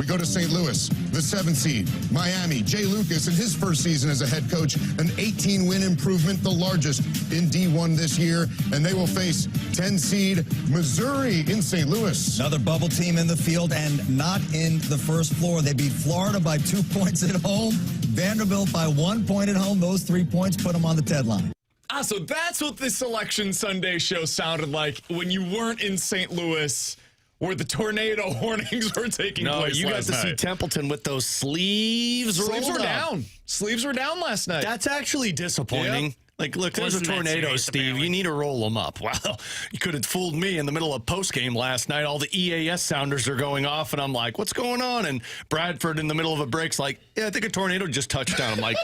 We go to St. Louis, the 7th seed. Miami, Jay Lucas in his first season as a head coach, an 18-win improvement, the largest in D1 this year. And they will face 10 seed Missouri in St. Louis. Another bubble team in the field and not in the first floor. They beat Florida by 2 points at home. Vanderbilt by 1 point at home. Those 3 points put them on the deadline. So that's what the Selection Sunday show sounded like when you weren't in St. Louis, where the tornado warnings were taking place. No, you got last to night. see Templeton with those sleeves rolled Sleeves were up. down. Sleeves were down last night. That's actually disappointing. Yep. Like, look, there's a Wasn't that tornado, serious, Steve. apparently. You need to roll them up. Well, you could have fooled me in the middle of postgame last night. All the EAS sounders are going off, and I'm like, what's going on? And Bradford in the middle of a break's like, yeah, I think a tornado just touched down. I'm like,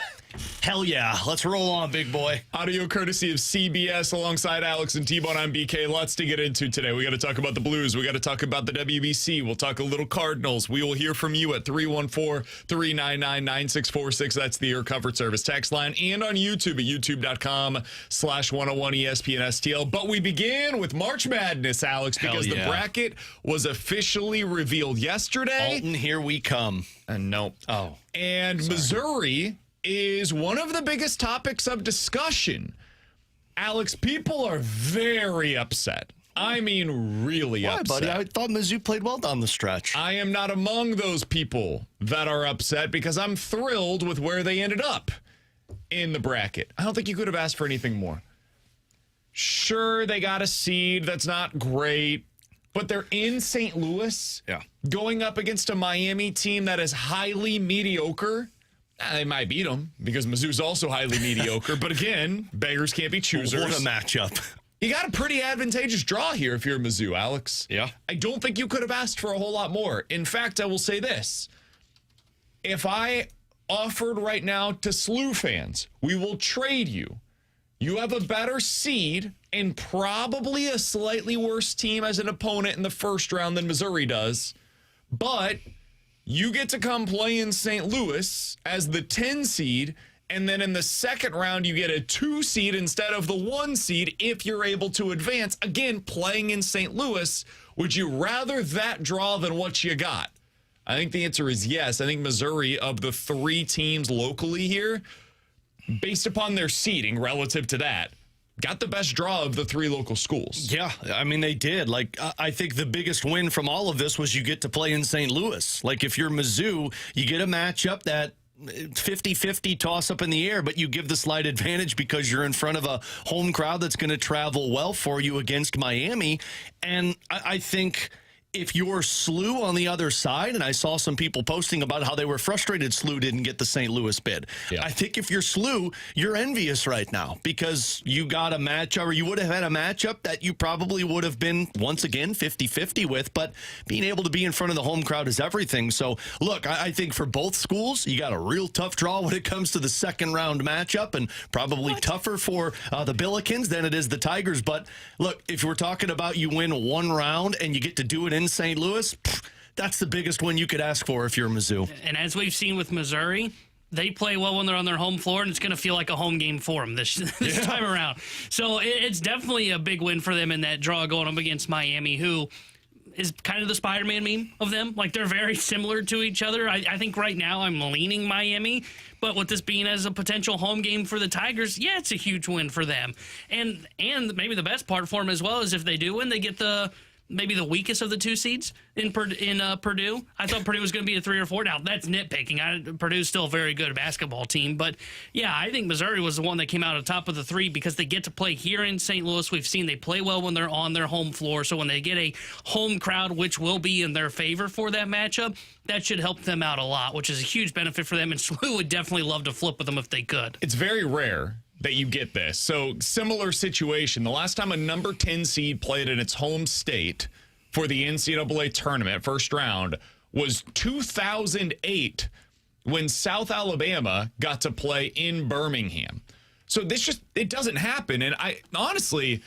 hell yeah, let's roll on, big boy. Audio courtesy of CBS alongside Alex and T-Bone. I'm BK. Lots to get into today. We got to talk about the Blues. We got to talk about the WBC. We'll talk a little Cardinals. We will hear from you at 314-399-9646. That's the Air Comfort Service text line, and on YouTube at youtube.com/101ESPN STL. But we begin with March Madness, Alex, because the bracket was officially revealed yesterday. Alton, here we come. No. Oh. And sorry. Missouri is one of the biggest topics of discussion. Alex, people are very upset. I mean, really Why, upset. buddy? I thought Mizzou played well down the stretch. I am not among those people that are upset because I'm thrilled with where they ended up in the bracket. I don't think you could have asked for anything more. Sure, they got a seed that's not great, but they're in St. Louis, going up against a Miami team that is highly mediocre. They might beat them because Mizzou's also highly mediocre. But again, beggars can't be choosers. What a matchup. You got a pretty advantageous draw here if you're Mizzou, Alex. Yeah. I don't think you could have asked for a whole lot more. In fact, I will say this. If I offered right now to SLU fans, we will trade you. You have a better seed and probably a slightly worse team as an opponent in the first round than Missouri does. But you get to come play in St. Louis as the 10 seed, and then in the second round, you get a 2 seed instead of the 1 seed if you're able to advance. Again, playing in St. Louis, would you rather that draw than what you got? I think the answer is yes. I think Missouri, of the 3 teams locally here, based upon their seeding relative to that, got the best draw of the 3 local schools. Yeah, I mean, they did. Like, I think the biggest win from all of this was you get to play in St. Louis. Like, if you're Mizzou, you get a matchup that 50-50 toss up in the air, but you give the slight advantage because you're in front of a home crowd that's going to travel well for you against Miami. And I think if you're SLU on the other side, and I saw some people posting about how they were frustrated SLU didn't get the St. Louis bid. Yeah. I think if you're SLU, you're envious right now because you got a matchup, or you would have had a matchup that you probably would have been, once again, 50-50 with, but being able to be in front of the home crowd is everything. So, look, I think for both schools, you got a real tough draw when it comes to the second round matchup, and probably tougher for the Billikens than it is the Tigers. But, look, if we're talking about you win one round and you get to do it in St. Louis, that's the biggest win you could ask for if you're Mizzou. And as we've seen with Missouri, they play well when they're on their home floor, and it's going to feel like a home game for them this time around. So it's definitely a big win for them in that draw going up against Miami, who is kind of the Spider-Man meme of them. Like, they're very similar to each other. I think right now I'm leaning Miami, but with this being as a potential home game for the Tigers, yeah, it's a huge win for them. And maybe the best part for them as well is if they do win, they get maybe the weakest of the 2 seeds in Purdue. I thought Purdue was going to be a 3 or 4. Now, that's nitpicking. Purdue's still a very good basketball team. But, yeah, I think Missouri was the one that came out on top of the 3 because they get to play here in St. Louis. We've seen they play well when they're on their home floor. So when they get a home crowd, which will be in their favor for that matchup, that should help them out a lot, which is a huge benefit for them. And SLU would definitely love to flip with them if they could. It's very rare that you get this. So, similar situation. The last time a number 10 seed played in its home state for the NCAA tournament, first round, was 2008 when South Alabama got to play in Birmingham. So it doesn't happen. And I honestly,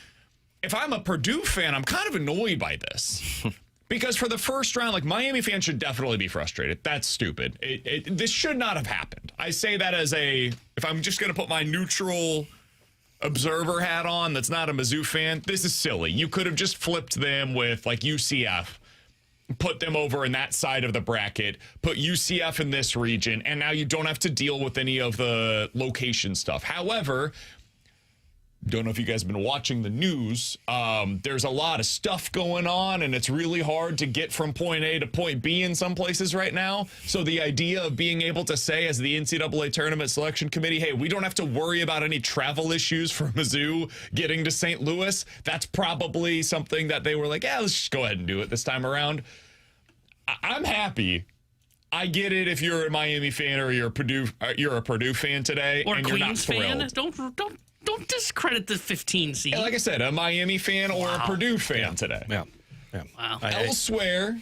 if I'm a Purdue fan, I'm kind of annoyed by this. Because for the first round, like, Miami fans should definitely be frustrated. That's stupid. This should not have happened. I say that as if I'm just going to put my neutral observer hat on that's not a Mizzou fan, this is silly. You could have just flipped them with, like, UCF put them over in that side of the bracket, put UCF in this region, and now you don't have to deal with any of the location stuff. However, don't know if you guys have been watching the news. There's a lot of stuff going on, and it's really hard to get from point A to point B in some places right now. So the idea of being able to say as the NCAA Tournament Selection Committee, hey, we don't have to worry about any travel issues for Mizzou getting to St. Louis, that's probably something that they were like, yeah, let's just go ahead and do it this time around. I'm happy. I get it if you're a Miami fan or you're a Purdue fan today, or and you're not Queens thrilled. fan. Don't discredit the 15 seed. And like I said, a Miami fan or a Purdue fan today. Yeah. Wow. Elsewhere,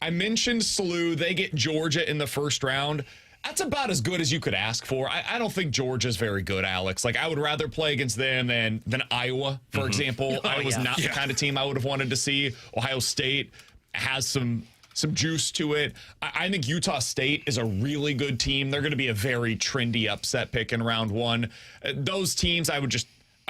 I mentioned SLU. They get Georgia in the first round. That's about as good as you could ask for. I don't think Georgia's very good, Alex. Like, I would rather play against them than Iowa, for example. Iowa's not the kind of team I would have wanted to see. Ohio State has some juice to it. I think Utah State is a really good team. They're going to be a very trendy upset pick in round one. Those teams, I would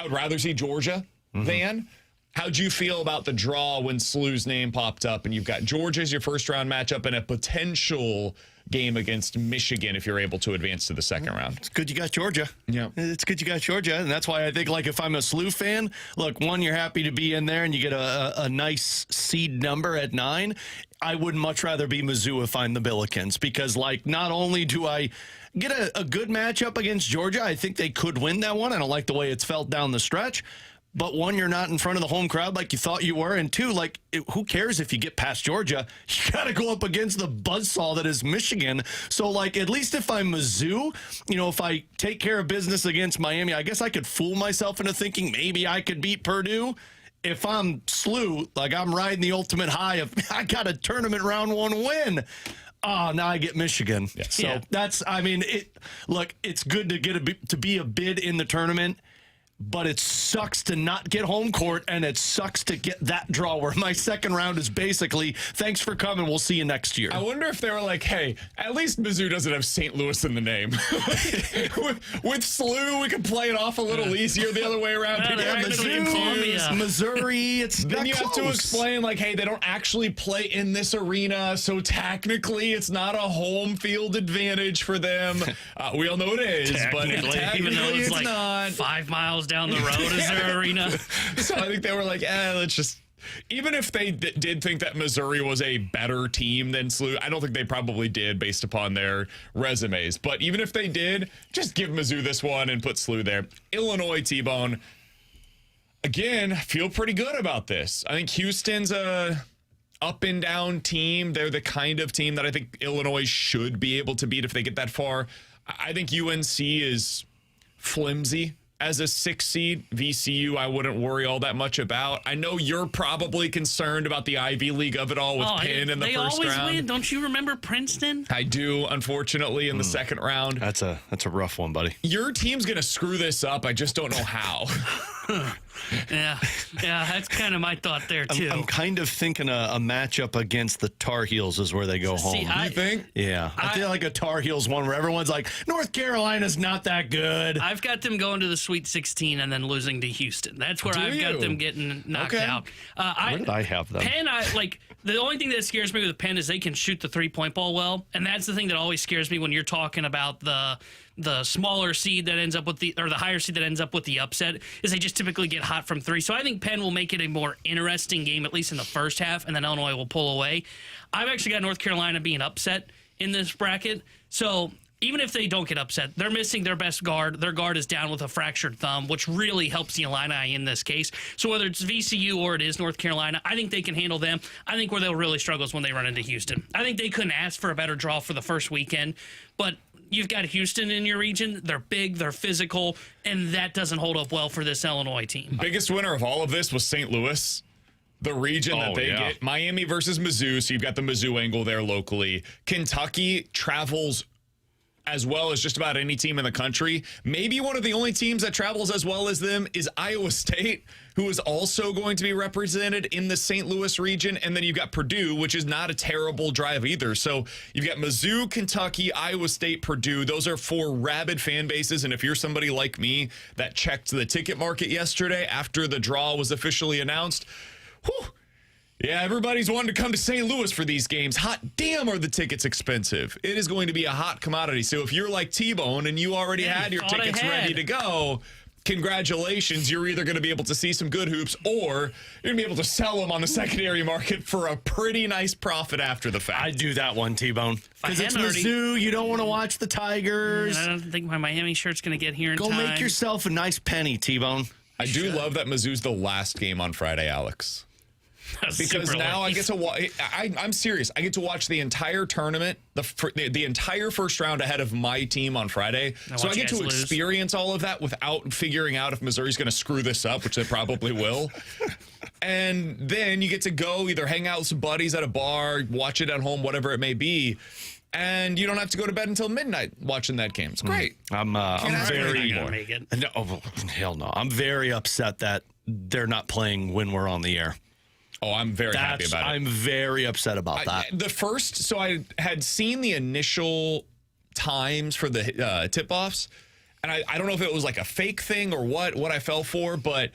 rather see Georgia than. How'd you feel about the draw when SLU's name popped up and you've got Georgia as your first round matchup and a potential game against Michigan if you're able to advance to the second round? It's good you got Georgia. Yeah. It's good you got Georgia. And that's why I think, like, if I'm a SLU fan, look, one, you're happy to be in there and you get a nice seed number at 9. I would much rather be Mizzou if I'm the Billikens because, like, not only do I get a good matchup against Georgia, I think they could win that one. I don't like the way it's felt down the stretch. But one, you're not in front of the home crowd like you thought you were. And two, like, who cares if you get past Georgia? You got to go up against the buzzsaw that is Michigan. So, like, at least if I'm Mizzou, if I take care of business against Miami, I guess I could fool myself into thinking maybe I could beat Purdue. If I'm SLU, like, I'm riding the ultimate high of I got a tournament round 1 win. Oh, now I get Michigan. Yeah. So that's, I mean, look, it's good to get to be a bid in the tournament. But it sucks to not get home court, and it sucks to get that draw where my second round is basically, thanks for coming, we'll see you next year. I wonder if they were like, hey, at least Mizzou doesn't have St. Louis in the name. with SLU, we can play it off a little easier the other way around. People they're have actually in Columbia. Missouri, it's then you close. have to explain, like, hey, they don't actually play in this arena, so technically it's not a home field advantage for them. We all know it is, but technically even though it's like not. 5 miles down the road is their arena. So I think they were like, let's just, even if they did think that Missouri was a better team than SLU, I don't think they probably did based upon their resumes. But even if they did, just give Mizzou this one and put SLU there. Illinois, T-Bone. Again, feel pretty good about this. I think Houston's a up and down team. They're the kind of team that I think Illinois should be able to beat if they get that far. I think UNC is flimsy as a 6 seed. VCU, I wouldn't worry all that much about. I know you're probably concerned about the Ivy League of it all with Penn in the first round. They always win. Don't you remember Princeton? I do, unfortunately, in the second round. That's a rough one, buddy. Your team's going to screw this up. I just don't know how. Yeah, that's kind of my thought there, too. I'm kind of thinking a matchup against the Tar Heels is where they go home. You think? Yeah. I feel like a Tar Heels one where everyone's like, North Carolina's not that good. I've got them going to the Sweet 16 and then losing to Houston. That's where I've got them getting knocked out. Where did I have them? Penn, the only thing that scares me with Penn is they can shoot the 3-point ball well, and that's the thing that always scares me when you're talking about the smaller seed that ends up with the higher seed that ends up with the upset is they just typically get hot from 3. So I think Penn will make it a more interesting game, at least in the first half, and then Illinois will pull away. I've actually got North Carolina being upset in this bracket. So even if they don't get upset, they're missing their best guard. Their guard is down with a fractured thumb, which really helps the Illini in this case. So whether it's VCU or it is North Carolina, I think they can handle them. I think where they'll really struggle is when they run into Houston. I think they couldn't ask for a better draw for the first weekend, but you've got Houston in your region. They're big, they're physical, and that doesn't hold up well for this Illinois team. Biggest winner of all of this was St. Louis. The region that they get. Miami versus Mizzou, so you've got the Mizzou angle there locally. Kentucky travels as well as just about any team in the country. Maybe one of the only teams that travels as well as them is Iowa State, who is also going to be represented in the St. Louis region. And then you've got Purdue, which is not a terrible drive either. So you've got Mizzou, Kentucky, Iowa State, Purdue. Those are 4 rabid fan bases. And if you're somebody like me that checked the ticket market yesterday after the draw was officially announced, Yeah, everybody's wanting to come to St. Louis for these games. Hot damn, are the tickets expensive. It is going to be a hot commodity. So if you're like T-Bone and you already had your tickets ready to go, congratulations. You're either going to be able to see some good hoops or you're going to be able to sell them on the secondary market for a pretty nice profit after the fact. I do that one, T-Bone. Because it's Mizzou. You don't want to watch the Tigers. I don't think my Miami shirt's going to get here in time. Go make yourself a nice penny, T-Bone. I do love that Mizzou's the last game on Friday, Alex. Because now I get to watch. I'm serious. I get to watch the entire tournament, the entire first round ahead of my team on Friday. So I get to experience all of that without figuring out if Missouri's going to screw this up, which they probably will. And then you get to go either hang out with some buddies at a bar, watch it at home, whatever it may be. And you don't have to go to bed until midnight watching that game. It's great. I'm very make it. No, hell no. I'm very upset that they're not playing when we're on the air. Oh, I'm very happy about it. I'm very upset about that. So I had seen the initial times for the tip-offs, and I don't know if it was like a fake thing or what I fell for, but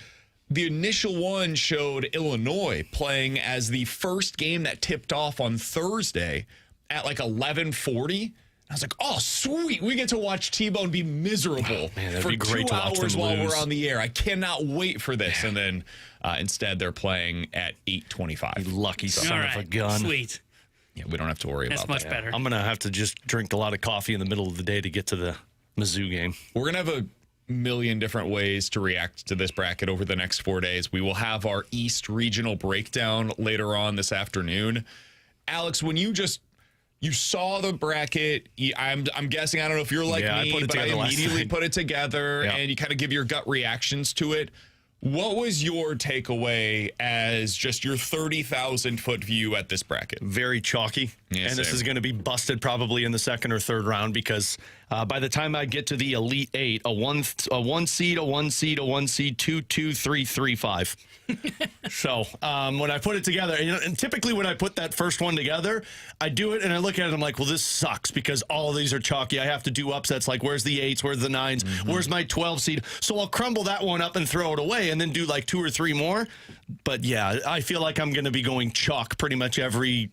the initial one showed Illinois playing as the first game that tipped off on Thursday at like 11:40. I was like, oh, sweet. We get to watch T-Bone be miserable for 2 hours while we're on the air. I cannot wait for this. And then instead they're playing at 8:25. You lucky son of a gun. Sweet. Yeah, we don't have to worry about that. That's much better. I'm going to have to just drink a lot of coffee in the middle of the day to get to the Mizzou game. We're going to have a million different ways to react to this bracket over the next 4 days. We will have our East regional breakdown later on this afternoon. Alex, when you saw the bracket, I'm guessing, I don't know if you're like me, but I immediately put it together and you kind of give your gut reactions to it. What was your takeaway as just your 30,000-foot view at this bracket? Very chalky. Yeah, and this is going to be busted probably in the second or third round because by the time I get to the Elite Eight, a one seed, a 1 seed, a 1 seed, 2, 2, 3, 3, 5. So when I put it together, and typically when I put that first one together, I do it and I look at it, I'm like, well, this sucks because all of these are chalky. I have to do upsets like where's the 8s, where's the 9s, where's my 12 seed? So I'll crumble that one up and throw it away and then do like 2 or 3 more. But yeah, I feel like I'm going to be going chalk pretty much every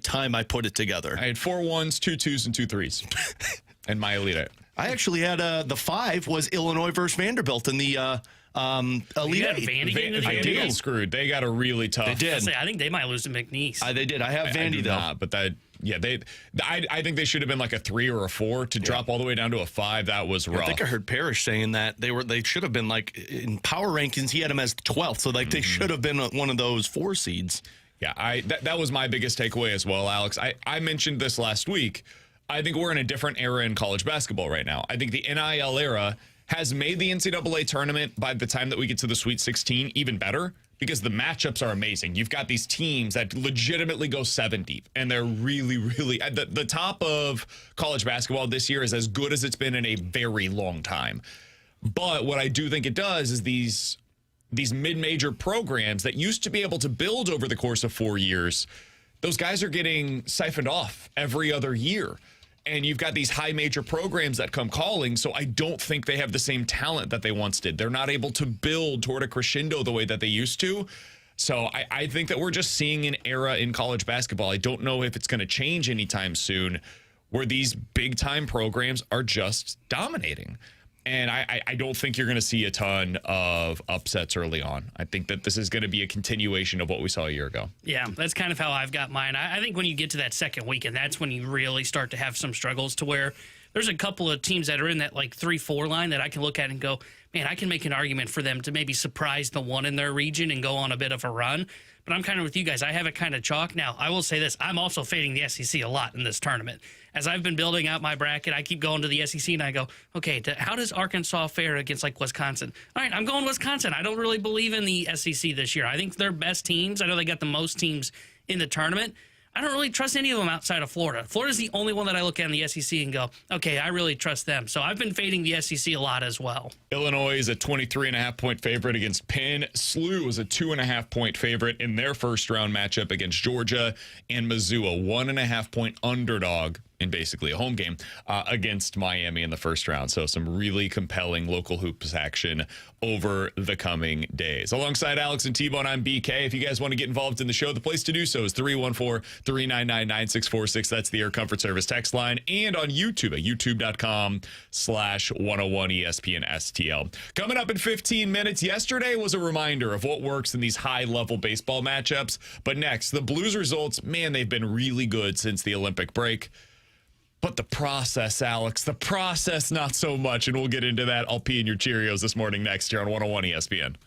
time I put it together. I had 4 1s, 2 2s, and 2 3s. And my Elite Eight. I actually had the 5 was Illinois versus Vanderbilt in the Elite Eight. Vandy got screwed. They got a really tough. They did. I think they might lose to McNeese. They did. I have Vandy though. Not, but I think they should have been like a 3 or a 4 to drop all the way down to a 5. That was rough. I think I heard Parrish saying that they should have been like in power rankings. He had them as 12th, so like they should have been one of those 4 seeds. Yeah, that was my biggest takeaway as well, Alex. I mentioned this last week. I think we're in a different era in college basketball right now. I think the NIL era has made the NCAA tournament by the time that we get to the Sweet 16 even better because the matchups are amazing. You've got these teams that legitimately go 7 deep, and they're really, really the top of college basketball this year is as good as it's been in a very long time. But what I do think it does is these mid-major programs that used to be able to build over the course of 4 years, those guys are getting siphoned off every other year. And you've got these high major programs that come calling, so I don't think they have the same talent that they once did. They're not able to build toward a crescendo the way that they used to. So I think that we're just seeing an era in college basketball. I don't know if it's going to change anytime soon where these big-time programs are just dominating. And I don't think you're going to see a ton of upsets early on. I think that this is going to be a continuation of what we saw a year ago. Yeah, that's kind of how I've got mine. I think when you get to that second weekend, that's when you really start to have some struggles to where there's a couple of teams that are in that like 3-4 line that I can look at and go, man, I can make an argument for them to maybe surprise the one in their region and go on a bit of a run. But I'm kind of with you guys. I have it kind of chalk. Now, I will say this. I'm also fading the SEC a lot in this tournament. As I've been building out my bracket, I keep going to the SEC, and I go, okay, how does Arkansas fare against, like, Wisconsin? All right, I'm going Wisconsin. I don't really believe in the SEC this year. I think they're best teams. I know they got the most teams in the tournament. I don't really trust any of them outside of Florida. Florida's the only one that I look at in the SEC and go, okay, I really trust them. So I've been fading the SEC a lot as well. Illinois is a 23.5-point favorite against Penn. SLU was a 2.5-point favorite in their first round matchup against Georgia. And Mizzou, a 1.5-point underdog in basically a home game against Miami in the first round. So some really compelling local hoops action over the coming days. Alongside Alex and T-Bone, I'm BK. If you guys want to get involved in the show, the place to do so is 314-399-9646. That's the Air Comfort Service text line. And on YouTube at youtube.com/101ESPN STL. Coming up in 15 minutes, yesterday was a reminder of what works in these high-level baseball matchups. But next, the Blues results, man, they've been really good since the Olympic break. But the process, Alex, the process, not so much. And we'll get into that. I'll pee in your Cheerios this morning next year on 101 ESPN.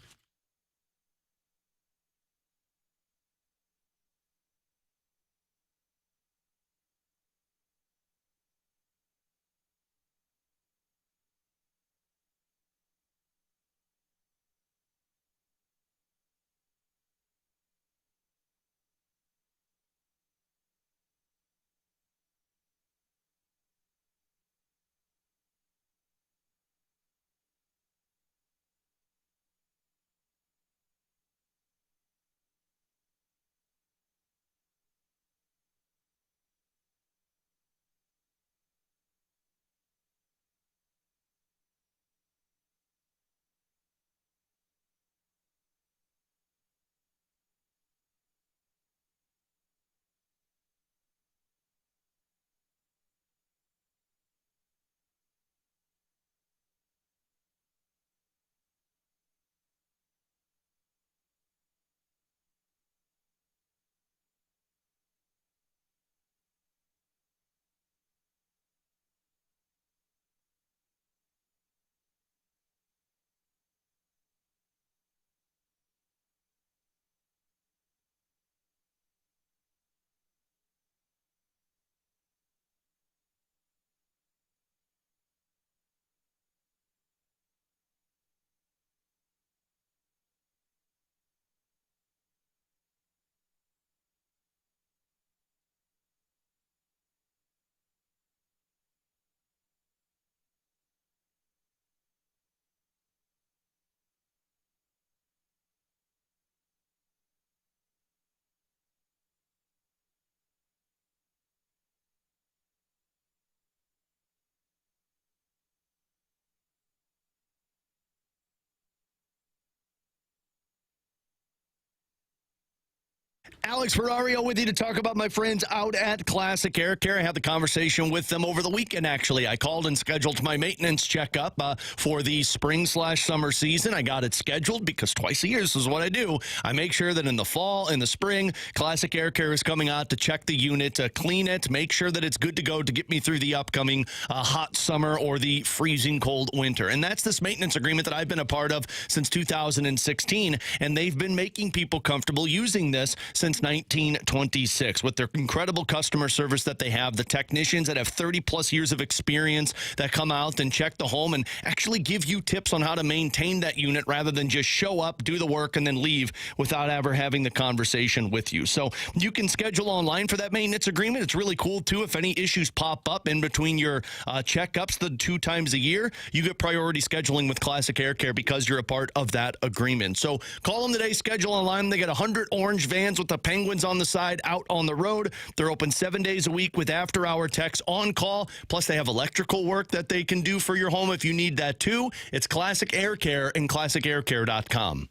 Alex Ferrario with you to talk about my friends out at Classic Air Care. I had the conversation with them over the weekend, actually. I called and scheduled my maintenance checkup for the spring/summer season. I got it scheduled because twice a year, this is what I do. I make sure that in the fall, in the spring, Classic Air Care is coming out to check the unit, to clean it, make sure that it's good to go to get me through the upcoming hot summer or the freezing cold winter. And that's this maintenance agreement that I've been a part of since 2016. And they've been making people comfortable using this since 1926 with their incredible customer service that they have, the technicians that have 30 plus years of experience that come out and check the home and actually give you tips on how to maintain that unit rather than just show up, do the work, and then leave without ever having the conversation with you. So you can schedule online for that maintenance agreement. It's really cool, too. If any issues pop up in between your checkups the 2 times a year, you get priority scheduling with Classic Air Care because you're a part of that agreement. So call them today, schedule online. They got 100 orange vans with the Penguins on the side out on the road. They're open 7 days a week with after-hour techs on call. Plus, they have electrical work that they can do for your home if you need that, too. It's Classic Air Care and ClassicAirCare.com.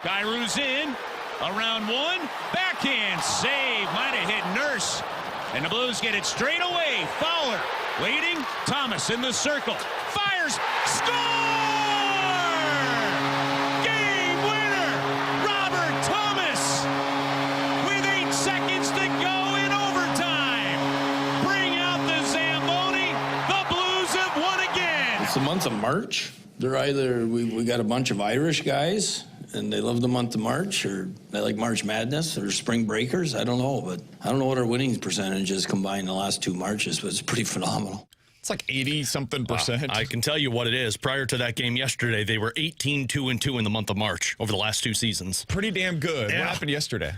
Kairu's in. Around one. Backhand save. Might have hit Nurse. And the Blues get it straight away. Fowler waiting. Thomas in the circle. Fires. Score! Game winner. Robert Thomas. With 8 seconds to go in overtime. Bring out the Zamboni. The Blues have won again. It's the month of March. They're either, we got a bunch of Irish guys, and they love the month of March, or they like March Madness, or spring breakers. I don't know, but I don't know what our winning percentage is combined the last 2 Marches, but it's pretty phenomenal. It's like 80-something%. I can tell you what it is. Prior to that game yesterday, they were 18-2-2 in the month of March over the last 2 seasons. Pretty damn good. Yeah. What happened yesterday?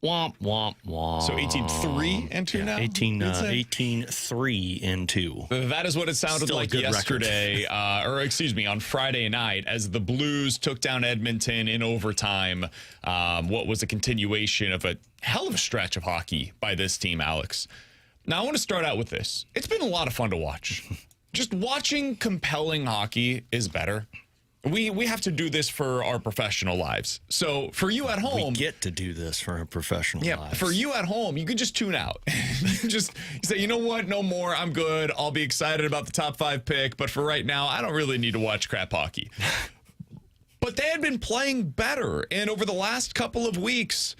Womp, womp, womp. So 18-3-2 now? 18-3-2. That is what it sounded Still a like good yesterday, on Friday night, as the Blues took down Edmonton in overtime. What was a continuation of a hell of a stretch of hockey by this team, Alex. Now, I want to start out with this. It's been a lot of fun to watch. Just watching compelling hockey is better. We have to do this for our professional lives. So for you at home, We get to do this for our professional lives. for you at home, you could just tune out. You say, you know what? No more. I'm good. I'll be excited about the top 5 pick. But for right now, I don't really need to watch crap hockey. But they had been playing better. And over the last couple of weeks,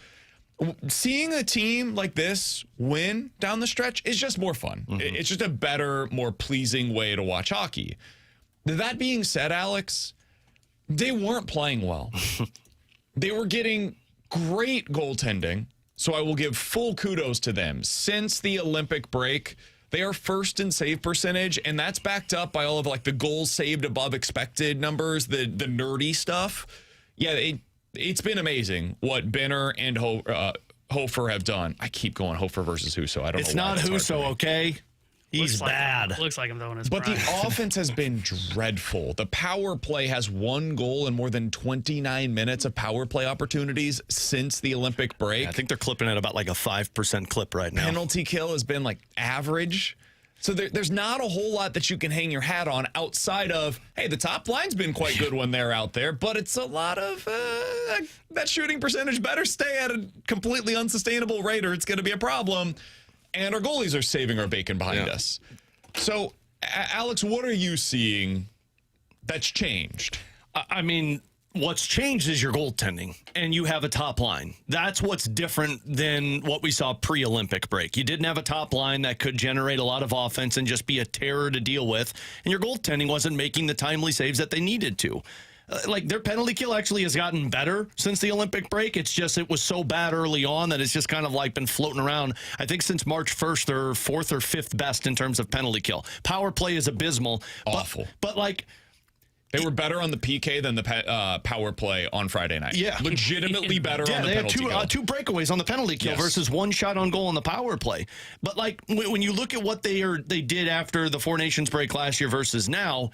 seeing a team like this win down the stretch is just more fun. It's just a better, more pleasing way to watch hockey. That being said, Alex, they weren't playing well. They were getting great goaltending, so I will give full kudos to them. Since the Olympic break, they are first in save percentage, and that's backed up by all of like the goals saved above expected numbers, the nerdy stuff. Yeah, it's been amazing what Benner and Hofer have done. I keep going Hofer versus Husso. I don't know. It's not Husso, okay? He's bad. Looks like him though in his But prime. the offense has been dreadful. The power play has 1 goal in more than 29 minutes of power play opportunities since the Olympic break. I think they're clipping at about like a 5% clip right now. Penalty kill has been like average. So there's not a whole lot that you can hang your hat on outside of, hey, the top line's been quite good when they're out there, but it's a lot of that shooting percentage better stay at a completely unsustainable rate or it's going to be a problem. And our goalies are saving our bacon behind us. So, Alex, what are you seeing that's changed? I mean, what's changed is your goaltending, and you have a top line. That's what's different than what we saw pre-Olympic break. You didn't have a top line that could generate a lot of offense and just be a terror to deal with, and your goaltending wasn't making the timely saves that they needed to. Like, their penalty kill actually has gotten better since the Olympic break. It's just it was so bad early on that it's just kind of like been floating around. I think since March 1st, they're 4th or 5th best in terms of penalty kill. Power play is abysmal. Awful. But like... They were better on the PK than the power play on Friday night. Yeah. Legitimately better on the they had penalty kill. two breakaways on the penalty kill versus 1 shot on goal on the power play. But like when you look at what they did after the Four Nations break last year versus now,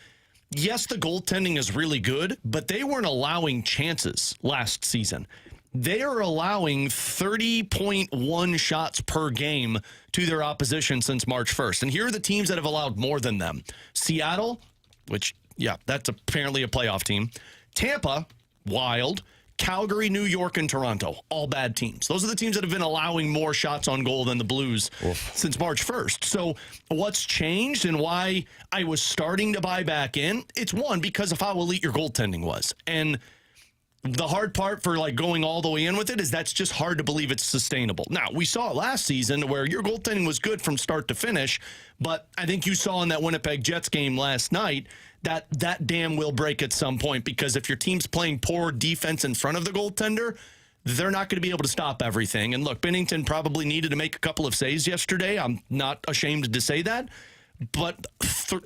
yes, the goaltending is really good, but they weren't allowing chances last season. They are allowing 30.1 shots per game to their opposition since March 1st. And here are the teams that have allowed more than them. Seattle, which, yeah, that's apparently a playoff team. Tampa, Wild. Calgary, New York, and Toronto, all bad teams. Those are the teams that have been allowing more shots on goal than the Blues since March 1st. So what's changed and why I was starting to buy back in? It's one, because of how elite your goaltending was. And the hard part for like going all the way in with it is that's just hard to believe it's sustainable. Now, we saw it last season where your goaltending was good from start to finish, but I think you saw in that Winnipeg Jets game last night that dam will break at some point, because if your team's playing poor defense in front of the goaltender, they're not going to be able to stop everything. And look, Binnington probably needed to make a couple of saves yesterday. I'm not ashamed to say that. But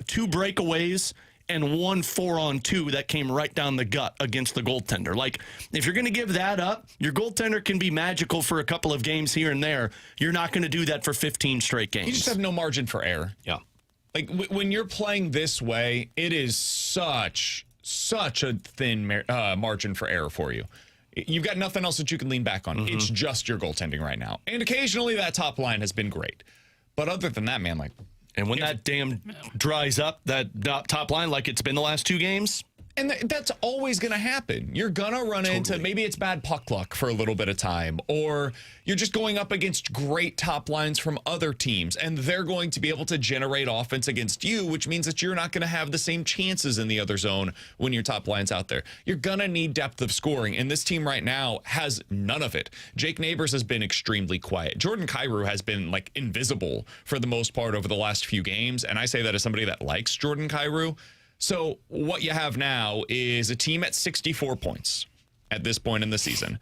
2 breakaways and 1 4-on-2 that came right down the gut against the goaltender. Like, if you're going to give that up, your goaltender can be magical for a couple of games here and there. You're not going to do that for 15 straight games. You just have no margin for error. Yeah. Like, when you're playing this way, it is such a thin margin for error for you. You've got nothing else that you can lean back on. It's just your goaltending right now. And occasionally that top line has been great. But other than that, man, like... And when that dam dries up, that top line, like it's been the last 2 games, And that's always going to happen. You're going to run into, maybe it's bad puck luck for a little bit of time, or you're just going up against great top lines from other teams, and they're going to be able to generate offense against you, which means that you're not going to have the same chances in the other zone when your top line's out there. You're going to need depth of scoring, and this team right now has none of it. Jake Neighbors has been extremely quiet. Jordan Kyrou has been, like, invisible for the most part over the last few games, and I say that as somebody that likes Jordan Kyrou. So what you have now is a team at 64 points at this point in the season.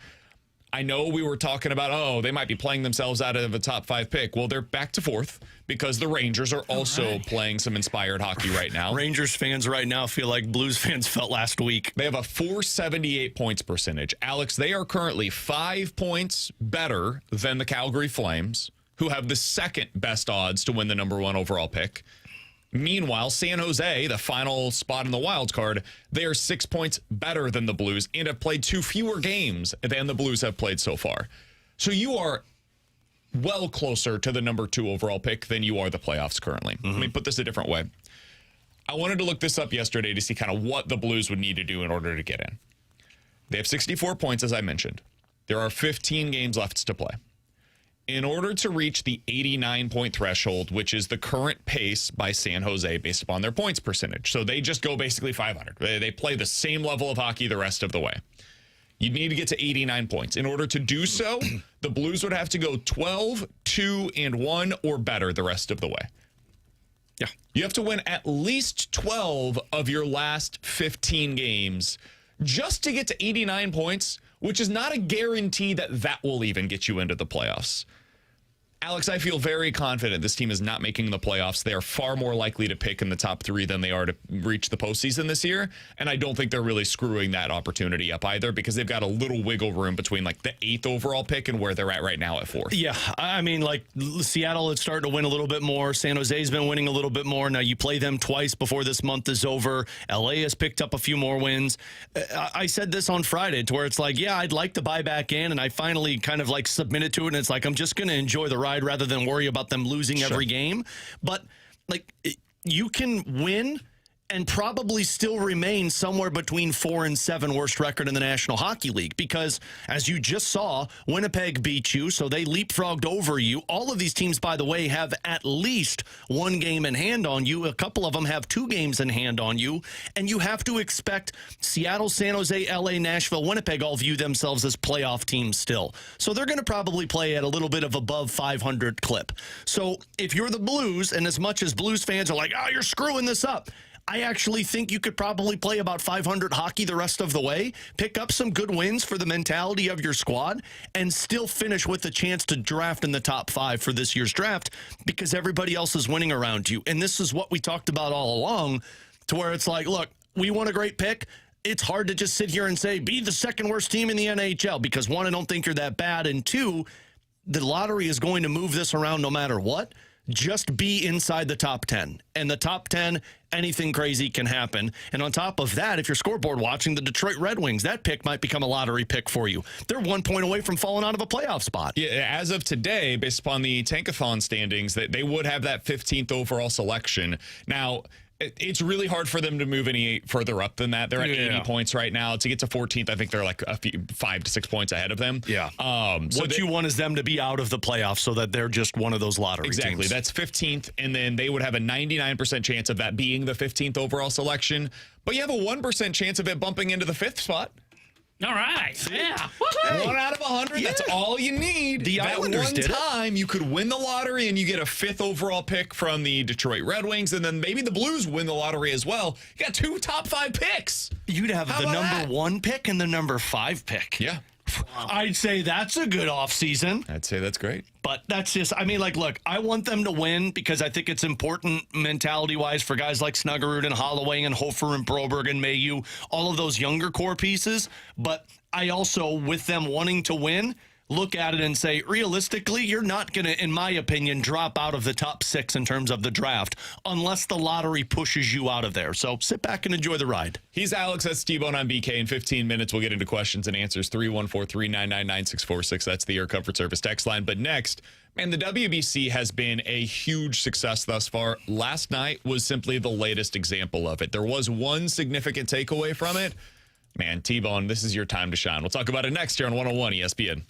I know we were talking about, they might be playing themselves out of a top 5 pick. Well, they're back to 4th because the Rangers are also playing some inspired hockey right now. Rangers fans right now feel like Blues fans felt last week. They have a .478 points percentage. Alex, they are currently 5 points better than the Calgary Flames, who have the second best odds to win the #1 overall pick. Meanwhile, San Jose, the final spot in the wild card, they are 6 points better than the Blues and have played 2 fewer games than the Blues have played so far. So you are well closer to the #2 overall pick than you are the playoffs currently. Let me put this a different way. I wanted to look this up yesterday to see kind of what the Blues would need to do in order to get in. They have 64 points, as I mentioned. There are 15 games left to play. In order to reach the 89-point threshold, which is the current pace by San Jose based upon their points percentage. So they just go basically 500. They play the same level of hockey the rest of the way. You'd need to get to 89 points. In order to do so, the Blues would have to go 12, 2, and 1 or better the rest of the way. Yeah. You have to win at least 12 of your last 15 games just to get to 89 points, which is not a guarantee that that will even get you into the playoffs. Alex, I feel very confident this team is not making the playoffs. They are far more likely to pick in the top 3 than they are to reach the postseason this year. And I don't think they're really screwing that opportunity up either, because they've got a little wiggle room between like the 8th overall pick and where they're at right now at 4th. Yeah, I mean, like Seattle is starting to win a little bit more. San Jose's been winning a little bit more. Now you play them twice before this month is over. LA has picked up a few more wins. I said this on Friday to where it's like, yeah, I'd like to buy back in. And I finally kind of like submitted to it. And it's like, I'm just going to enjoy the ride rather than worry about them losing every game. But like, you can win and probably still remain somewhere between 4 and 7 worst record in the National Hockey League, because as you just saw, Winnipeg beat you, so they leapfrogged over you. All of these teams, by the way, have at least 1 game in hand on you. A couple of them have 2 games in hand on you, and you have to expect Seattle, San Jose, LA, Nashville, Winnipeg all view themselves as playoff teams still. So they're going to probably play at a little bit of above 500 clip. So if you're the Blues, and as much as Blues fans are like, you're screwing this up, I actually think you could probably play about 500 hockey the rest of the way, pick up some good wins for the mentality of your squad, and still finish with a chance to draft in the top 5 for this year's draft, because everybody else is winning around you. And this is what we talked about all along, to where it's like, look, we want a great pick. It's hard to just sit here and say, be the 2nd worst team in the NHL, because 1, I don't think you're that bad, and 2, the lottery is going to move this around no matter what. Just be inside the top 10. And the top 10, anything crazy can happen. And on top of that, if you're scoreboard watching, the Detroit Red Wings, that pick might become a lottery pick for you. They're 1 point away from falling out of a playoff spot. Yeah, as of today, based upon the Tankathon standings, that they would have that 15th overall selection. Now, it's really hard for them to move any further up than that. They're at 80 points right now. To get to 14th, I think they're like 5 to 6 points ahead of them. Yeah. So what you want is them to be out of the playoffs so that they're just one of those lottery Exactly. teams. That's 15th, and then they would have a 99% chance of that being the 15th overall selection. But you have a 1% chance of it bumping into the 5th spot. All right. Yeah. Hey, 1 out of 100. That's all you need. The that Islanders one did it. time you could win the lottery and you get a 5th overall pick from the Detroit Red Wings, and then maybe the Blues win the lottery as well. You got 2 top 5 picks. You'd have How the about number that? 1 pick and the number 5 pick. Yeah. I'd say that's a good offseason. I'd say that's great. But that's just, I mean, like, look, I want them to win because I think it's important mentality-wise for guys like Snuggerud and Holloway and Hofer and Broberg and Mayu, all of those younger core pieces. But I also, with them wanting to win, look at it and say, realistically, you're not going to, in my opinion, drop out of the top 6 in terms of the draft unless the lottery pushes you out of there. So sit back and enjoy the ride. He's Alex. That's T-Bone on BK. In 15 minutes, we'll get into questions and answers. 314-399-9646. That's the Air Comfort Service text line. But next, And the WBC has been a huge success thus far. Last night was simply the latest example of it. There was one significant takeaway from it. Man, T-Bone, this is your time to shine. We'll talk about it next here on 101 ESPN.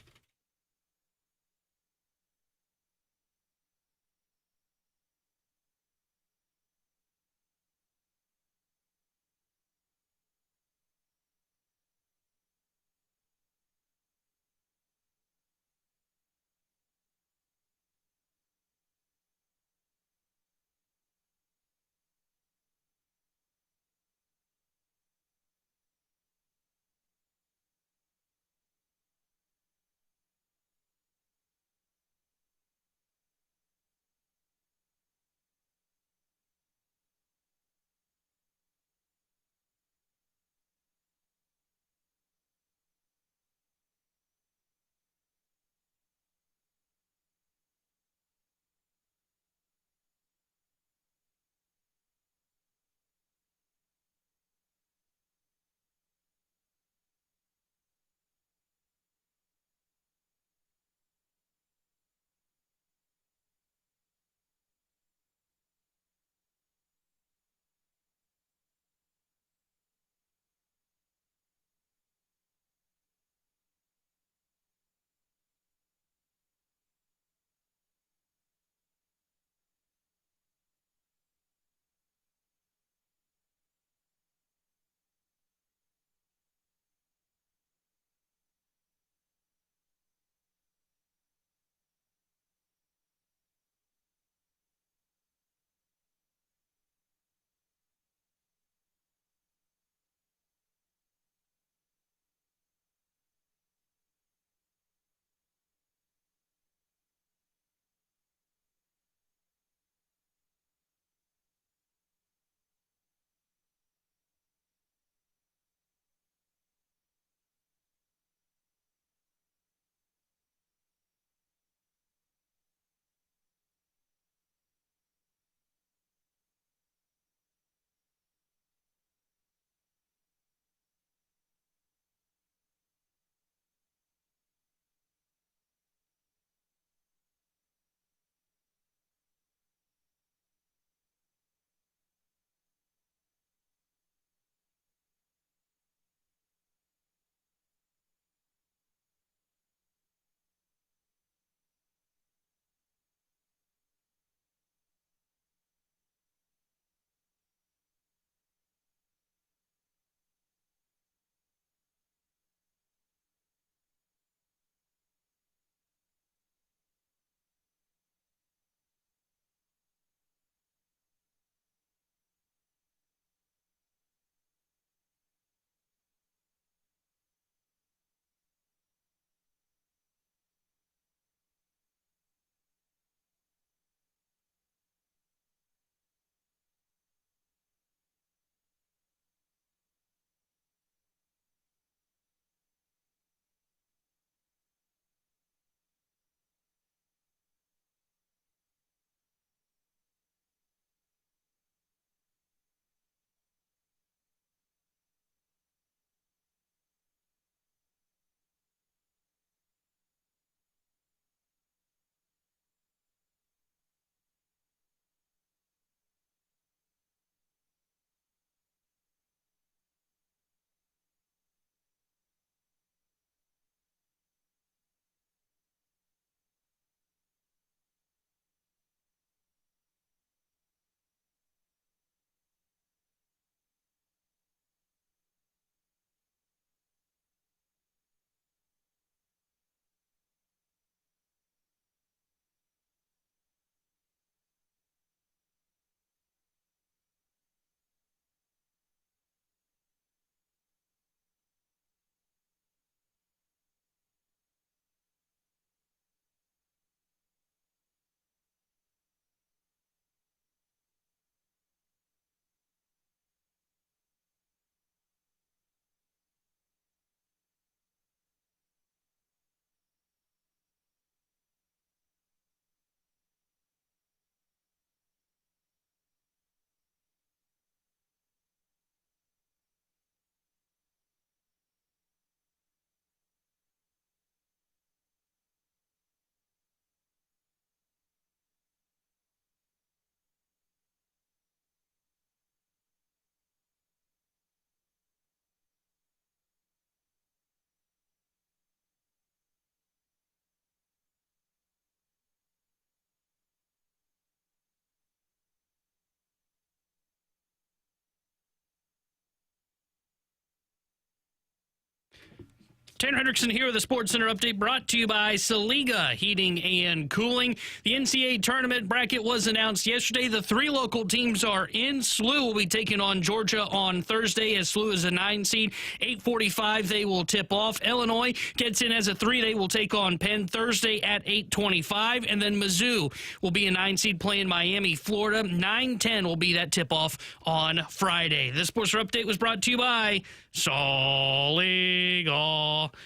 Tanner Hendrickson here with a Sports Center update brought to you by Saliga Heating and Cooling. The NCAA Tournament bracket was announced yesterday. The 3 local teams are in. SLU will be taking on Georgia on Thursday as SLU is a 9 seed. 8:45 they will tip off. Illinois gets in as a 3. They will take on Penn Thursday at 8:25. And then Mizzou will be a 9 seed playing Miami, Florida. 9:10 will be that tip off on Friday. This Sports Center update was brought to you by Saliga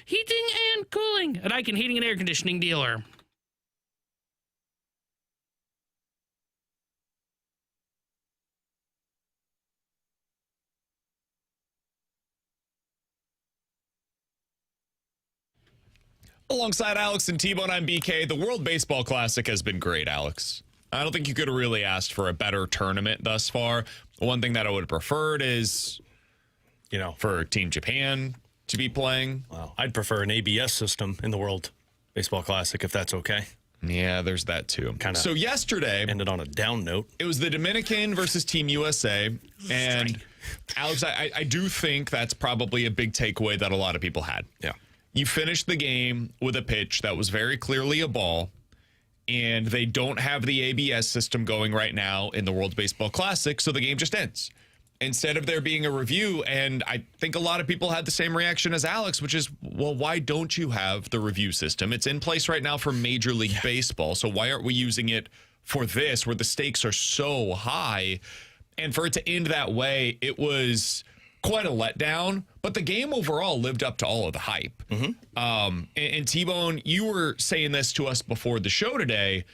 Heating and Cooling, an Icon heating and air conditioning dealer. Alongside Alex and T-Bone, I'm BK. The World Baseball Classic has been great, Alex. I don't think you could have really asked for a better tournament thus far. One thing that I would have preferred is, for Team Japan to be playing. Well, I'd prefer an ABS system in the World Baseball Classic, if that's okay. Yeah, there's that too. So yesterday ended on a down note. It was the Dominican versus Team USA. And Alex, I do think that's probably a big takeaway that a lot of people had. Yeah. You finished the game with a pitch that was very clearly a ball, and they don't have the ABS system going right now in the World Baseball Classic, so the game just ends. Instead of there being a review, and I think a lot of people had the same reaction as Alex, which is, well, why don't you have the review system? It's in place right now for Major League Baseball, so why aren't we using it for this, where the stakes are so high? And for it to end that way, it was quite a letdown, but the game overall lived up to all of the hype. And T-Bone, you were saying this to us before the show today.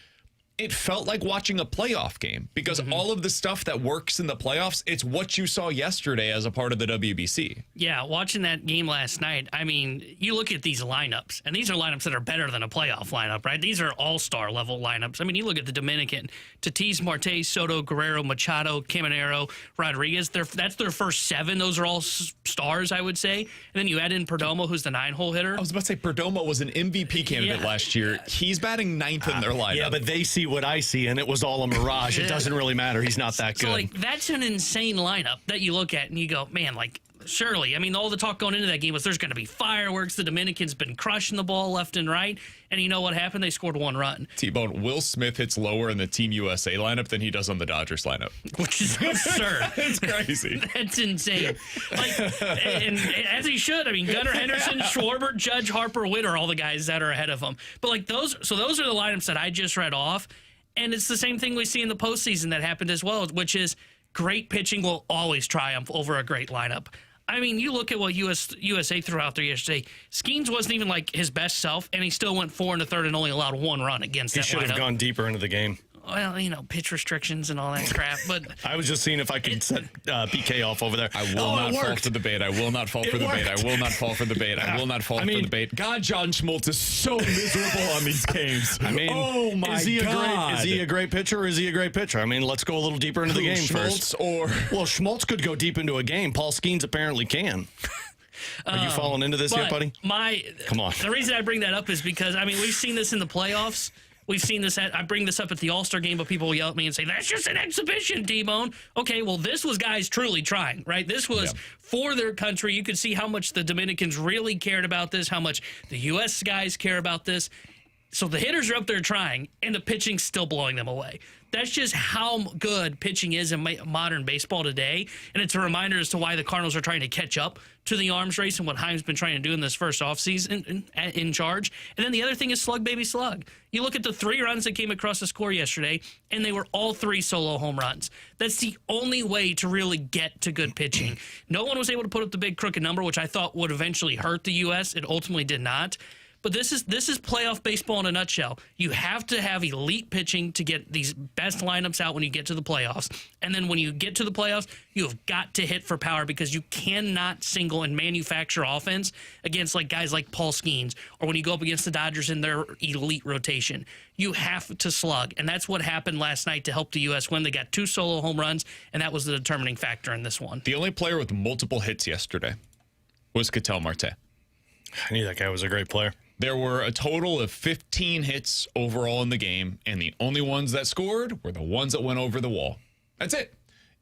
It felt like watching a playoff game because all of the stuff that works in the playoffs, it's what you saw yesterday as a part of the WBC. Yeah, watching that game last night, I mean, you look at these lineups, and these are lineups that are better than a playoff lineup, right? These are all-star level lineups. I mean, you look at the Dominican, Tatis, Marte, Soto, Guerrero, Machado, Caminero, Rodriguez. That's their first 7. Those are all stars, I would say. And then you add in Perdomo, who's the 9-hole hitter. I was about to say, Perdomo was an MVP candidate last year. He's batting 9th in their lineup. Yeah, but they see what I see, and it was all a mirage. It doesn't really matter. He's not that good. So, that's an insane lineup that you look at and you go, man, surely. I mean, all the talk going into that game was there's going to be fireworks. The Dominicans been crushing the ball left and right. And you know what happened? They scored 1 run. T-Bone, Will Smith hits lower in the Team USA lineup than he does on the Dodgers lineup. Which is absurd. It's crazy. That's insane. And as he should. I mean, Gunnar Henderson, Schwarber, Judge, Harper, Witt are all the guys that are ahead of him. But those are the lineups that I just read off. And it's the same thing we see in the postseason that happened as well, which is great pitching will always triumph over a great lineup. I mean, you look at what USA threw out there yesterday. Skeens wasn't even his best self, and he still went 4 1/3 and only allowed 1 run against that lineup. He should have gone deeper into the game. Well, pitch restrictions and all that crap. But I was just seeing if I could set BK off over there. I will not fall for the bait. I will not fall for the bait. I will not fall for the bait. I will not fall for the bait. God, John Schmaltz is so miserable on these games. I mean, oh my God. Is he a great pitcher or is he a great pitcher? I mean, let's go a little deeper into the game Schmaltz first. Well, Schmaltz could go deep into a game. Paul Skeens apparently can. Are you falling into this yet, buddy? Come on. The reason I bring that up is because, we've seen this in the playoffs. We've seen this I bring this up at the All-Star game, but people will yell at me and say, that's just an exhibition, T-Bone. Okay, well, this was guys truly trying, right? This was for their country. You could see how much the Dominicans really cared about this, how much the U.S. guys care about this. So the hitters are up there trying, and the pitching's still blowing them away. That's just how good pitching is in modern baseball today, and it's a reminder as to why the Cardinals are trying to catch up to the arms race and what Heim's been trying to do in this first offseason in charge. And then the other thing is slug, baby, slug. You look at the 3 runs that came across the score yesterday, and they were all 3 solo home runs. That's the only way to really get to good pitching. No one was able to put up the big crooked number, which I thought would eventually hurt the U.S. It ultimately did not. But this is playoff baseball in a nutshell. You have to have elite pitching to get these best lineups out when you get to the playoffs. And then when you get to the playoffs, you have got to hit for power because you cannot single and manufacture offense against guys like Paul Skeens or when you go up against the Dodgers in their elite rotation. You have to slug. And that's what happened last night to help the U.S. win. They got 2 solo home runs, and that was the determining factor in this one. The only player with multiple hits yesterday was Ketel Marte. I knew that guy was a great player. There were a total of 15 hits overall in the game, and the only ones that scored were the ones that went over the wall. That's it.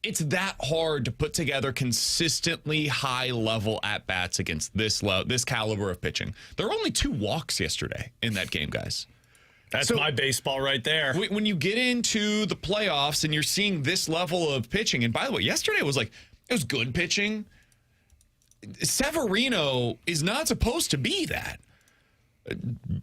it's that hard to put together consistently high-level at-bats against this caliber of pitching. There were only 2 walks yesterday in that game, guys. That's my baseball right there. When you get into the playoffs and you're seeing this level of pitching, and by the way, yesterday it was good pitching. Severino is not supposed to be that.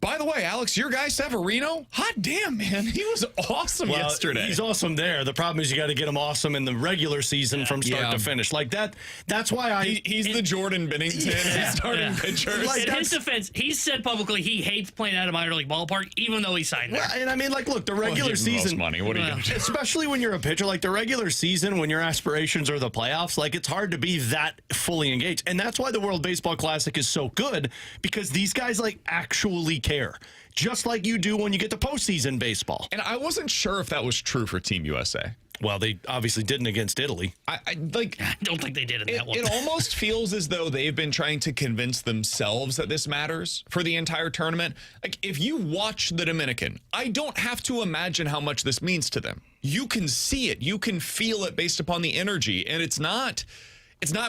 By the way, Alex, your guy Severino, hot damn, man. He was awesome yesterday. He's awesome there. The problem is you got to get him awesome in the regular season from start to finish. Like that. That's why he's the Jordan Bennington starting pitcher. In his defense, he said publicly he hates playing at a minor league ballpark, even though he signed there. And I mean, like, look, the regular season. Most money. What are you going to do? Especially when you're a pitcher, like the regular season, when your aspirations are the playoffs, like it's hard to be that fully engaged. And that's why the World Baseball Classic is so good, because these guys like actually care, just like you do when you get to postseason baseball. And I wasn't sure if that was true for Team USA. Well, they obviously didn't against Italy. I don't think they did in that one. It almost feels as though they've been trying to convince themselves that this matters for the entire tournament. Like, if you watch the Dominican, I don't have to imagine how much this means to them. You can see it. You can feel it based upon the energy. And it's not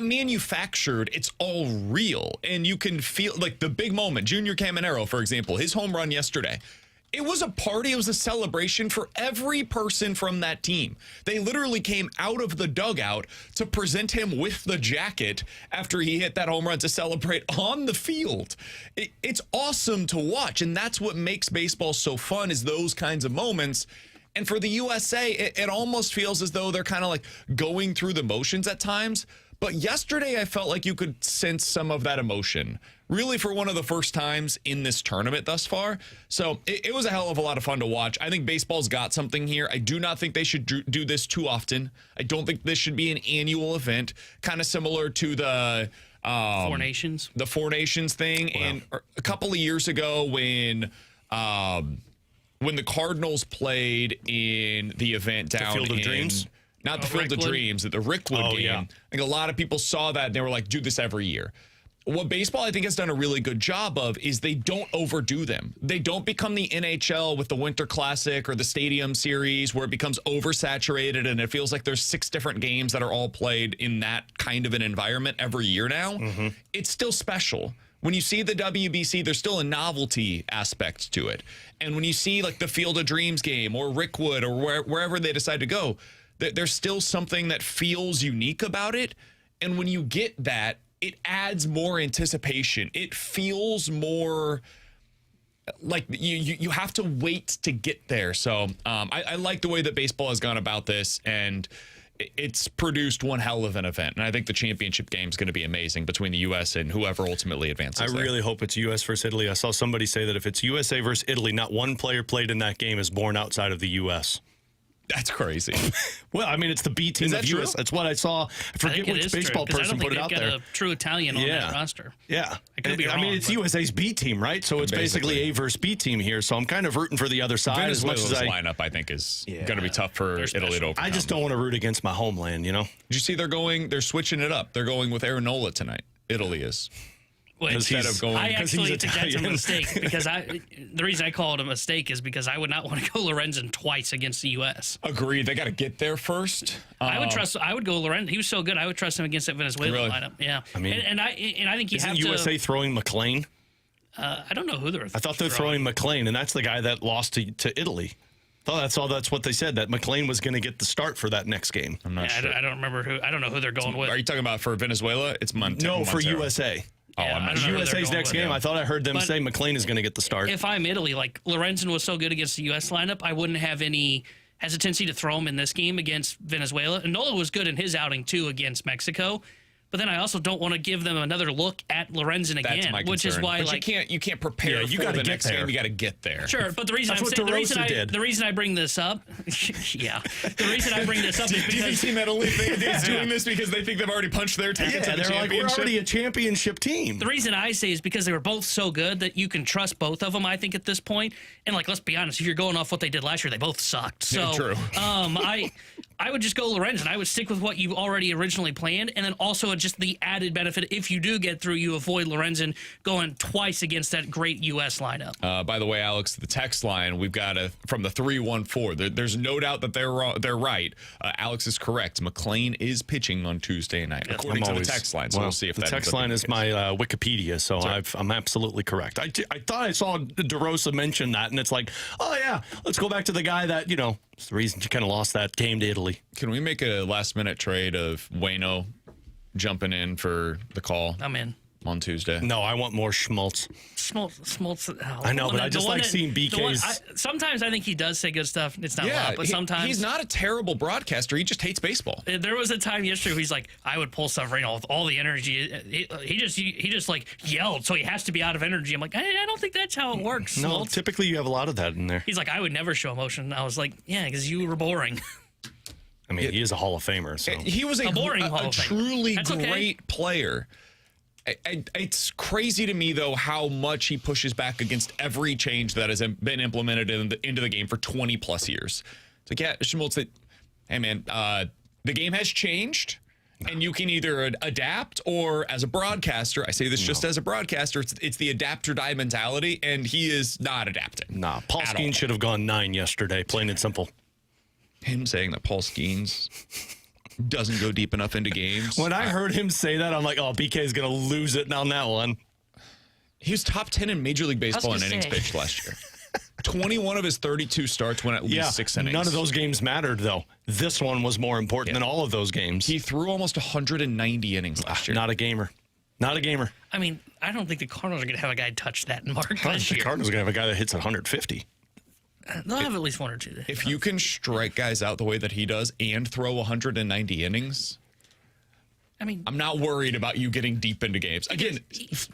manufactured. It's all real. And you can feel, like, the big moment. Junior Caminero, for example, his home run yesterday. It was a party. It was a celebration for every person from that team. They literally came out of the dugout to present him with the jacket after he hit that home run to celebrate on the field. It's awesome to watch. And that's what makes baseball so fun, is those kinds of moments. And for the USA, it almost feels as though they're kind of like going through the motions at times. But yesterday, I felt like you could sense some of that emotion, really for one of the first times in this tournament thus far. So it was a hell of a lot of fun to watch. I think baseball's got something here. I do not think they should do this too often. I don't think this should be an annual event, kind of similar to the Four Nations. The Four Nations thing. Wow. And a couple of years ago when the Cardinals played in the event down the Field of Dreams. Not the Field of Dreams, at the Rickwood game. Yeah. I think a lot of people saw that and they were like, do this every year. What baseball, I think, has done a really good job of is they don't overdo them. They don't become the NHL with the Winter Classic or the Stadium Series where it becomes oversaturated and it feels like there's 6 different games that are all played in that kind of an environment every year now. Mm-hmm. It's still special. When you see the WBC, there's still a novelty aspect to it. And when you see like the Field of Dreams game or Rickwood or wherever they decide to go, there's still something that feels unique about it. And when you get that, it adds more anticipation. It feels more like you have to wait to get there. So I like the way that baseball has gone about this, and it's produced one hell of an event. And I think the championship game is going to be amazing between the U.S. and whoever ultimately advances. I really hope it's U.S. versus Italy. I saw somebody say that if it's USA versus Italy, not one player played in that game is born outside of the U.S. That's crazy. Well, I mean, it's the B team of U.S. That's what I saw. I forget which baseball person put it out there. I don't think they've got a true Italian on that roster. Yeah. I could be wrong. I mean, it's USA's B team, right? So it's basically A versus B team here. So I'm kind of rooting for the other side. Venezuela's lineup, I think, is going to be tough for Italy to overcome. I just don't want to root against my homeland, you know? Did you see they're switching it up? They're going with Aaron Nola tonight. Italy is. Instead of going, I actually think that's a mistake because the reason I call it a mistake is because I would not want to go Lorenzen twice against the U.S. Agreed. They got to get there first. I would go Lorenzen. He was so good. I would trust him against that Venezuela lineup. Yeah. I mean, and I think you have to. Isn't USA throwing McLean? I don't know who they're. I thought they're throwing McLean, and that's the guy that lost to Italy. That's what they said, that McLean was going to get the start for that next game. I'm not sure. I don't remember who. I don't know who they're going with. Are you talking about for Venezuela? It's Montero. No, for USA. Oh, I'm not sure. USA's next game. I thought I heard them say McLean is going to get the start. If I'm Italy, like Lorenzen was so good against the U.S. lineup, I wouldn't have any hesitancy to throw him in this game against Venezuela. And Nola was good in his outing too against Mexico. But then I also don't want to give them another look at Lorenzen again, which is why you can't prepare for the next game. You got to get there. Sure, but the reason the reason I bring this up, the reason I bring this up is because do you think Team Italy is doing this because they think they've already punched their ticket to the championship? Like, we're already a championship team. The reason I say is because they were both so good that you can trust both of them. I think at this point, and like let's be honest, if you're going off what they did last year, they both sucked. So true. I would just go Lorenzen. I would stick with what you already originally planned, and then also just the added benefit, if you do get through, you avoid Lorenzen going twice against that great U.S. lineup. By the way, Alex, the text line, we've got from the 314. There's no doubt that they're right. Alex is correct. McLean is pitching on Tuesday night, according to the text line. So we'll see if the that text line is my Wikipedia, so I'm absolutely correct. I thought I saw DeRosa mention that, and it's like, oh yeah, let's go back to the guy that it's the reason you kind of lost that game to Italy. Can we make a last-minute trade of Waino jumping in for the call? I'm in. On Tuesday. No, I want more Schmaltz. Schmaltz. I know, but I just like seeing BK's. Sometimes I think he does say good stuff. It's not a lot, but sometimes he's not a terrible broadcaster. He just hates baseball. There was a time yesterday where he's like, I would pull stuff right with all the energy. He just like yelled, so he has to be out of energy. I'm like, I don't think that's how it works. No, Schmaltz. typically you have a lot of that in there. He's like, I would never show emotion. I was like, yeah, because you were boring. I mean, he is a Hall of Famer. So he was a truly great player. It's crazy to me, though, how much he pushes back against every change that has been implemented into the game for 20-plus years. It's like, yeah, Schmaltz, hey, man, the game has changed, and you can either adapt or, as a broadcaster, I say this just as a broadcaster, it's the adapt or die mentality, and he is not adapting. Nah, Paul Skeens should have gone 9 yesterday, plain and simple. Him saying that Paul Skeens doesn't go deep enough into games. When I heard him say that, I'm like, oh, BK is going to lose it on that one. He was top 10 in Major League Baseball in innings pitched last year. 21 of his 32 starts went at least 6 innings. None of those games mattered, though. This one was more important than all of those games. He threw almost 190 innings last year. Not a gamer. Not a gamer. I mean, I don't think the Cardinals are going to have a guy touch that mark this year. The Cardinals are going to have a guy that hits 150. They'll have at least one or two. If you can strike guys out the way that he does and throw 190 innings, I mean, I'm not worried about you getting deep into games. Again,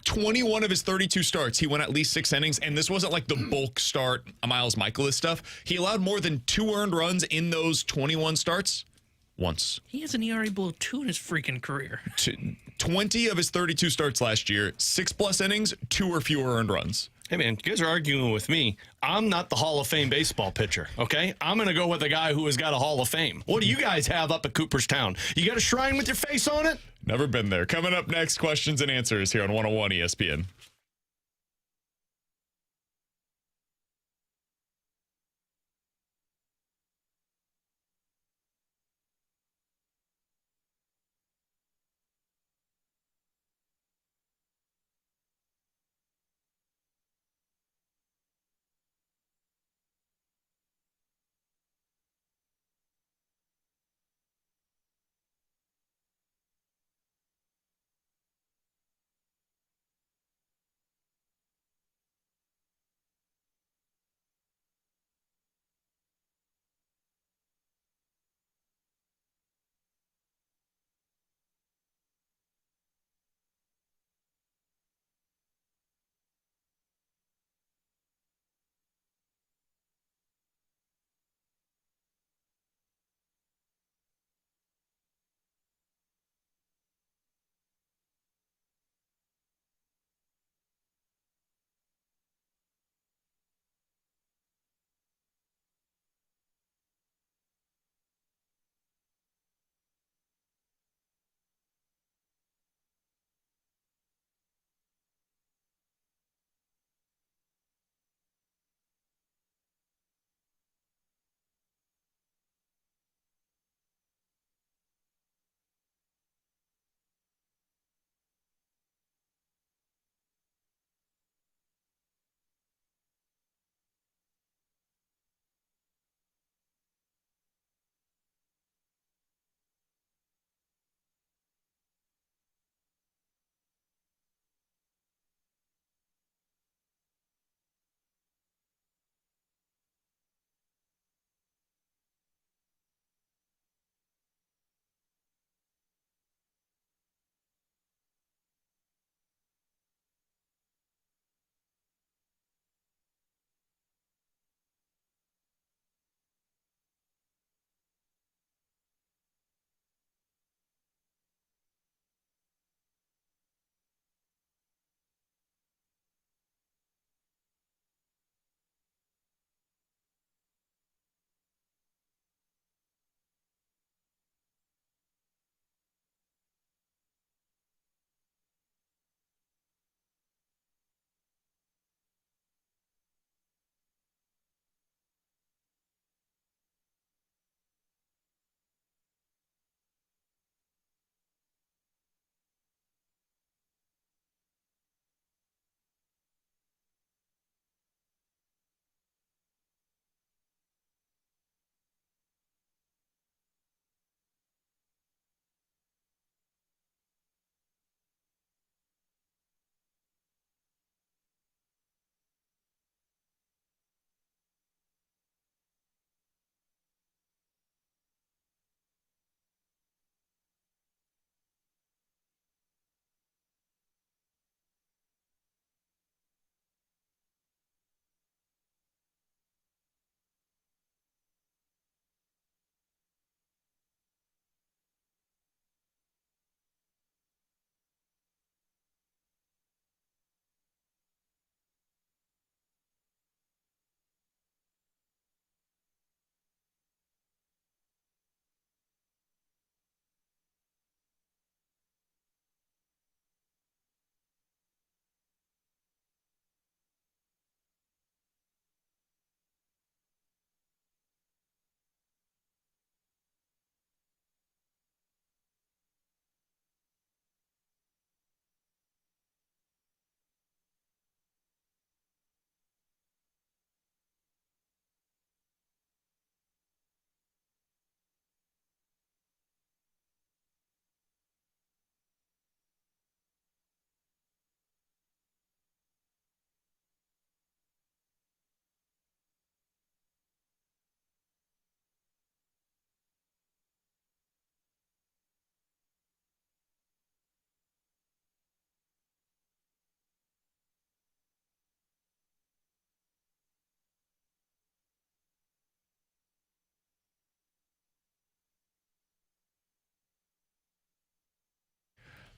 21 of his 32 starts, he went at least 6 innings, and this wasn't like the bulk start Miles Michaelis stuff. He allowed more than 2 earned runs in those 21 starts once. He has an ERA below 2 in his freaking career. 20 of his 32 starts last year, 6+ innings, 2 or fewer earned runs. Hey, man, you guys are arguing with me. I'm not the Hall of Fame baseball pitcher, okay? I'm going to go with a guy who has got a Hall of Fame. What do you guys have up at Cooperstown? You got a shrine with your face on it? Never been there. Coming up next, questions and answers here on 101 ESPN.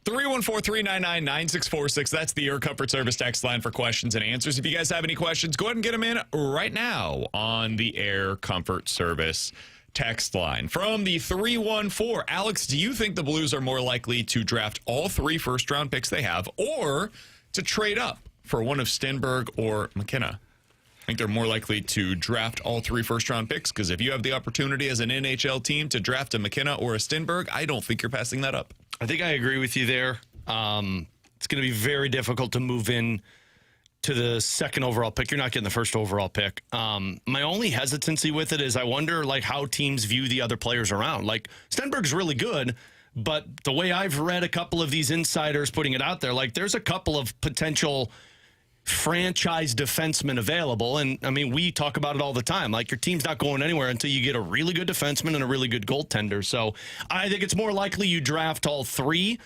314-399-9646. That's the Air Comfort Service text line for questions and answers. If you guys have any questions, go ahead and get them in right now on the Air Comfort Service text line. From the 314, Alex, do you think the Blues are more likely to draft all 3 first-round picks they have or to trade up for one of Stenberg or McKenna? I think they're more likely to draft all 3 first-round picks because if you have the opportunity as an NHL team to draft a McKenna or a Stenberg, I don't think you're passing that up. I think I agree with you there. It's going to be very difficult to move in to the second overall pick. You're not getting the first overall pick. My only hesitancy with it is I wonder like how teams view the other players around. Like Stenberg's really good, but the way I've read a couple of these insiders putting it out there, like there's a couple of potential franchise defensemen available. And I mean, we talk about it all the time. Like your team's not going anywhere until you get a really good defenseman and a really good goaltender. So I think it's more likely you draft all 3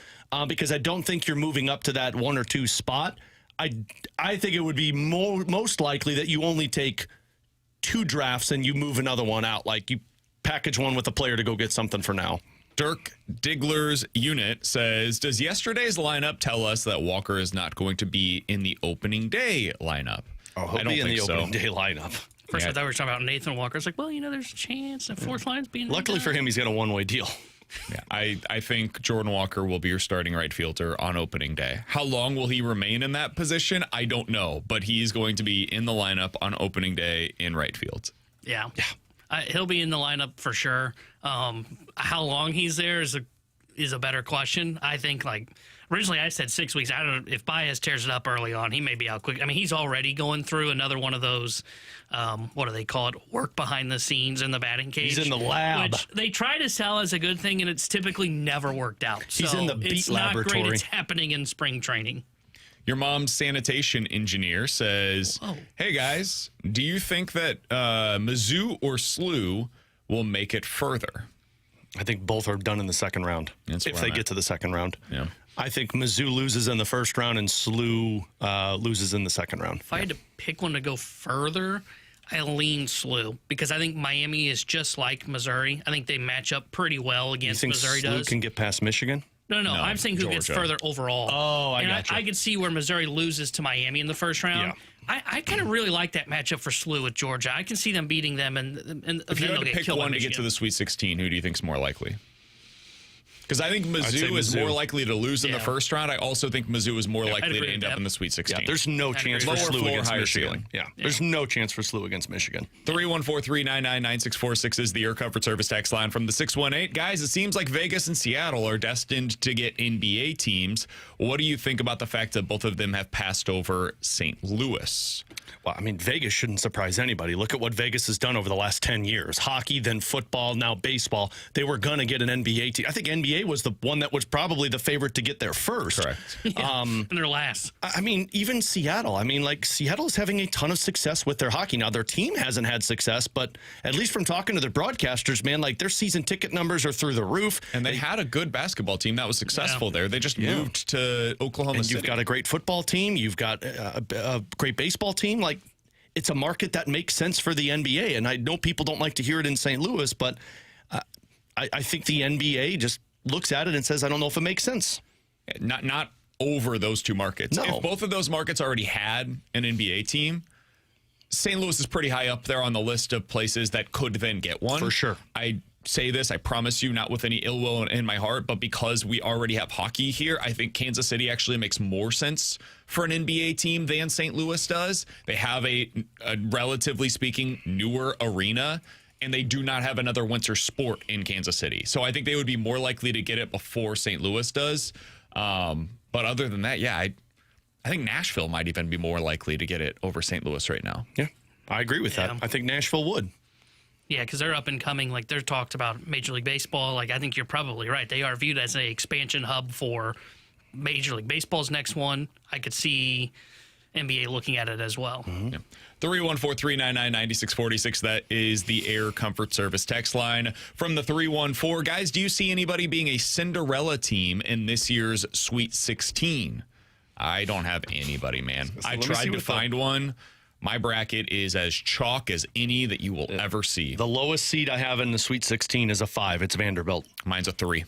because I don't think you're moving up to that 1 or 2 spot. I think it would be most likely that you only take 2 drafts and you move another one out. Like you package one with a player to go get something for now. Dirk Diggler's unit says, does yesterday's lineup tell us that Walker is not going to be in the opening day lineup? Oh, he'll be in the opening day lineup. First, I thought we were talking about Nathan Walker. It's like, well, there's a chance the fourth line's being. Luckily for him, he's got a one-way deal. Yeah, I think Jordan Walker will be your starting right fielder on opening day. How long will he remain in that position? I don't know, but he's going to be in the lineup on opening day in right field. Yeah. He'll be in the lineup for sure. How long he's there is a better question. I think originally I said 6 weeks. I don't know if Baez tears it up early on, he may be out quick. I mean, he's already going through another one of those, what do they call it? Work behind the scenes in the batting cage. He's in the lab. Which they try to sell as a good thing, and it's typically never worked out. He's in the beat laboratory. It's not great. It's happening in spring training. Your mom's sanitation engineer says, hey, guys, do you think that Mizzou or SLU will make it further? I think both are done in the second round, if they get to the second round. Yeah. I think Mizzou loses in the first round and SLU loses in the second round. If I had to pick one to go further, I lean SLU because I think Miami is just like Missouri. I think they match up pretty well against Missouri. You think SLU can get past Michigan? No, I'm saying who gets further overall. Oh, I got you. I could see where Missouri loses to Miami in the first round. Yeah. I kind of really like that matchup for SLU with Georgia. I can see them beating them, and if you had to pick one to get to the Sweet 16, who do you think is more likely? Because I think Mizzou is more likely to lose in the first round. I also think Mizzou is more likely to end up in the Sweet 16. Yeah, there's no chance for SLU against Michigan. Yeah, there's no chance for SLU against Michigan. 314-399-9646 is the Air Comfort Service text line from the 618. Guys, it seems like Vegas and Seattle are destined to get NBA teams. What do you think about the fact that both of them have passed over St. Louis? Well, I mean, Vegas shouldn't surprise anybody. Look at what Vegas has done over the last 10 years. Hockey, then football, now baseball. They were going to get an NBA team. I think NBA was the one that was probably the favorite to get there first. Correct. And they're last. I mean, even Seattle. I mean, Seattle's having a ton of success with their hockey. Now, their team hasn't had success, but at least from talking to their broadcasters, man, their season ticket numbers are through the roof. And they had a good basketball team that was successful there. They just moved to Oklahoma City. You've got a great football team. You've got a great baseball team. It's a market that makes sense for the NBA. And I know people don't like to hear it in St. Louis, but I think the NBA just looks at it and says, I don't know if it makes sense. Not over those two markets. No. If both of those markets already had an NBA team, St. Louis is pretty high up there on the list of places that could then get one. For sure. I say this, I promise you, not with any ill will in my heart, but because we already have hockey here, I think Kansas City actually makes more sense for an NBA team than St. Louis does. They have a relatively speaking, newer arena, and they do not have another winter sport in Kansas City. So I think they would be more likely to get it before St. Louis does. But other than that, I think Nashville might even be more likely to get it over St. Louis right now. Yeah, I agree with that. I think Nashville would. Yeah, because they're up and coming. They're talked about Major League Baseball. I think you're probably right. They are viewed as an expansion hub for Major League Baseball's next one. I could see NBA looking at it as well. Mm-hmm. Yeah. 314-399-9646. That is the Air Comfort Service text line. From the 314, guys, do you see anybody being a Cinderella team in this year's Sweet 16? I don't have anybody, man. I tried to find one. My bracket is as chalk as any that you will ever see. The lowest seed I have in the Sweet 16 is a 5. It's Vanderbilt. Mine's a 3.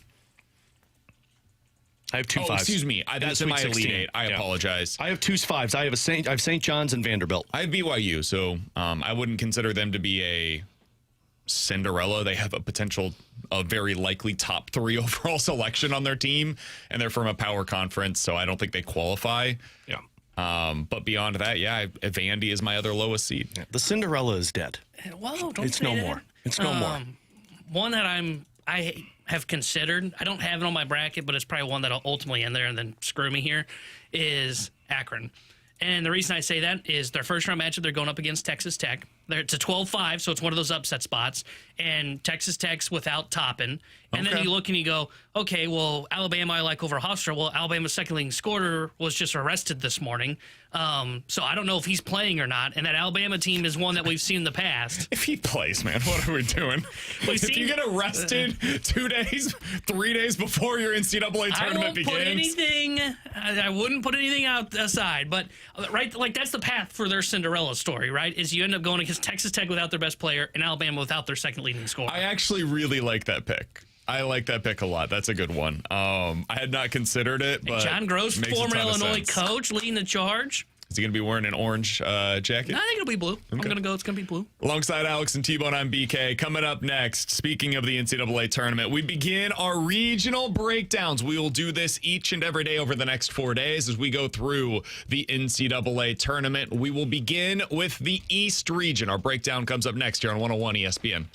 I have two Oh, fives. excuse me. That's in Sweet my Elite 16. Eight. I apologize. I have two fives. I have St. John's and Vanderbilt. I have BYU, so I wouldn't consider them to be a Cinderella. They have a very likely top 3 overall selection on their team, and they're from a power conference, so I don't think they qualify. Yeah. But beyond that, Vandy is my other lowest seed. Yeah. The Cinderella is dead. Whoa, don't It's say no that. more. It's no more. One that I have considered, I don't have it on my bracket, but it's probably one that'll ultimately end there and then screw me here, is Akron. And the reason I say that is their first round matchup, they're going up against Texas Tech. It's a 12-5, so it's one of those upset spots. And Texas Tech's without Toppin. And then you look and you go, okay, well, Alabama I like over Hofstra. Well, Alabama's second leading scorer was just arrested this morning. So I don't know if he's playing or not. And that Alabama team is one that we've seen in the past. If he plays, man, what are we doing? If you get arrested 2 days, 3 days before your NCAA tournament begins. I wouldn't put anything out aside, but right, like that's the path for their Cinderella story, right? Is you end up going against Texas Tech without their best player and Alabama without their second leading scorer. I actually really like that pick. I like that pick a lot. That's a good one. I had not considered it, but John Gross, makes a former ton of Illinois sense. coach, leading the charge. Is he going to be wearing an orange jacket? I think it'll be blue. I'm going to go. It's going to be blue. Alongside Alex and T-Bone, I'm BK. Coming up next, speaking of the NCAA tournament, we begin our regional breakdowns. We will do this each and every day over the next 4 days as we go through the NCAA tournament. We will begin with the East region. Our breakdown comes up next here on 101 ESPN.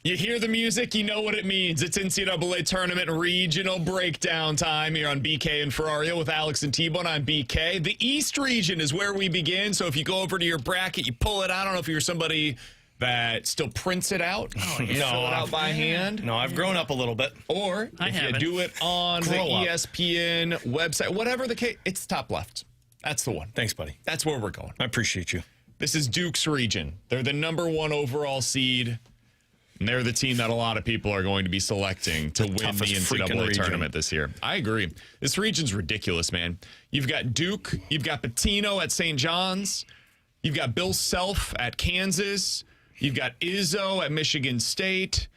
You hear the music, you know what it means. It's NCAA Tournament regional breakdown time here on BK and Ferrario with Alex and T-Bone. I'm BK. The East region is where we begin. So if you go over to your bracket, you pull it out. I don't know if you're somebody that still prints it out. Fill it out by hand. No, I've grown up a little bit. Or if you do it on the ESPN website, whatever the case, it's top left. That's the one. Thanks, buddy. That's where we're going. I appreciate you. This is Duke's region. They're the #1 overall seed. And they're the team that a lot of people are going to be selecting to win the NCAA tournament this year. I agree. This region's ridiculous, man. You've got Duke. You've got Pitino at St. John's. You've got Bill Self at Kansas. You've got Izzo at Michigan State.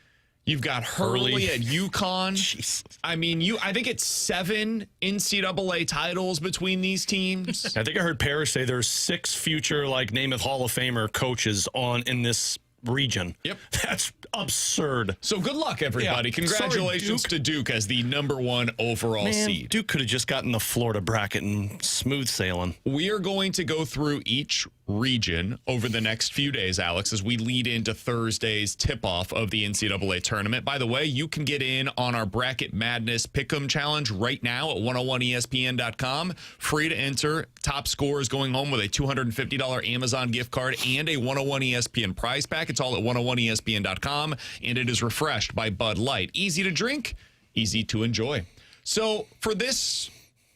You've got Hurley at UConn. Jesus. I mean, I think it's 7 NCAA titles between these teams. I think I heard Parrish say there's 6 future, Namath Hall of Famer coaches in this region. Yep. That's absurd. So good luck, everybody. Yeah. Congratulations to Duke as the #1 overall seed. Duke could have just gotten the Florida bracket and smooth sailing. We are going to go through each region over the next few days, Alex, as we lead into Thursday's tip-off of the NCAA tournament. By the way, you can get in on our Bracket Madness Pick'em Challenge right now at 101ESPN.com. Free to enter. Top scorers going home with a $250 Amazon gift card and a 101 ESPN prize pack. It's all at 101ESPN.com, and it is refreshed by Bud Light. Easy to drink, easy to enjoy. So for this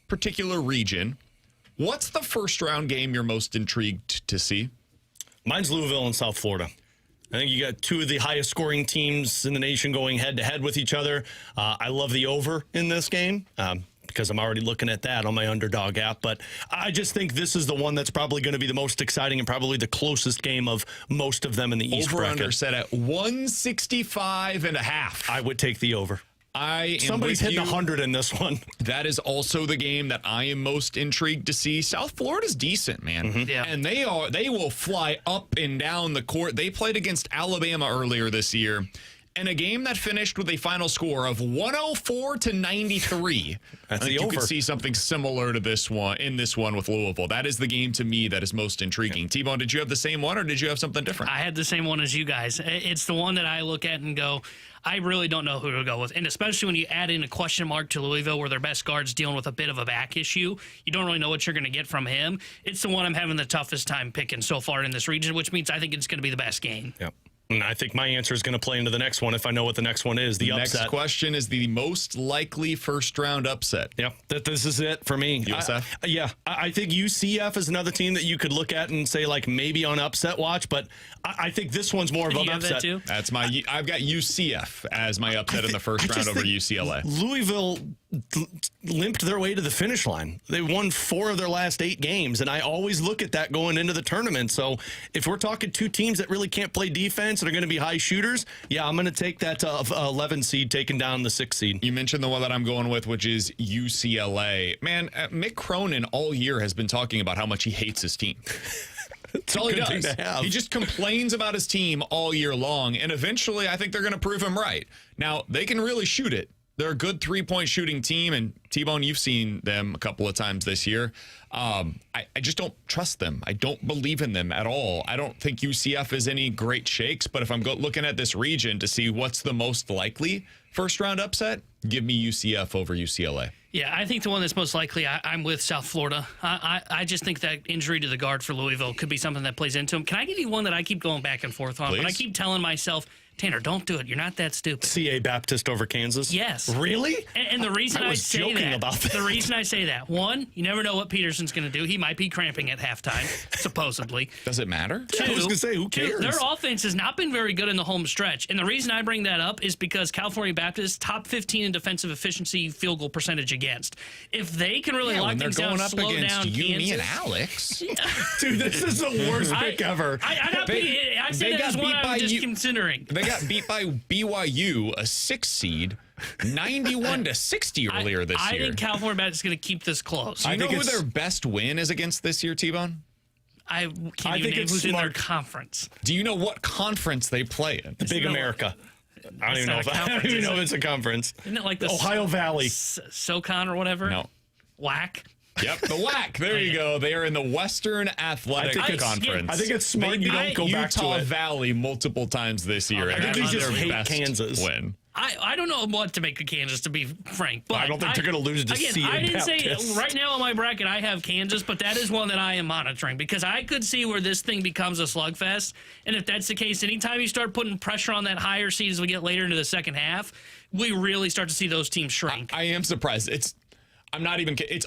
particular region, what's the first round game you're most intrigued to see? Mine's Louisville and South Florida. I think you got 2 of the highest scoring teams in the nation going head to head with each other. I love the over in this game because I'm already looking at that on my Underdog app. But I just think this is the one that's probably going to be the most exciting and probably the closest game of most of them in the East bracket. Over-under set at 165.5. I would take the over. Somebody's hitting 100 in this one. That is also the game that I am most intrigued to see. South Florida's decent, man. Mm-hmm. Yeah. And they will fly up and down the court. They played against Alabama earlier this year. And a game that finished with a final score of 104-93. That's I think the you over. could see something similar to this one with Louisville. That is the game to me that is most intriguing. Yeah. T-Bone, did you have the same one or did you have something different? I had the same one as you guys. It's the one that I look at and go, I really don't know who to go with. And especially when you add in a question mark to Louisville where their best guard's dealing with a bit of a back issue, you don't really know what you're going to get from him. It's the one I'm having the toughest time picking so far in this region, which means I think it's going to be the best game. Yep. And I think my answer is going to play into the next one if I know what the next one is. The upset. Next question is the most likely first-round upset. Yep, this is it for me. USF? I think UCF is another team that you could look at and say, maybe on upset watch, but I think this one's more of an upset. That too? That's I've got UCF as my upset in the first round over UCLA. Louisville limped their way to the finish line. They won 4 of their last 8 games, and I always look at that going into the tournament. So if we're talking 2 teams that really can't play defense and are going to be high shooters, I'm going to take that 11 seed taking down the 6 seed. You mentioned the one that I'm going with, which is UCLA. Man, Mick Cronin all year has been talking about how much he hates his team. That's all he does. He just complains about his team all year long, and eventually I think they're going to prove him right. Now, they can really shoot it. They're a good 3-point shooting team, and T-Bone, you've seen them a couple of times this year. I just don't trust them. I don't believe in them at all. I don't think UCF is any great shakes, but if I'm looking at this region to see what's the most likely first-round upset, give me UCF over UCLA. Yeah, I think the one that's most likely, I'm with South Florida. I just think that injury to the guard for Louisville could be something that plays into him. Can I give you one that I keep going back and forth on? Please? But I keep telling myself, Tanner, don't do it. You're not that stupid. CA Baptist over Kansas? Yes. Really? And the reason I I was say joking that, about that. the reason I say that, one, you never know what Peterson's going to do. He might be cramping at halftime, supposedly. Does it matter? I was going to say, who cares? Their offense has not been very good in the home stretch. And the reason I bring that up is because California Baptist, top 15 in defensive efficiency field goal percentage against. If they can really lock things down, slow down you, Kansas. me, and Alex. Dude, this is the worst pick ever. I say that as one I'm just considering. They got beat by BYU, a 6 seed, 91-60 earlier this year. I think California Baptist is going to keep this close. Do you know who their best win is against this year, T-Bone? I can't even name who's in their conference. Do you know what conference they play in? The Big America. I don't even know if it's a conference. Isn't it like the Ohio Valley? SoCon or whatever? No. WAC? Yep, the WAC. There you go. They are in the Western Athletic Conference. I think it's smart you don't go back to Utah it. Valley multiple times this year. I think they just hate best Kansas. win. I don't know what to make of Kansas, to be frank. But I don't think they're going to lose to again, CA I didn't Baptist. say right now in my bracket I have Kansas, but that is one that I am monitoring because I could see where this thing becomes a slugfest. And if that's the case, anytime you start putting pressure on that higher seed as we get later into the second half, we really start to see those teams shrink. I am surprised. It's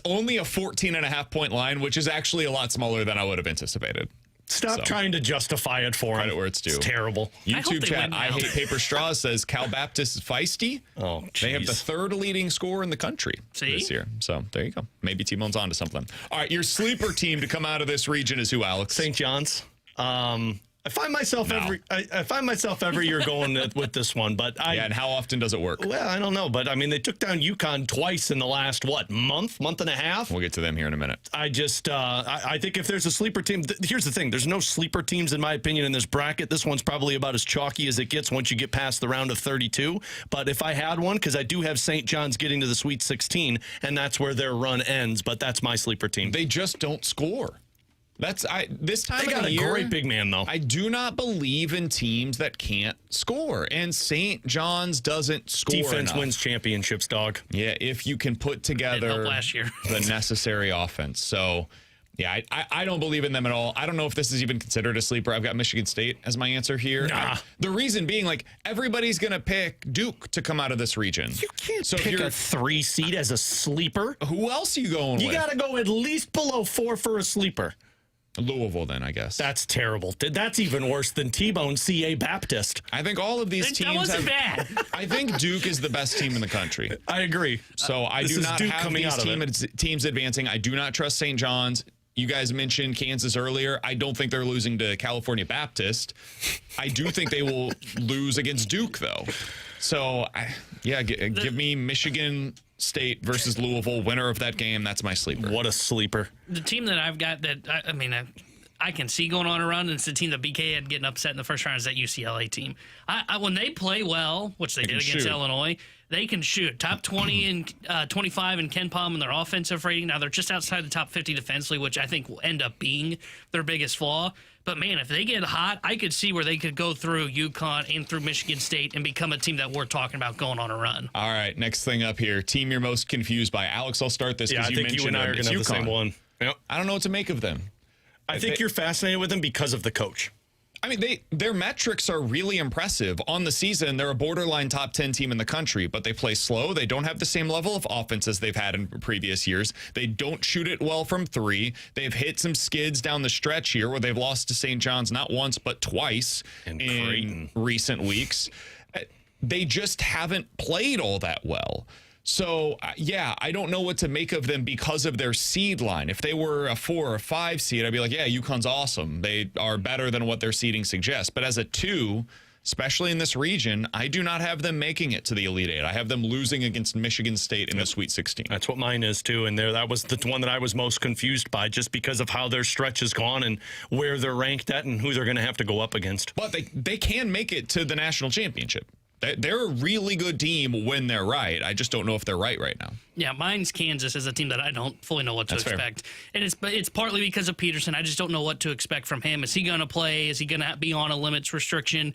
only a 14.5-point line, which is actually a lot smaller than I would have anticipated. Stop trying to justify it for Credit him. where it's due. It's terrible. YouTube chat, I hate paper straws, says Cal Baptist is feisty. Oh, They have the jeez. third leading score in the country this year. So there you go. Maybe T-Bone's onto something. All right, your sleeper team to come out of this region is who, Alex? St. John's. I find myself every year going with this one, but and how often does it work? Well, I don't know, but I mean, they took down UConn twice in the last month and a half. We'll get to them here in a minute. I think if there's a sleeper team, here's the thing: there's no sleeper teams in my opinion in this bracket. This one's probably about as chalky as it gets once you get past the round of 32. But if I had one, because I do have St. John's getting to the Sweet 16, and that's where their run ends. But that's my sleeper team. They just don't score. This time They of got the a year, great big man, though. I do not believe in teams that can't score, and St. John's doesn't score Defense enough. wins championships, dog. Yeah, if you can put together last year. the necessary offense. So, yeah, I don't believe in them at all. I don't know if this is even considered a sleeper. I've got Michigan State as my answer here. Nah. The reason being, everybody's going to pick Duke to come out of this region. You can't So if pick you're- a 3 seed as a sleeper. Who else are you going You with? got to go at least below 4 for a sleeper. Louisville, then, I guess. That's terrible. That's even worse than T-Bone CA Baptist. I think all of these That teams wasn't have. bad. I think Duke is the best team in the country. I agree. So I This do is not Duke have coming these out of it. teams advancing. I do not trust St. John's. You guys mentioned Kansas earlier. I don't think they're losing to California Baptist. I do think they will lose against Duke, though. So, give me Michigan State versus Louisville, winner of that game. That's my sleeper. What a sleeper. The team that I've got that, I can see going on a run, and it's the team that BK had getting upset in the first round, is that UCLA team. When they play well, which they did against shoot. Illinois, they can shoot. Top 20 and 25 in Ken Palm in their offensive rating. Now, they're just outside the top 50 defensively, which I think will end up being their biggest flaw. But, man, if they get hot, I could see where they could go through UConn and through Michigan State and become a team that we're talking about going on a run. All right, next thing up here. Team you're most confused by. Alex, I'll start this Yeah, because I you think mentioned you and I them. are going It's to have the same UConn. one. Yep. I don't know what to make of them. I think you're fascinated with them because of the coach. I mean, their metrics are really impressive. On the season, they're a borderline top 10 team in the country, but they play slow. They don't have the same level of offense as they've had in previous years. They don't shoot it well from 3. They've hit some skids down the stretch here where they've lost to St. John's not once, but twice And in Creighton. recent weeks. They just haven't played all that well. So, I don't know what to make of them because of their seed line. If they were a 4 or 5 seed, I'd be like, yeah, UConn's awesome. They are better than what their seeding suggests. But as a 2, especially in this region, I do not have them making it to the Elite 8. I have them losing against Michigan State in the Sweet 16. That's what mine is, too. And that was the one that I was most confused by just because of how their stretch has gone and where they're ranked at and who they're going to have to go up against. But they can make it to the national championship. They're a really good team when they're right. I just don't know if they're right now. Yeah, mine's Kansas as a team that I don't fully know what to That's fair. expect. And it's partly because of Peterson. I just don't know what to expect from him. Is he going to play? Is he going to be on a minutes restriction?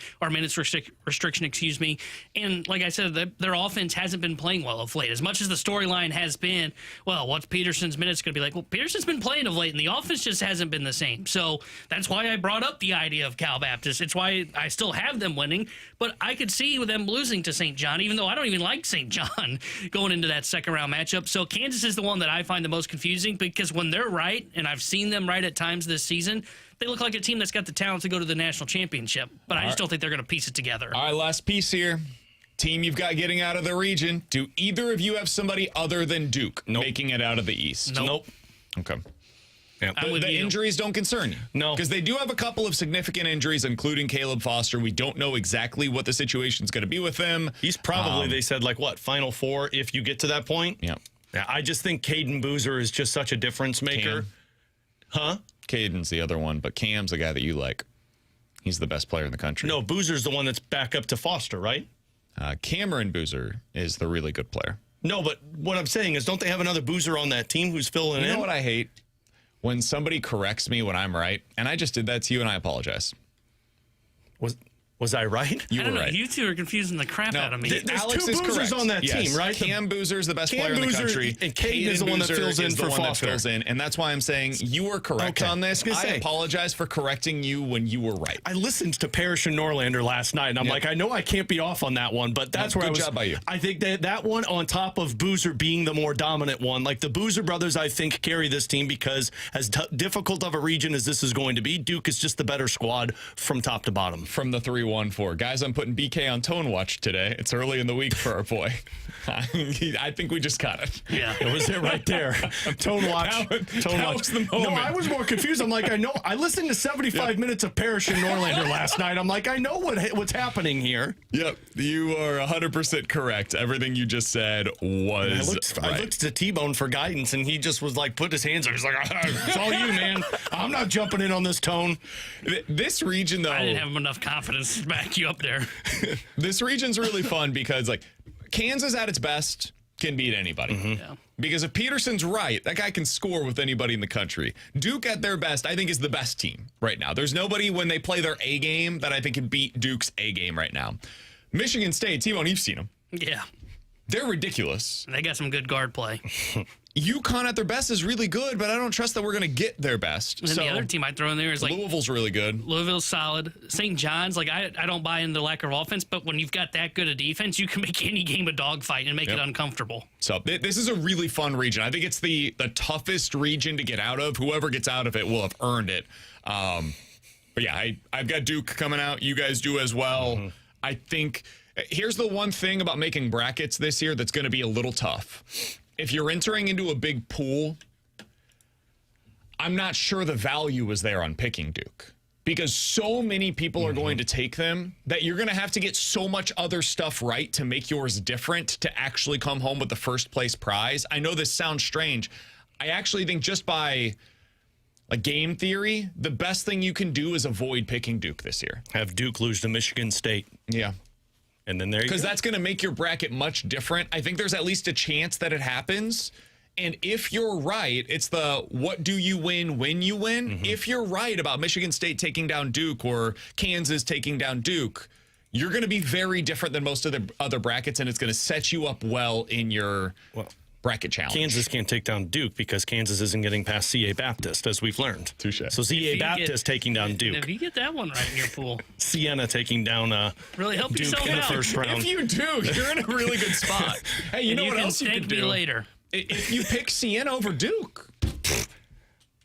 Excuse me. And like I said, their offense hasn't been playing well of late. As much as the storyline has been, well, what's Peterson's minutes going to be like? Well, Peterson's been playing of late, and the offense just hasn't been the same. So that's why I brought up the idea of Cal Baptist. It's why I still have them winning, but I could see them losing to St. John, even though I don't even like St. John going into that second round matchup. So Kansas is the one that I find the most confusing because when they're right, and I've seen them right at times this season, they look like a team that's got the talent to go to the national championship. But I just don't think they're going to piece it together. All right, last piece here. Team you've got getting out of the region. Do either of you have somebody other than Duke making it out of the East? Nope. Okay. Yeah. The injuries don't concern you? No. Because they do have a couple of significant injuries, including Caleb Foster. We don't know exactly what the situation's going to be with him. He's probably, they said, Final 4 if you get to that point? Yeah. Yeah, I just think Caden Boozer is just such a difference maker. Cam. Huh? Caden's the other one, but Cam's the guy that you like. He's the best player in the country. No, Boozer's the one that's back up to Foster, right? Cameron Boozer is the really good player. No, but what I'm saying is, don't they have another boozer on that team who's filling in? You know what I hate? When somebody corrects me when I'm right, and I just did that to you, and I apologize. Was I right? You I don't were know. right. You two are confusing the crap out of me. There's Alex two is boozers correct. on that Yes. team, right? Cam Boozer's the best Cam player in the Boozer country. and Caden is the one that Boozer fills in is the for one that Foster. fills in, and that's why I'm saying you were correct Okay. on this. I was gonna I say. apologize for correcting you when you were right. I listened to Parrish and Norlander last night, and I'm like, I know I can't be off on that one, but that's where I was. Good job by you. I think that one on top of Boozer being the more dominant one, like the Boozer brothers, I think carry this team because as difficult of a region as this is going to be, Duke is just the better squad from top to bottom. From the 3-1-4. Guys, I'm putting BK on tone watch today. It's early in the week for our boy. I think we just got it. Yeah. It was it right there. Tone watch. That was the moment. No, I was more confused. I'm like, I know. I listened to 75 minutes of Parrish and Norlander last night. I'm like, I know what's happening here. Yep, you are 100% correct. Everything you just said was I right. looked to T-Bone for guidance, and he just was like, put his hands up. He's like, it's all you, man. I'm not jumping in on this tone. This region, though, I didn't have enough confidence to back you up there. this region's really fun because, like, Kansas at its best can beat anybody. Yeah. Because if Peterson's right, that guy can score with anybody in the country. Duke at their best, I think, is the best team right now. There's nobody when they play their A game that I think can beat Duke's A game right now. Michigan State, T-Bone, you've seen them. Yeah. They're ridiculous. They got some good guard play. UConn at their best is really good, but I don't trust that we're going to get their best. And then the other team I'd throw in there is like Louisville's really good. Louisville's solid. St. John's, like I don't buy into the lack of offense, but when you've got that good a defense, you can make any game a dogfight and make it uncomfortable. So this is a really fun region. I think it's the toughest region to get out of. Whoever gets out of it will have earned it. But yeah, I've got Duke coming out. You guys do as well. Mm-hmm. I think here's the one thing about making brackets this year that's going to be a little tough. If you're entering into a big pool, I'm not sure the value is there on picking Duke because so many people are going to take them that you're going to have to get so much other stuff right to make yours different to actually come home with the first place prize. I know this sounds strange. I actually think just by a game theory, the best thing you can do is avoid picking Duke this year. Have Duke lose to Michigan State. Yeah. And then there you go. Because that's going to make your bracket much different. I think there's at least a chance that it happens. And if you're right, it's the what do you win when you win? If you're right about Michigan State taking down Duke or Kansas taking down Duke, you're going to be very different than most of the other brackets, and it's going to set you up well in your bracket challenge. Kansas can't take down Duke because Kansas isn't getting past CA Baptist, as we've learned. Touche. So CA Baptist taking down And Duke. if you get that one right in your pool, Siena taking down really help Duke yourself in the out. first round. If you do, you're in a really good spot. Hey, you And know you what can else you thank could me do? later. If you pick Siena over Duke,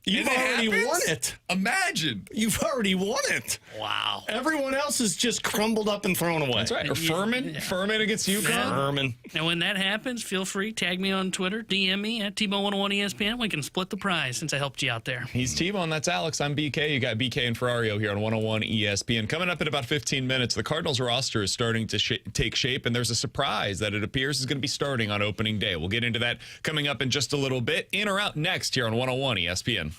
You've it already happens? won it. Imagine. You've already won it. Wow. Everyone else is just crumbled up and thrown away. That's right. Or Furman against UConn. Furman. And when that happens, feel free, tag me on Twitter, DM me at T-Bone101 ESPN. We can split the prize since I helped you out there. He's T-Bone. That's Alex. I'm BK. You got BK and Ferrario here on 101 ESPN. Coming up in about 15 minutes, the Cardinals roster is starting to take shape, and there's a surprise that it appears is going to be starting on opening day. We'll get into that coming up in just a little bit. In or out next here on 101 ESPN.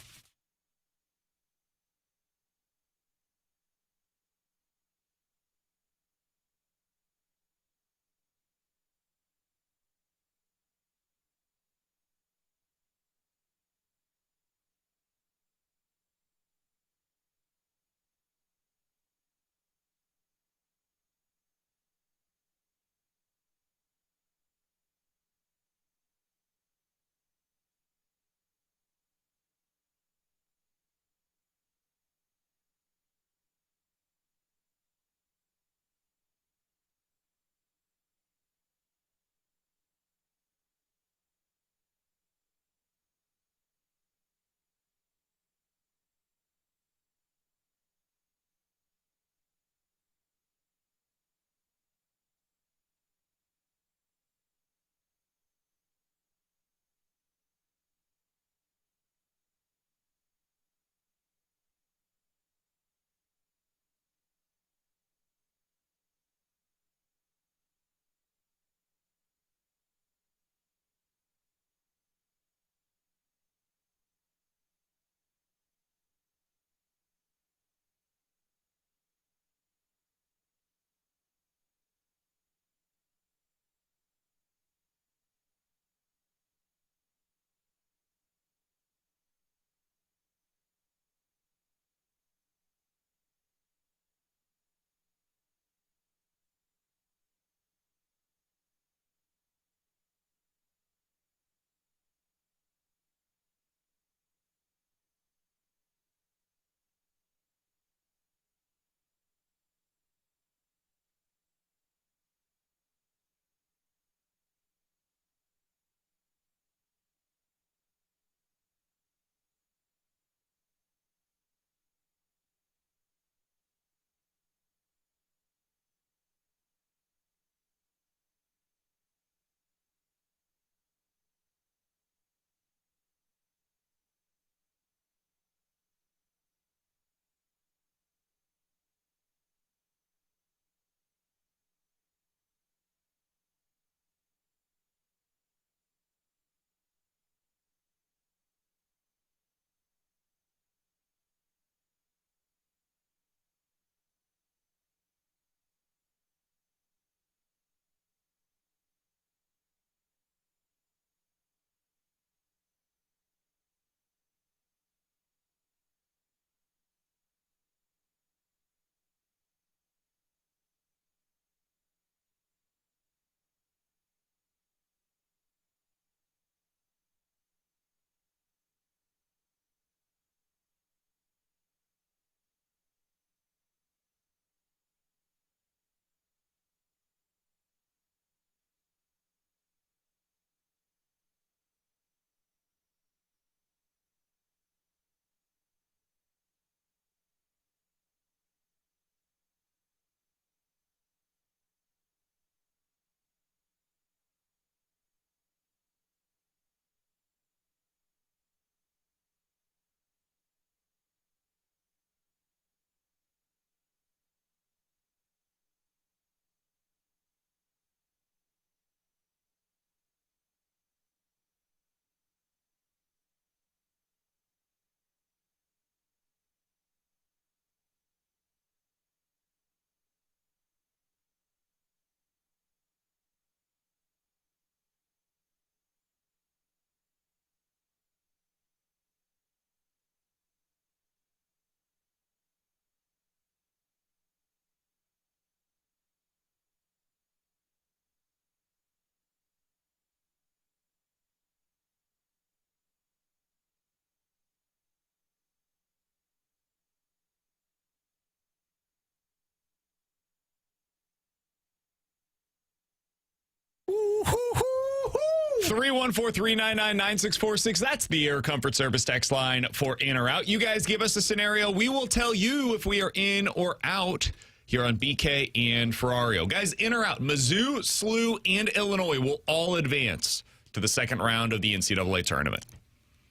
314-399-9646. That's the Air Comfort Service text line for in or out. You guys give us a scenario. We will tell you if we are in or out here on BK and Ferrario. Guys, in or out, Mizzou, SLU, and Illinois will all advance to the second round of the NCAA tournament.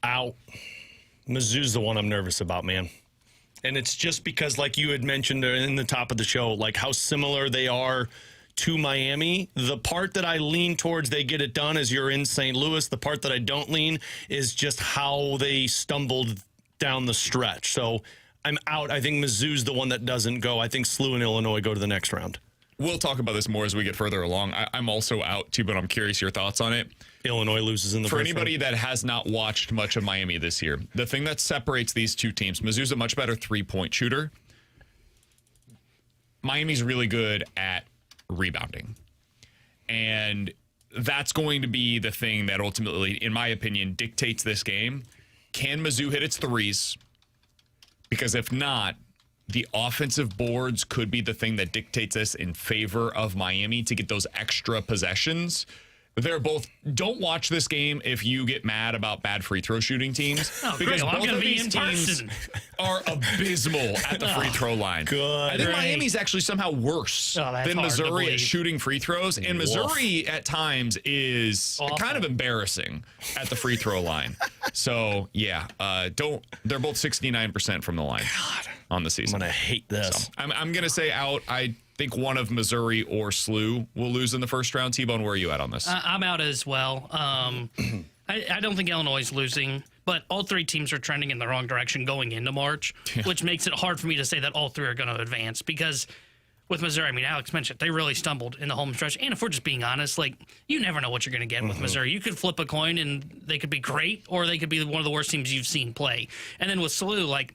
Out. Mizzou's the one I'm nervous about, man. And it's just because, like you had mentioned in the top of the show, like how similar they are to Miami. The part that I lean towards they get it done is you're in St. Louis. The part that I don't lean is just how they stumbled down the stretch. So I'm out. I think Mizzou's the one that doesn't go. I think SLU and Illinois go to the next round. We'll talk about this more as we get further along. I'm also out, too, but I'm curious your thoughts on it. Illinois loses in the For first anybody round. that has not watched much of Miami this year, the thing that separates these two teams, Mizzou's a much better three-point shooter. Miami's really good at rebounding. And that's going to be the thing that ultimately, in my opinion, dictates this game. Can Mizzou hit its threes? Because if not, the offensive boards could be the thing that dictates this in favor of Miami to get those extra possessions. They're both, don't watch this game if you get mad about bad free throw shooting teams. Oh, because great. Well, I'm both going of to be these in teams person. are abysmal at the free throw line. Good. I think Great. Miami's actually somehow worse Oh, that's than hard to Missouri at believe. shooting free throws. And Missouri at times is Awful. kind of embarrassing at the free throw line. So, yeah, they're both 69% from the line on the season. I'm going to hate this. So, I'm going to say out. I think one of Missouri or SLU will lose in the first round. T-Bone, where are you at on this? I'm out as well. I don't think Illinois is losing, but all three teams are trending in the wrong direction going into March, which makes it hard for me to say that all three are going to advance because with Missouri, I mean, Alex mentioned they really stumbled in the home stretch. And if we're just being honest, like, you never know what you're going to get with Missouri. You could flip a coin and they could be great, or they could be one of the worst teams you've seen play. And then with SLU, like,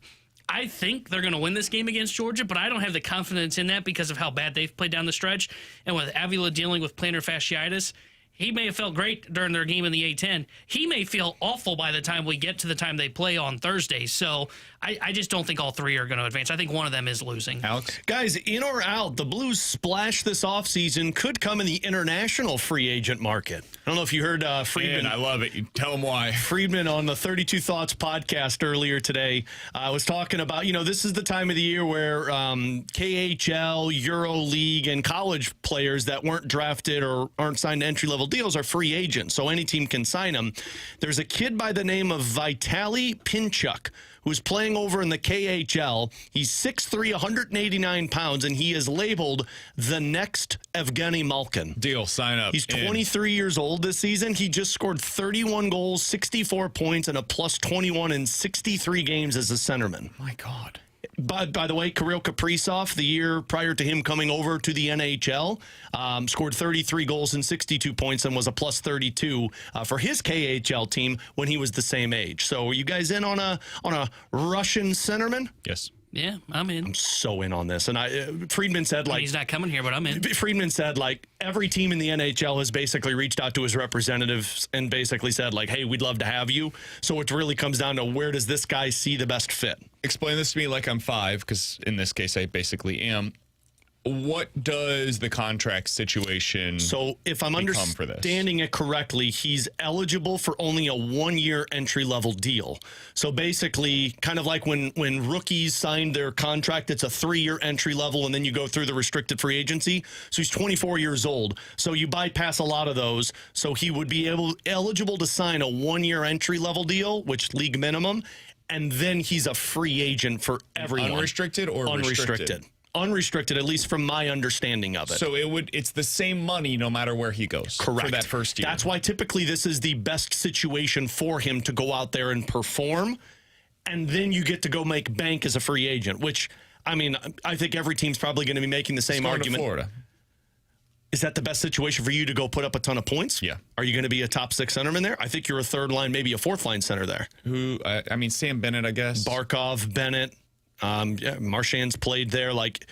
I think they're going to win this game against Georgia, but I don't have the confidence in that because of how bad they've played down the stretch. And with Avila dealing with plantar fasciitis, he may have felt great during their game in the A-10. He may feel awful by the time we get to the time they play on Thursday. So I just don't think all three are going to advance. I think one of them is losing. Alex? Guys, in or out, the Blues splash this offseason could come in the international free agent market. I don't know if you heard Friedman. Man, I love it. You tell them why. Friedman on the 32 Thoughts podcast earlier today was talking about, this is the time of the year where KHL, EuroLeague, and college players that weren't drafted or aren't signed to entry-level deals are free agents, so any team can sign them. There's a kid by the name of Vitaly Pinchuk who's playing over in the KHL. He's 6'3", 189 pounds, and he is labeled the next Evgeny Malkin. Deal, sign up. He's 23 years old this season. He just scored 31 goals, 64 points, and a plus 21 in 63 games as a centerman. My God. By the way, Kirill Kaprizov, the year prior to him coming over to the NHL, scored 33 goals and 62 points and was a plus 32 for his KHL team when he was the same age. So are you guys in on a Russian centerman? Yes. Yeah, I'm in. I'm so in on this. And Friedman said, like, He's not coming here, but I'm in. Friedman said, like, every team in the NHL has basically reached out to his representatives and basically said, like, hey, we'd love to have you. So it really comes down to where does this guy see the best fit? Explain this to me like I'm 5, because in this case I basically am. What does the contract situation So if I'm become for this? understanding it correctly, he's eligible for only a 1-year entry-level deal. So basically, kind of like when rookies signed their contract, it's a 3-year entry level, and then you go through the restricted free agency. So he's 24 years old. So you bypass a lot of those. So he would be eligible to sign a 1-year entry-level deal, which league minimum, and then he's a free agent for everyone. Unrestricted or restricted? Unrestricted, at least from my understanding of it. So it's the same money no matter where he goes. Correct. For that first year. That's why typically this is the best situation for him to go out there and perform, and then you get to go make bank as a free agent, which, I mean, I think every team's probably going to be making the same Going to argument. Florida. Is that the best situation for you to go put up a ton of points? Yeah. Are you going to be a top 6 centerman there? I think you're a third line, maybe a fourth line center there. Who, I mean, Sam Bennett, I guess. Barkov, Bennett. Marchand's played there. Like,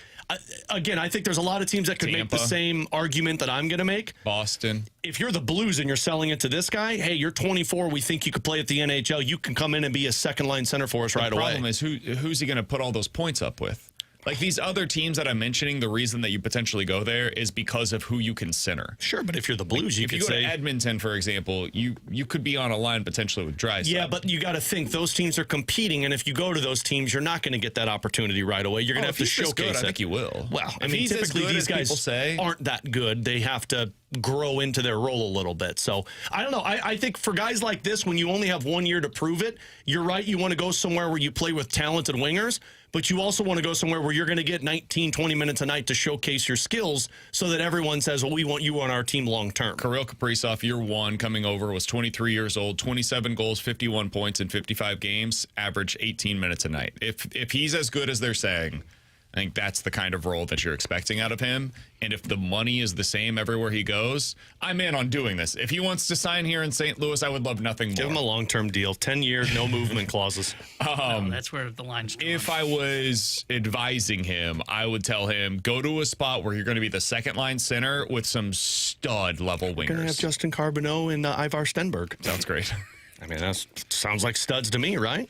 again, I think there's a lot of teams that could make the Tampa. same argument that I'm going to make. Boston. If you're the Blues and you're selling it to this guy, hey, you're 24. We think you could play at the NHL. You can come in and be a second line center for us right The away. problem is who's he going to put all those points up with? Like these other teams that I'm mentioning, the reason that you potentially go there is because of who you can center. Sure, but if you're the Blues, you if could you go say to Edmonton, for example, you could be on a line potentially with Draisaitl. Yeah, but you got to think those teams are competing, and if you go to those teams, you're not going to get that opportunity right away. You're going to have to showcase it. I think you will. Well, I If mean, he's as typically good these as guys people say, aren't that good. They have to grow into their role a little bit. So I don't know. I think for guys like this, when you only have 1 year to prove it, you're right. You want to go somewhere where you play with talented wingers, but you also want to go somewhere where you're going to get 19, 20 minutes a night to showcase your skills so that everyone says, well, we want you on our team long term. Kirill Kaprizov, year one, coming over, was 23 years old, 27 goals, 51 points in 55 games, average 18 minutes a night. If he's as good as they're saying, I think that's the kind of role that you're expecting out of him. And if the money is the same everywhere he goes, I'm in on doing this. If he wants to sign here in St. Louis, I would love nothing more. Give him a long-term deal, 10 years, no movement clauses. No, that's where the line's drawn. If I was advising him, I would tell him, go to a spot where you're going to be the second-line center with some stud-level wingers. We're going to have Justin Carbonneau and Ivar Stenberg. Sounds great. I mean, that sounds like studs to me, right?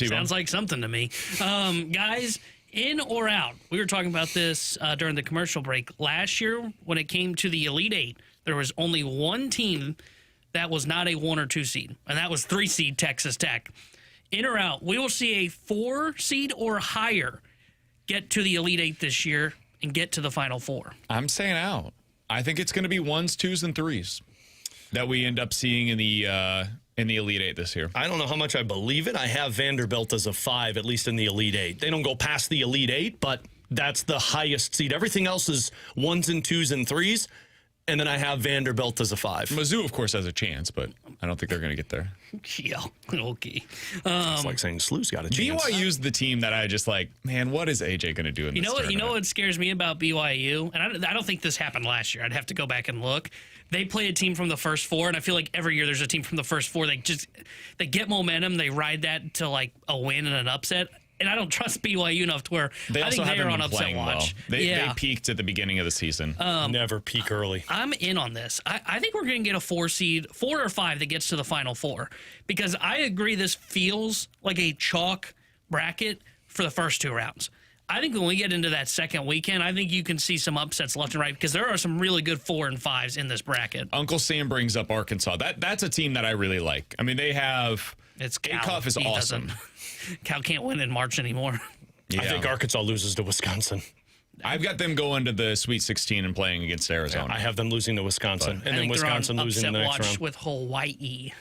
Sounds like something to me. Guys, in or out? We were talking about this during the commercial break. Last year, when it came to the Elite Eight, there was only one team that was not a 1 or 2 seed, and that was 3 seed Texas Tech. In or out, we will see a 4 seed or higher get to the Elite Eight this year and get to the Final Four. I'm saying out. I think it's going to be 1s, 2s, and 3s that we end up seeing in the Elite Eight this year. I don't know how much I believe it. I have Vanderbilt as a 5, at least in the Elite Eight. They don't go past the Elite Eight, but that's the highest seed. Everything else is 1s and 2s and 3s, and then I have Vanderbilt as a 5. Mizzou, of course, has a chance, but I don't think they're going to get there. Yeah, okay. It's like saying SLU's got a chance. BYU's the team that I just like, man, what is AJ going to do in this tournament? You know what scares me about BYU? And I don't think this happened last year. I'd have to go back and look. They play a team from the first 4, and I feel like every year there's a team from the first 4. They get momentum. They ride that to like a win and an upset. And I don't trust BYU enough to where I think they're on upset watch. Well. They peaked at the beginning of the season. Never peak early. I'm in on this. I think we're going to get a 4 seed, 4 or 5 that gets to the Final Four. Because I agree this feels like a chalk bracket for the first 2 rounds. I think when we get into that second weekend, I think you can see some upsets left and right because there are some really good 4 and 5s in this bracket. Uncle Sam brings up Arkansas. That's a team that I really like. I mean, they have... Acuff is awesome. Cal can't win in March anymore. Yeah. I think Arkansas loses to Wisconsin. I've got them going to the Sweet 16 and playing against Arizona. Yeah, I have them losing to Wisconsin, and then Wisconsin losing in the next round. With Hawaii.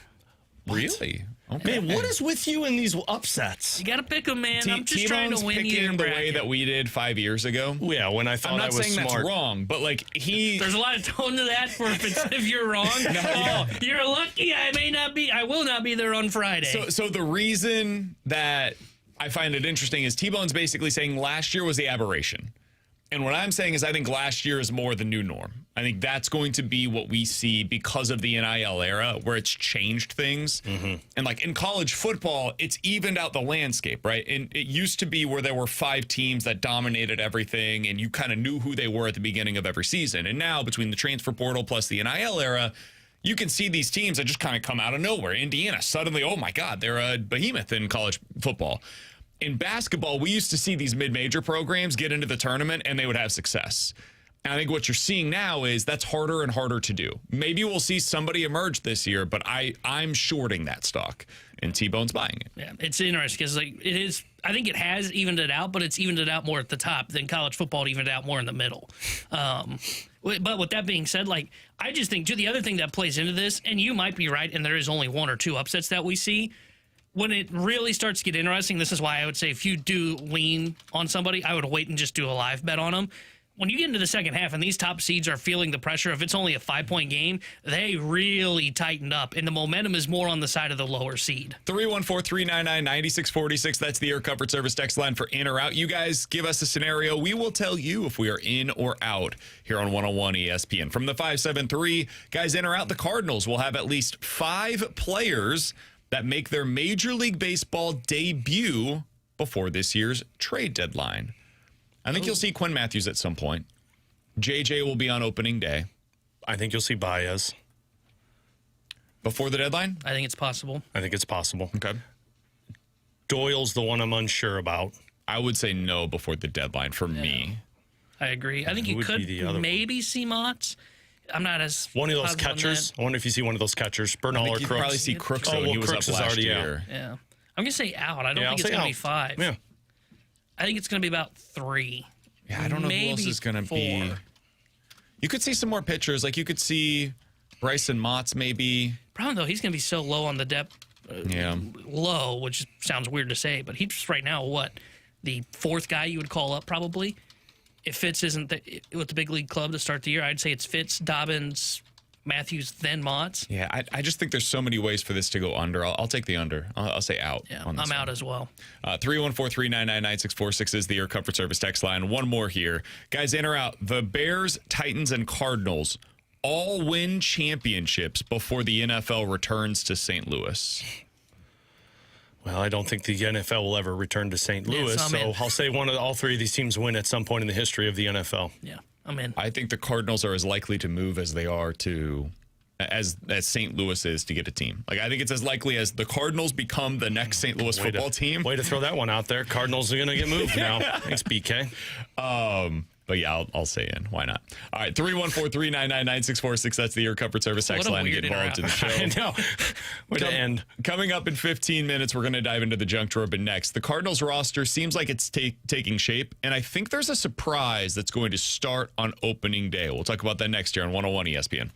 Really? Okay. Man, what is with you in these upsets? You got to pick them, man. I'm just trying to win you the way that we did 5 years ago. Yeah, when I thought I was smart. I'm not saying that's wrong, but like there's a lot of tone to that for if you're wrong. You're lucky I will not be there on Friday. So the reason that I find it interesting is T-Bone's basically saying last year was the aberration. And what I'm saying is I think last year is more the new norm. I think that's going to be what we see because of the NIL era where it's changed things. Mm-hmm. And like in college football, it's evened out the landscape, right? And it used to be where there were 5 teams that dominated everything and you kind of knew who they were at the beginning of every season. And now between the transfer portal plus the NIL era, you can see these teams that just kind of come out of nowhere. Indiana, suddenly, oh my God, they're a behemoth in college football. In basketball, we used to see these mid-major programs get into the tournament and they would have success. And I think what you're seeing now is that's harder and harder to do. Maybe we'll see somebody emerge this year, but I'm shorting that stock, and T-Bone's buying it. Yeah, it's interesting because it is. I think it has evened it out, but it's evened it out more at the top than college football evened it out more in the middle. But with that being said, like I just think too, the other thing that plays into this, and you might be right, and there is only 1 or 2 upsets that we see. When it really starts to get interesting, this is why I would say if you do lean on somebody, I would wait and just do a live bet on them. When you get into the second half and these top seeds are feeling the pressure, if it's only a 5-point game, they really tightened up, and the momentum is more on the side of the lower seed. 314-399-9646. That's the Air Comfort Service text line for in or out. You guys give us a scenario. We will tell you if we are in or out here on 101 ESPN. From the 573, guys, in or out, the Cardinals will have at least 5 players that make their Major League Baseball debut before this year's trade deadline. I think you'll see Quinn Matthews at some point. JJ will be on opening day. I think you'll see Baez. Before the deadline? I think it's possible. I think it's possible. Okay. Doyle's the one I'm unsure about. I would say no before the deadline for me. I agree. I think Who you would could be the other maybe see Motts. I'm not as One of those positive on catchers. that. I wonder if you see one of those catchers, I Bernal think or you'd Crooks. probably see Crooks Oh, though, when well, he was Crooks up is last already year. Yeah. I'm going to say out. I don't think I'll it's say going to out. be 5. Yeah. I think it's going to be about 3. Yeah, I don't know who else Maybe is going to 4. be. You could see some more pitchers. Like you could see Bryson Motts maybe. Problem though, he's going to be so low on the depth. Yeah. Low, which sounds weird to say, but he's right now the 4th guy you would call up probably. If Fitz isn't with the big league club to start the year, I'd say it's Fitz, Dobbins, Matthews, then Motts. Yeah, I just think there's so many ways for this to go under. I'll take the under. I'll say out. Yeah, on this I'm out one. as well. 314-399-9646 is the Air Comfort Service text line. One more here. Guys, in or out, the Bears, Titans, and Cardinals all win championships before the NFL returns to St. Louis. Well, I don't think the NFL will ever return to St. Louis, so I'm so in. I'll say all 3 of these teams win at some point in the history of the NFL. Yeah, I'm in. I think the Cardinals are as likely to move as they are as St. Louis is to get a team. Like I think it's as likely as the Cardinals become the next St. Louis football team. Way to throw that one out there. Cardinals are going to get moved now. Thanks, BK. But yeah, I'll say in. Why not? All right, 314-399-9646. That's the Air Comfort Service text What a line to weird get involved in the show. I know. Way to end. Coming up in 15 minutes, we're going to dive into the junk drawer. But next, the Cardinals roster seems like it's taking shape, and I think there's a surprise that's going to start on opening day. We'll talk about that next year on 101 ESPN.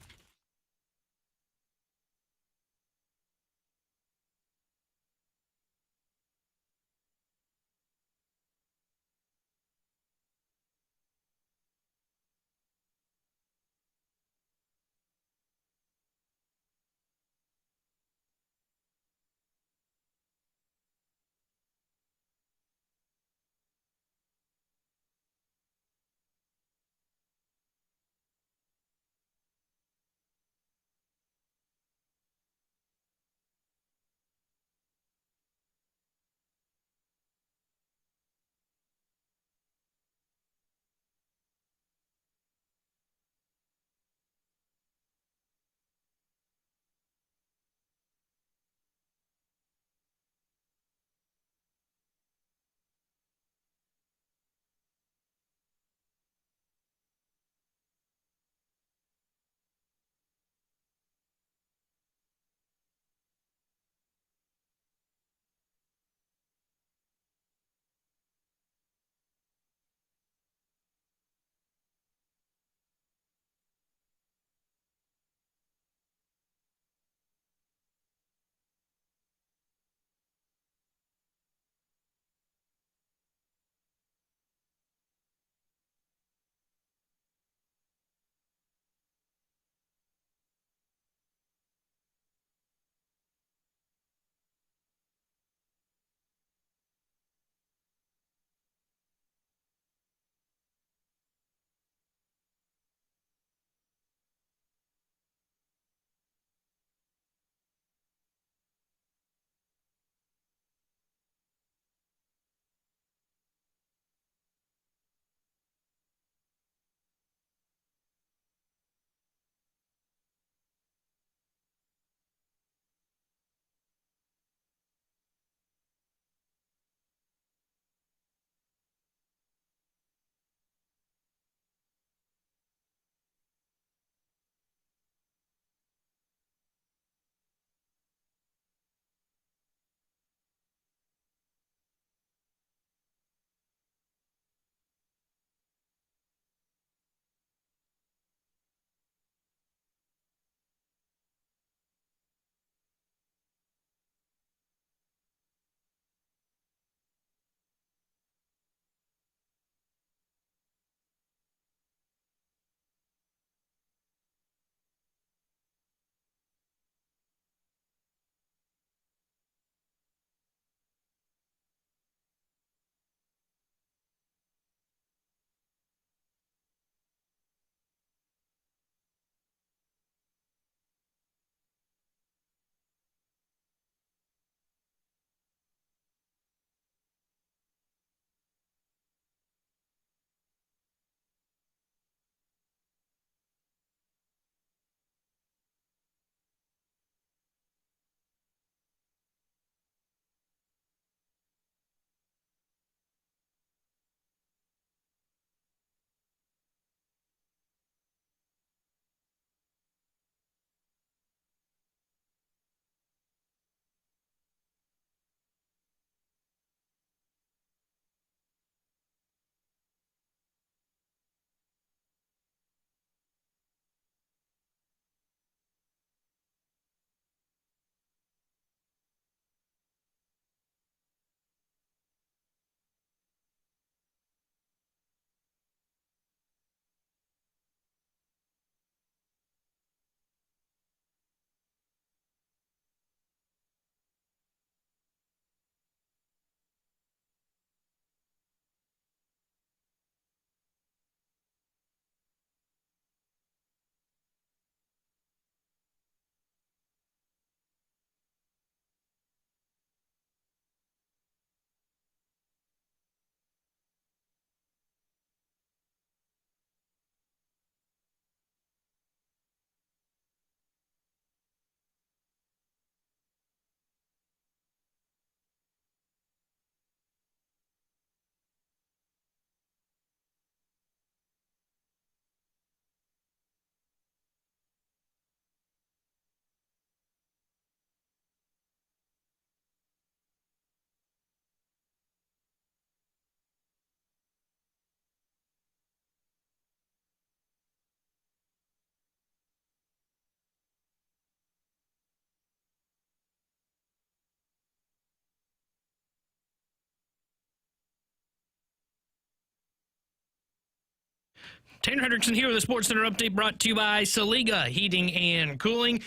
Tanner Hendrickson here with a Sports Center update brought to you by Saliga Heating and Cooling.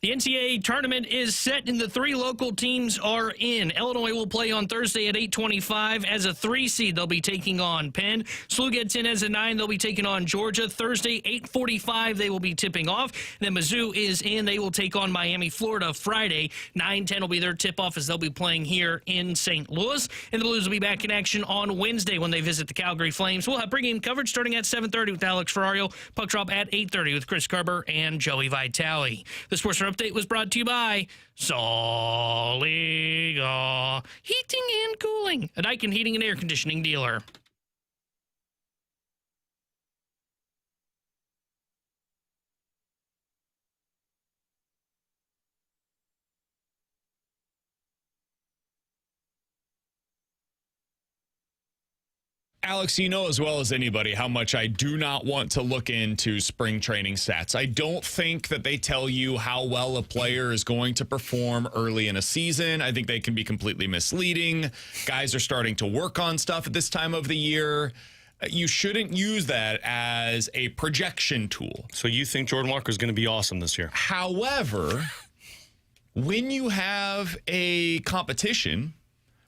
The NCAA Tournament is set and the 3 local teams are in. Illinois will play on Thursday at 8:25 as a 3 seed. They'll be taking on Penn. SLU gets in as a 9. They'll be taking on Georgia. Thursday, 8:45, they will be tipping off. Then Mizzou is in. They will take on Miami, Florida. Friday, 9:10 will be their tip-off as they'll be playing here in St. Louis. And the Blues will be back in action on Wednesday when they visit the Calgary Flames. We'll have pregame coverage starting at 7:30 with Alex Ferrario. Puck drop at 8:30 with Chris Carber and Joey Vitale. The Sports Center update was brought to you by Saliga Heating and Cooling, a Daikin heating and air conditioning dealer. Alex, you know as well as anybody how much I do not want to look into spring training stats. I don't think that they tell you how well a player is going to perform early in a season. I think they can be completely misleading. Guys are starting to work on stuff at this time of the year. You shouldn't use that as a projection tool. So you think Jordan Walker is going to be awesome this year? However, when you have a competition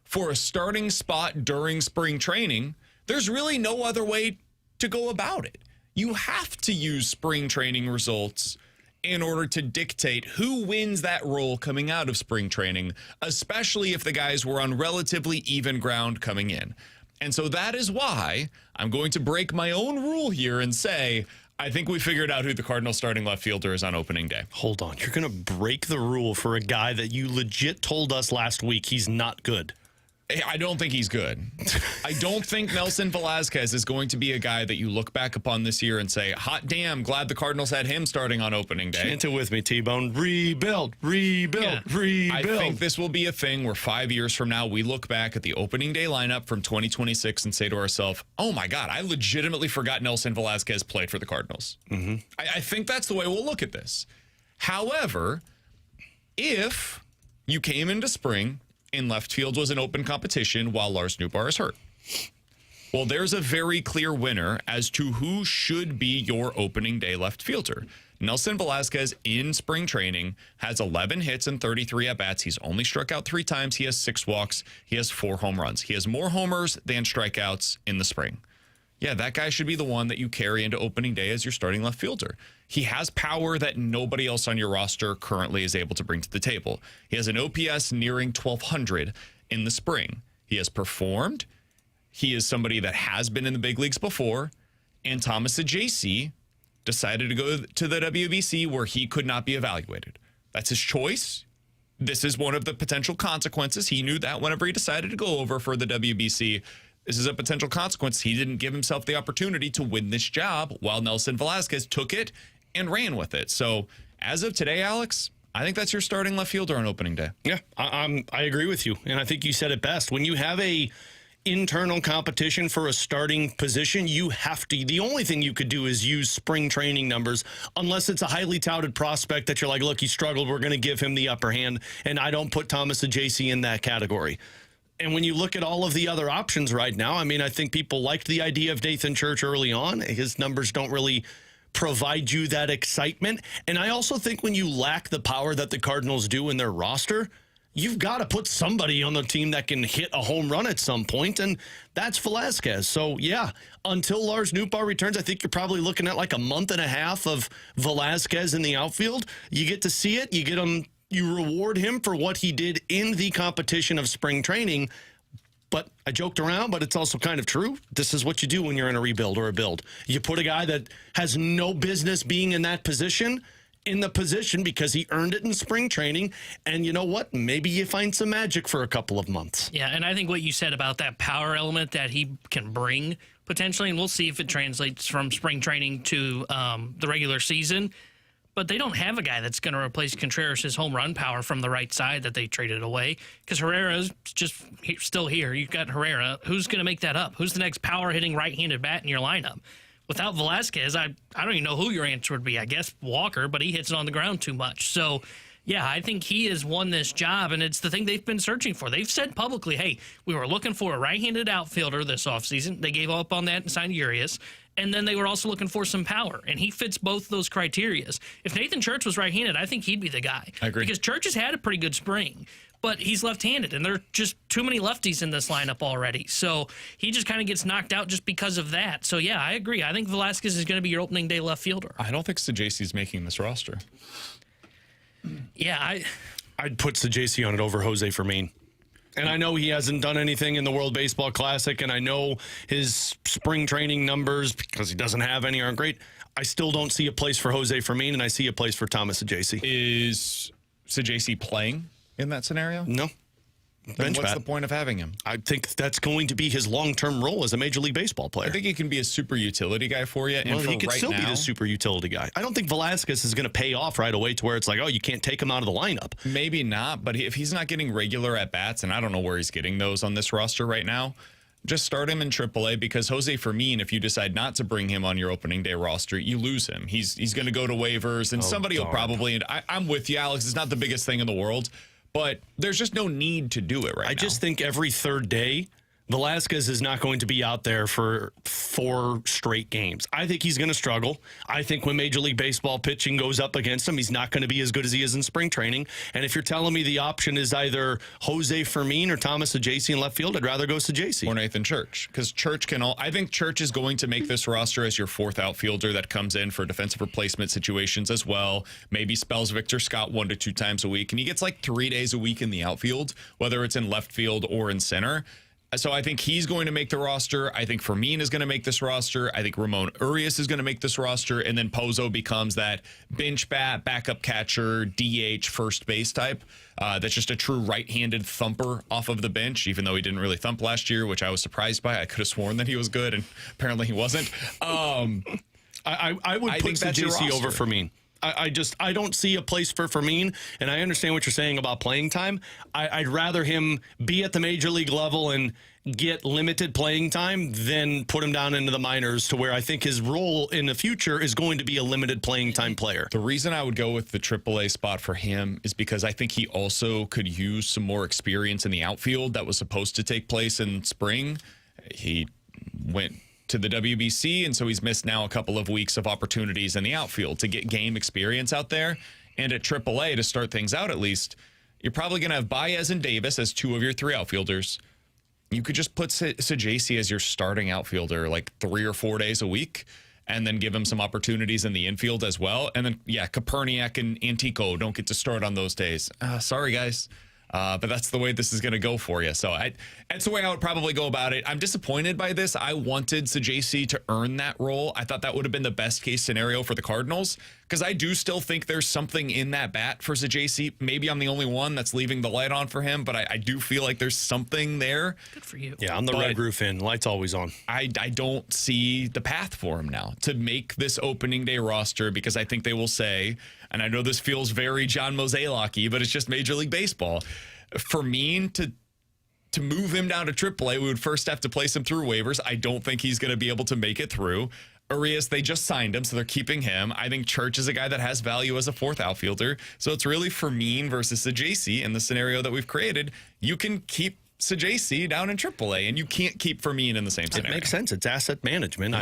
for a starting spot during spring training, there's really no other way to go about it. You have to use spring training results in order to dictate who wins that role coming out of spring training, especially if the guys were on relatively even ground coming in. And so that is why I'm going to break my own rule here and say, I think we figured out who the Cardinals starting left fielder is on opening day. Hold on. You're going to break the rule for a guy that you legit told us last week he's not good. I don't think he's good. I don't think Nelson Velasquez is going to be a guy that you look back upon this year and say, hot damn, glad the Cardinals had him starting on opening day. Chant it with me, T-Bone. Rebuild, rebuild, rebuild. I think this will be a thing where 5 years from now, we look back at the opening day lineup from 2026 and say to ourselves, oh my God, I legitimately forgot Nelson Velasquez played for the Cardinals. Mm-hmm. I think that's the way we'll look at this. However, if you came into spring in left field was an open competition while Lars Nootbaar is hurt, well, there's a very clear winner as to who should be your opening day left fielder. Nelson Velasquez in spring training has 11 hits and 33 at-bats. He's only struck out 3 times. He has 6 walks. He has 4 home runs. He has more homers than strikeouts in the spring. Yeah, that guy should be the one that you carry into opening day as your starting left fielder. He has power that nobody else on your roster currently is able to bring to the table. He has an OPS nearing 1,200 in the spring. He has performed. He is somebody that has been in the big leagues before. And Thomas Ajayci decided to go to the WBC where he could not be evaluated. That's his choice. This is one of the potential consequences. He knew that whenever he decided to go over for the WBC. This is a potential consequence. He didn't give himself the opportunity to win this job while Nelson Velasquez took it and ran with it. So as of today, Alex, I think that's your starting left fielder on opening day. Yeah, I agree with you. And I think you said it best. When you have a internal competition for a starting position, you have to, the only thing you could do is use spring training numbers, unless it's a highly touted prospect that you're like, look, he struggled, we're going to give him the upper hand. And I don't put Thomas Ajayci in that category. And when you look at all of the other options right now, I mean, I think people liked the idea of Nathan Church early on. His numbers don't really provide you that excitement. And I also think when you lack the power that the Cardinals do in their roster, you've got to put somebody on the team that can hit a home run at some point, and that's Velasquez. So, yeah, until Lars Nootbaar returns, I think you're probably looking at like a month and a half of Velasquez in the outfield. You get to see it. You get him. You reward him for what he did in the competition of spring training. But I joked around, but it's also kind of true. This is what you do when you're in a rebuild or a build. You put a guy that has no business being in that position in the position because he earned it in spring training. And you know what? Maybe you find some magic for a couple of months. Yeah, and I think what you said about that power element that he can bring potentially, and we'll see if it translates from spring training to the regular season. But they don't have a guy that's going to replace Contreras' home run power from the right side that they traded away because Herrera's just still here. You've got Herrera. Who's going to make that up? Who's the next power-hitting right-handed bat in your lineup? Without Velasquez, I don't even know who your answer would be. I guess Walker, but he hits it on the ground too much. So Yeah, I think he has won this job, and it's the thing they've been searching for. They've said publicly, hey, we were looking for a right-handed outfielder this offseason. They gave up on that and signed Urias. And then they were also looking for some power, and he fits both those criterias. If Nathan Church was right-handed, I think he'd be the guy. I agree. Because Church has had a pretty good spring, but he's left-handed, and there are just too many lefties in this lineup already. So he just kind of gets knocked out just because of that. So, yeah, I agree. I think Velasquez is going to be your opening day left fielder. I don't think Sajasi's making this roster. Yeah, I'd put Sajasi on it over Jose Fermin. And I know he hasn't done anything in the World Baseball Classic, and I know his spring training numbers, because he doesn't have any, aren't great. I still don't see a place for Jose Fermin, and I see a place for Thomas Sajasi. Is Sajasi playing in that scenario? No. Then what's the point of having him? I think that's going to be his long-term role as a Major League Baseball player. I think he can be a super utility guy for you. And well, for he could right still be now, the super utility guy. I don't think Velasquez is going to pay off right away to where it's like, oh, you can't take him out of the lineup. Maybe not, but if he's not getting regular at-bats, and I don't know where he's getting those on this roster right now, just start him in AAA, because Jose Fermin, if you decide not to bring him on your opening day roster, you lose him. He's going to go to waivers, and somebody will probably, and I'm with you, Alex, it's not the biggest thing in the world, but there's just no need to do it right now. I just think every third day, Velasquez is not going to be out there for 4 straight games. I think he's going to struggle. I think when Major League Baseball pitching goes up against him, he's not going to be as good as he is in spring training. And if you're telling me the option is either Jose Fermin or Thomas Sajasi in left field, I'd rather go Sajasi. Or Nathan Church, because Church can I think Church is going to make this roster as your 4th outfielder that comes in for defensive replacement situations as well. Maybe spells Victor Scott 1 to 2 times a week, and he gets like 3 days a week in the outfield, whether it's in left field or in center. So I think he's going to make the roster. I think Fermin is going to make this roster. I think Ramon Urias is going to make this roster. And then Pozo becomes that bench bat, backup catcher, DH, first base type. That's just a true right-handed thumper off of the bench, even though he didn't really thump last year, which I was surprised by. I could have sworn that he was good, and apparently he wasn't. I would put Sajasi over Fermin. I don't see a place for Fermin, and I understand what you're saying about playing time. I'd rather him be at the major league level and get limited playing time than put him down into the minors, to where I think his role in the future is going to be a limited playing time player. The reason I would go with the AAA spot for him is because I think he also could use some more experience in the outfield that was supposed to take place in spring. He went to the WBC, and so he's missed now a couple of weeks of opportunities in the outfield to get game experience out there. And at AAA, to start things out at least, you're probably going to have Baez and Davis as 2 of your 3 outfielders. You could just put Sajasi as your starting outfielder like 3 or 4 days a week, and then give him some opportunities in the infield as well. And then, yeah, Kaperniak and Antico don't get to start on those days. Sorry, guys. But that's the way this is going to go for you. So that's the way I would probably go about it. I'm disappointed by this. I wanted Sajasi to earn that role. I thought that would have been the best case scenario for the Cardinals, because I do still think there's something in that bat for Sajasi. Maybe I'm the only one that's leaving the light on for him, but I do feel like there's something there. Good for you. Yeah, I'm the Red Roof in. Light's always on. I don't see the path for him now to make this opening day roster, because I think they will say, and I know this feels very John Mozeliak-y, but it's just Major League Baseball. For me to move him down to AAA, we would first have to place him through waivers. I don't think he's going to be able to make it through. Urias, they just signed him, so they're keeping him. I think Church is a guy that has value as a 4th outfielder. So it's really Fermin versus Sajasi in the scenario that we've created. You can keep Sajasi down in AAA, and you can't keep Fermin in the same scenario. It makes sense. It's asset management.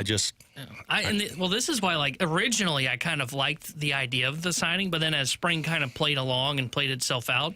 Well, this is why, like, originally I kind of liked the idea of the signing, but then as spring kind of played along and played itself out,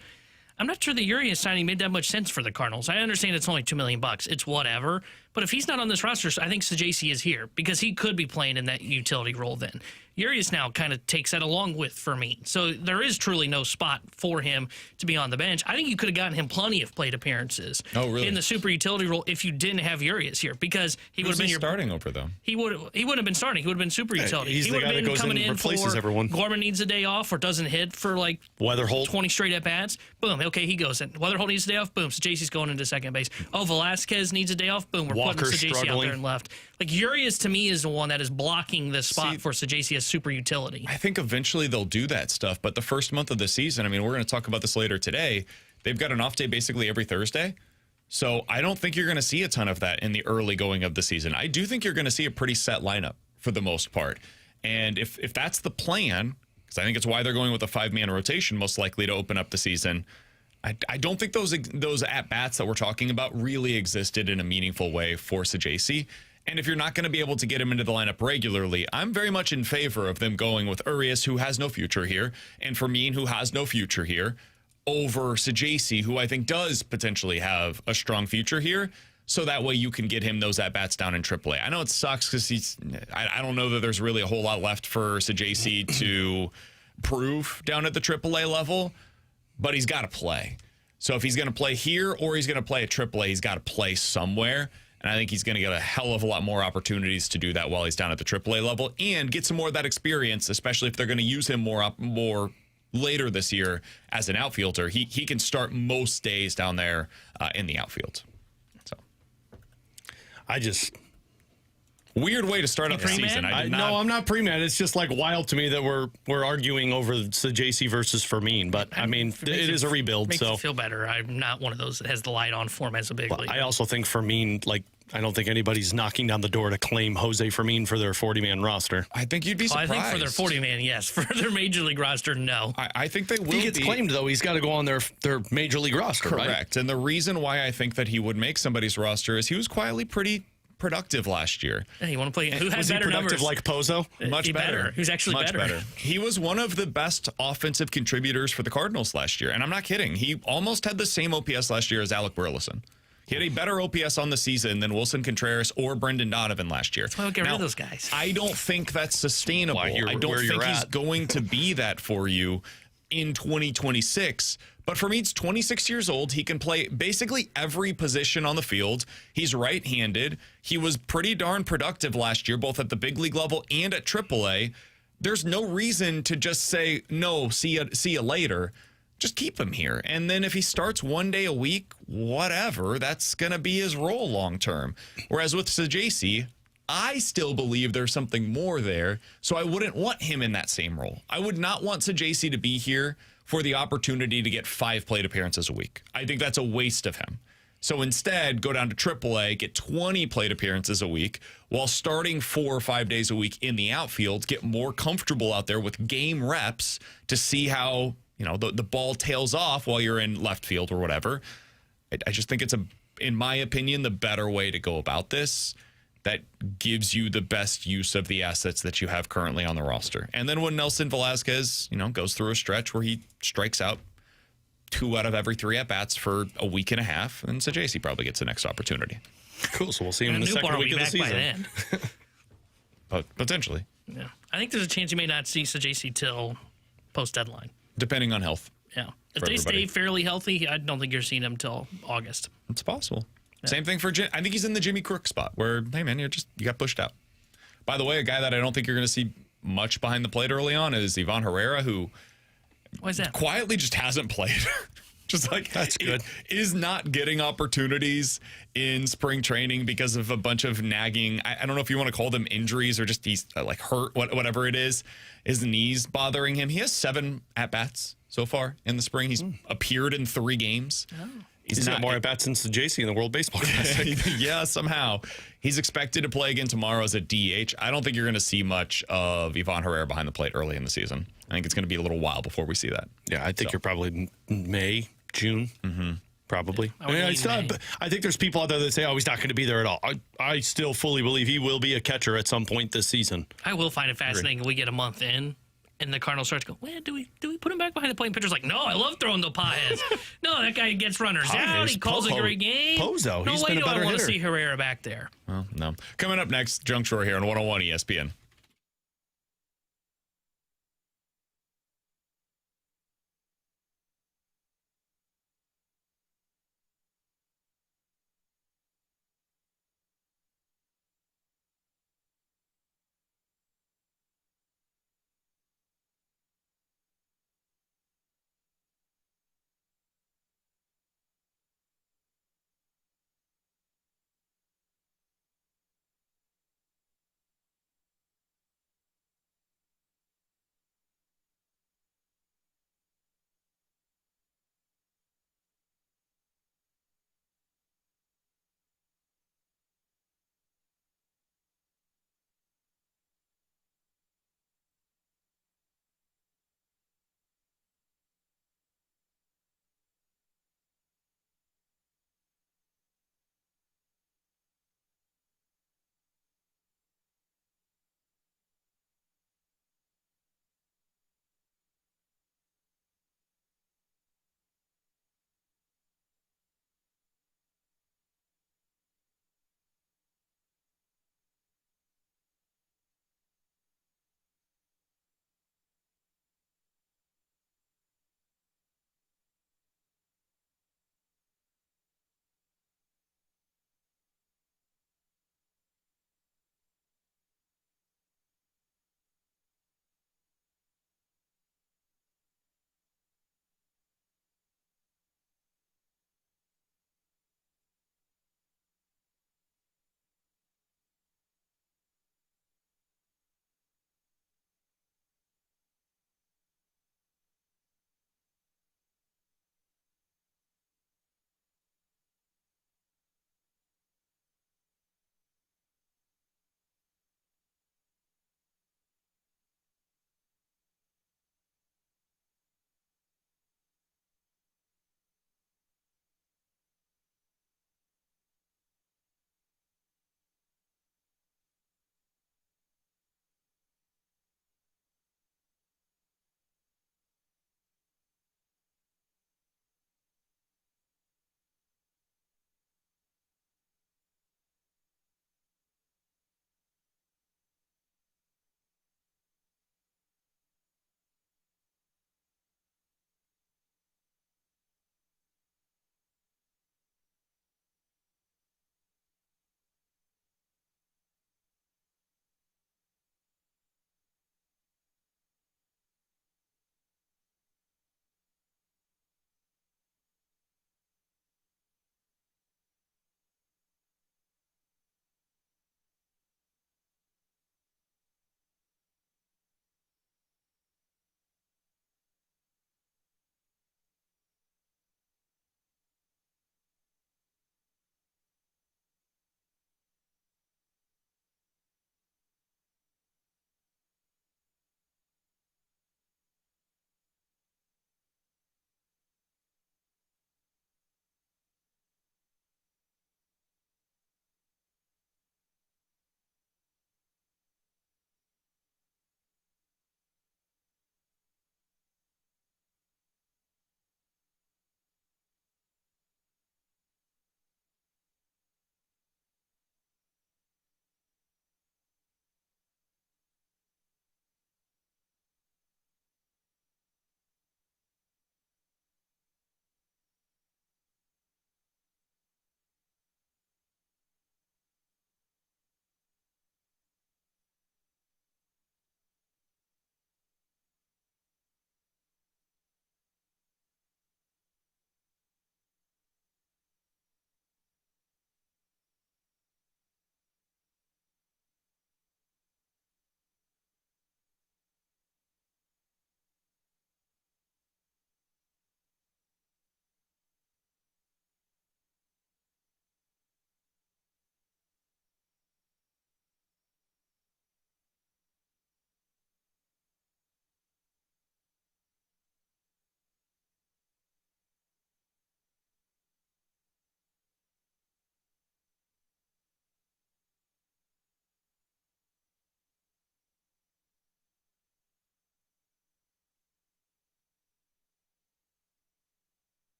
I'm not sure the Urias signing made that much sense for the Cardinals. I understand it's only $2 million. It's whatever. But if he's not on this roster, I think Sajasi is here, because he could be playing in that utility role then. Urias now kind of takes that along with Fermin. So there is truly no spot for him to be on the bench. I think you could have gotten him plenty of plate appearances in the super utility role if you didn't have Urias here, because he would have been your starting over, though. He wouldn't have been starting. He would have been super utility. He's he the would guy have that been goes coming in and in replaces for everyone. Gorman needs a day off or doesn't hit for like Weatherholt 20 straight at bats. Boom. Okay, he goes in. Weatherholt needs a day off. Boom. Sajasi's going into second base. Oh, Velasquez needs a day off. Boom. We're putting Sajasi out there and left. Like, Urias to me is the one that is blocking this spot for Sajasi as super utility. I think eventually they'll do that stuff, but the first month of the season, I mean, we're going to talk about this later today. They've got an off day basically every Thursday. So I don't think you're going to see a ton of that in the early going of the season. I do think you're going to see a pretty set lineup for the most part. And if that's the plan, because I think it's why they're going with a 5-man rotation most likely to open up the season. I don't think those at-bats that we're talking about really existed in a meaningful way for Sajaci. And if you're not going to be able to get him into the lineup regularly, I'm very much in favor of them going with Urias, who has no future here, and Fermin, who has no future here, over Sajaci, who I think does potentially have a strong future here. So that way you can get him those at-bats down in AAA. I know it sucks because I don't know that there's really a whole lot left for Sajaci to prove down at the AAA level, but he's got to play. So if he's going to play here or he's going to play at AAA, he's got to play somewhere. And I think he's going to get a hell of a lot more opportunities to do that while he's down at the AAA level and get some more of that experience, especially if they're going to use him more later this year as an outfielder. He can start most days down there in the outfield. Weird way to start up the season. No, I'm not pre-med. It's just like wild to me that we're arguing over Sajaci versus Fermin. But I mean, it is a rebuild. Makes So me feel better. I'm not one of those that has the light on for him as a big league. I also think Fermin, I don't think anybody's knocking down the door to claim Jose Fermin for their 40-man roster. I think you'd be surprised. I think for their 40-man, yes. For their major league roster, no. I think they will. He gets claimed, though. He's got to go on their major league roster, correct. Right? And the reason why I think that he would make somebody's roster is he was quietly pretty productive last year. Hey, you want to play? Who had Was he better productive numbers? like Pozo? Much better. Who's actually Much better? He was one of the best offensive contributors for the Cardinals last year. And I'm not kidding. He almost had the same OPS last year as Alec Burleson. He had a better OPS on the season than Wilson Contreras or Brendan Donovan last year. That's why we'll get rid of those guys. I don't think that's sustainable. I don't think he's going to be that for you in 2026. But for me, he's 26 years old. He can play basically every position on the field. He's right-handed. He was pretty darn productive last year, both at the big league level and at AAA. There's no reason to just say, no, see you later. Just keep him here. And then if he starts one day a week, whatever, that's going to be his role long term. Whereas with Sajaci, I still believe there's something more there, so I wouldn't want him in that same role. I would not want Sajaci to be here for the opportunity to get 5 plate appearances a week. I think that's a waste of him. So instead, go down to AAA, get 20 plate appearances a week, while starting 4 or 5 days a week in the outfield, get more comfortable out there with game reps to see how, the ball tails off while you're in left field or whatever. I just think it's, in my opinion, the better way to go about this. That gives you the best use of the assets that you have currently on the roster. And then when Nelson Velasquez, goes through a stretch where he strikes out 2 out of every 3 at-bats for a week and a half, then Sajaci probably gets the next opportunity. Cool, so we'll see him in the second week of the season. But potentially. Yeah. I think there's a chance you may not see Sajaci till post-deadline. Depending on health. Yeah. If they stay fairly healthy, I don't think you're seeing him till August. It's possible. Yeah. Same thing for I think he's in the Jimmy Crook spot where, hey, man, you got pushed out. By the way, a guy that I don't think you're going to see much behind the plate early on is Ivan Herrera, who why is that? Quietly just hasn't played. Just like that's good. Is not getting opportunities in spring training because of a bunch of nagging. I don't know if you want to call them injuries or just he's like hurt, whatever it is. His knees bothering him. He has 7 at-bats so far in the spring. He's appeared in 3 games. Oh. He's got more at-bats than Sajaci in the World Baseball Classic. Yeah, somehow. He's expected to play again tomorrow as a DH. I don't think you're going to see much of Ivan Herrera behind the plate early in the season. I think it's going to be a little while before we see that. Yeah, I think you're probably May, June, probably. I think there's people out there that say, oh, he's not going to be there at all. I still fully believe he will be a catcher at some point this season. I will find it fascinating if we get a month in and the Cardinals start to go, well, do we put him back behind the plate? And pitcher's like, no, I love throwing the potheads. No, that guy gets runners out. He calls a great game. Pozo, no he's way been a better I want to hitter. see Herrera back there. Well, no. Coming up next, Junk Shore here on 101 ESPN.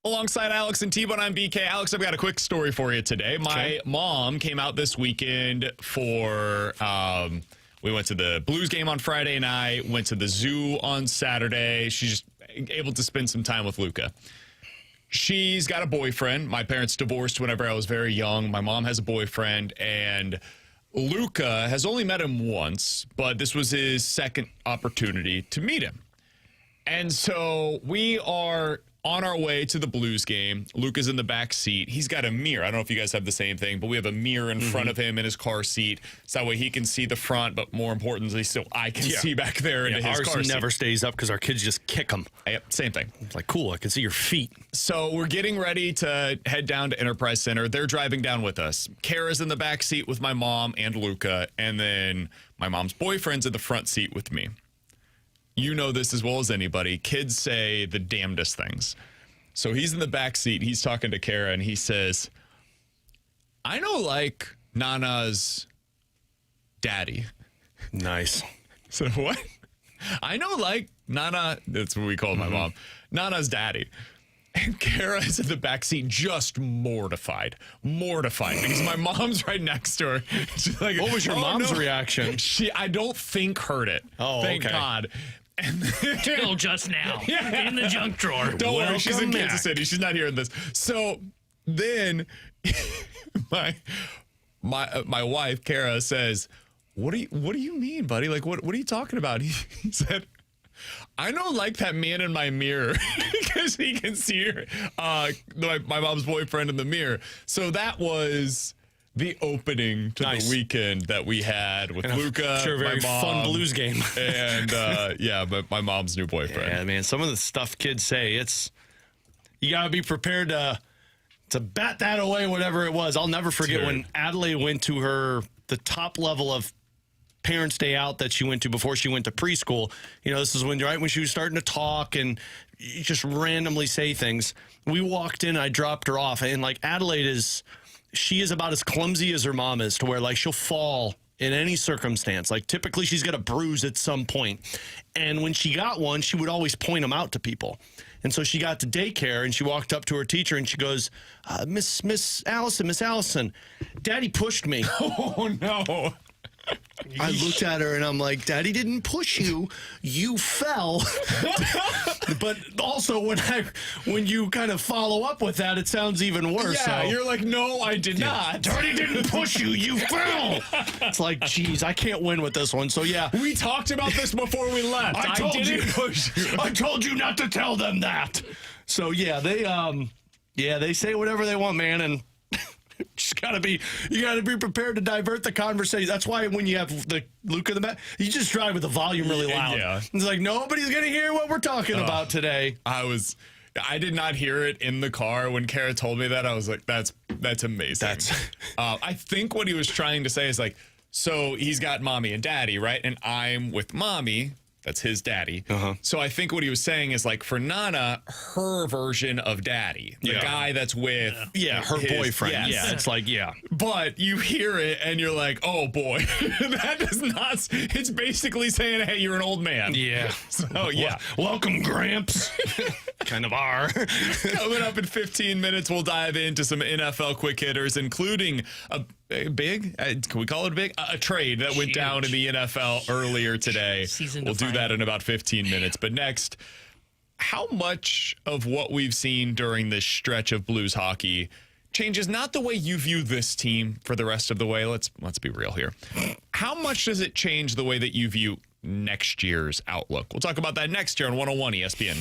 Alongside Alex and T-Bone, I'm BK. Alex, I've got a quick story for you today. My mom came out this weekend for, we went to the Blues game on Friday night, went to the zoo on Saturday. She's just able to spend some time with Luca. She's got a boyfriend. My parents divorced whenever I was very young. My mom has a boyfriend, and Luca has only met him once, but this was his second opportunity to meet him. And so we are on our way to the Blues game. Luca's in the back seat. He's got a mirror. I don't know if you guys have the same thing, but we have a mirror in front of him in his car seat. So that way he can see the front, but more importantly, so I can see back there into his car ours seat. never stays up because our kids just kick them. Yep, same thing. It's like, cool, I can see your feet. So we're getting ready to head down to Enterprise Center. They're driving down with us. Kara's in the back seat with my mom and Luca, and then my mom's boyfriend's in the front seat with me. You know this as well as anybody. Kids say the damnedest things. So he's in the back seat. He's talking to Kara, and he says, I know, like, Nana's daddy. Nice. So what? I know, like, Nana, that's what we call my mom, Nana's daddy. And Kara is in the back seat, just mortified because my mom's right next to her. She's like, What was your mom's reaction? She, I don't think, heard it. Oh, thank okay. God. And Till just now in the junk drawer. don't worry, she's in Welcome Kansas back. City. She's not hearing this. So then my wife Kara says, "What do you mean, buddy? Like what are you talking about?" He said, I don't like that man in my mirror because he can see her, my mom's boyfriend in the mirror. So that was the opening to the weekend that we had with Luca, Sure, very my mom, fun Blues game. and but my mom's new boyfriend. Yeah, man, some of the stuff kids say, you got to be prepared to bat that away, whatever it was. I'll never forget when Adelaide went to the top level of Parents' Day Out that she went to before she went to preschool. You know, this is when she was starting to talk and just randomly say things. We walked in, I dropped her off, and like Adelaide she is about as clumsy as her mom is, to where like she'll fall in any circumstance. Like typically she's got a bruise at some point. And when she got one, she would always point them out to people. And so she got to daycare and she walked up to her teacher and she goes, Miss Allison, Daddy pushed me. Oh no. I looked at her and I'm like, Daddy didn't push you. You fell. But also when you kind of follow up with that, it sounds even worse. Yeah, so. you're like, no, I did not. Daddy didn't push you. You fell. It's like, geez, I can't win with this one. So yeah. We talked about this before we left. I didn't push you. I told you not to tell them that. So yeah, they say whatever they want, man, and you gotta be prepared to divert the conversation. That's why when you have the Luca in the back, you just drive with the volume really loud. Yeah. It's like nobody's gonna hear what we're talking about today. I did not hear it in the car when Kara told me that. I was like, that's amazing. I think what he was trying to say is like, so he's got mommy and daddy, right? And I'm with mommy. That's his daddy. So I think what he was saying is like for Nana, her version of daddy, the guy that's with her boyfriend. Yes. Yeah, it's like, But you hear it and you're like, oh boy, that does not. It's basically saying, hey, you're an old man. Yeah. So yeah. Welcome, Gramps. Kind of are. Coming up in 15 minutes, we'll dive into some NFL quick hitters, including a big, can we call it big? A trade that went down in the NFL earlier today. We'll do that in about 15 minutes. But next, how much of what we've seen during this stretch of Blues hockey changes not the way you view this team for the rest of the way? Let's be real here. How much does it change the way that you view next year's outlook? We'll talk about that next year on 101 ESPN.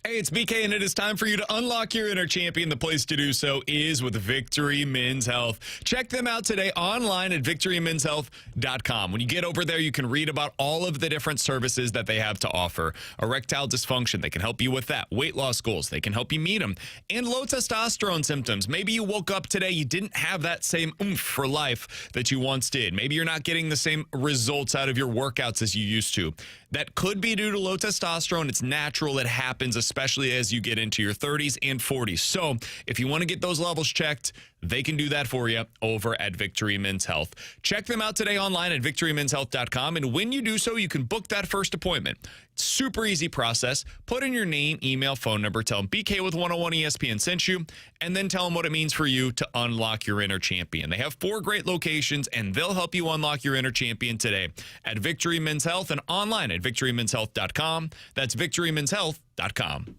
Hey, it's BK, and it is time for you to unlock your inner champion. The place to do so is with Victory Men's Health. Check them out today online at victorymenshealth.com. When you get over there, you can read about all of the different services that they have to offer. Erectile dysfunction, they can help you with that. Weight loss goals, they can help you meet them. And low testosterone symptoms. Maybe you woke up today, you didn't have that same oomph for life that you once did. Maybe you're not getting the same results out of your workouts as you used to. That could be due to low testosterone. It's natural. It happens, especially as you get into your 30s and 40s. So if you want to get those levels checked, they can do that for you over at Victory Men's Health. Check them out today online at victorymenshealth.com. And when you do so, you can book that first appointment. Super easy process. Put in your name, email, phone number. Tell them BK with 101 ESPN sent you, and then tell them what it means for you to unlock your inner champion. They have 4 great locations, and they'll help you unlock your inner champion today at Victory Men's Health and online at victorymenshealth.com. That's victorymenshealth.com.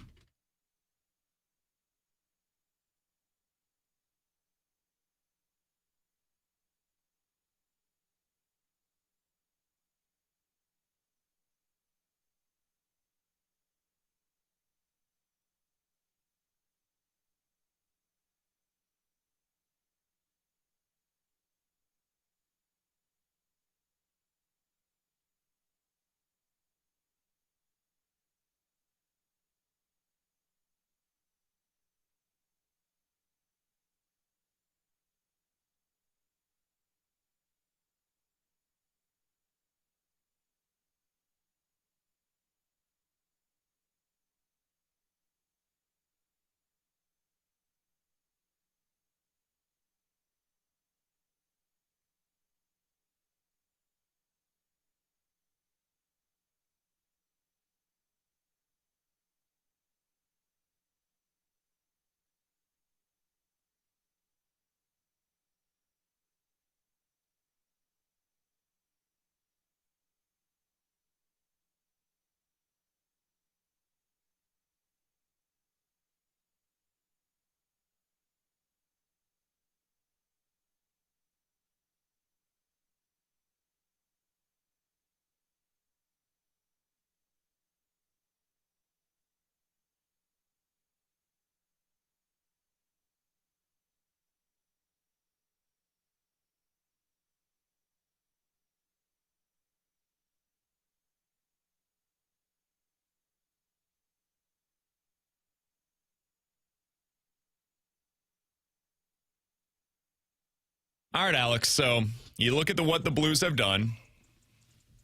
All right, Alex. So you look at what the Blues have done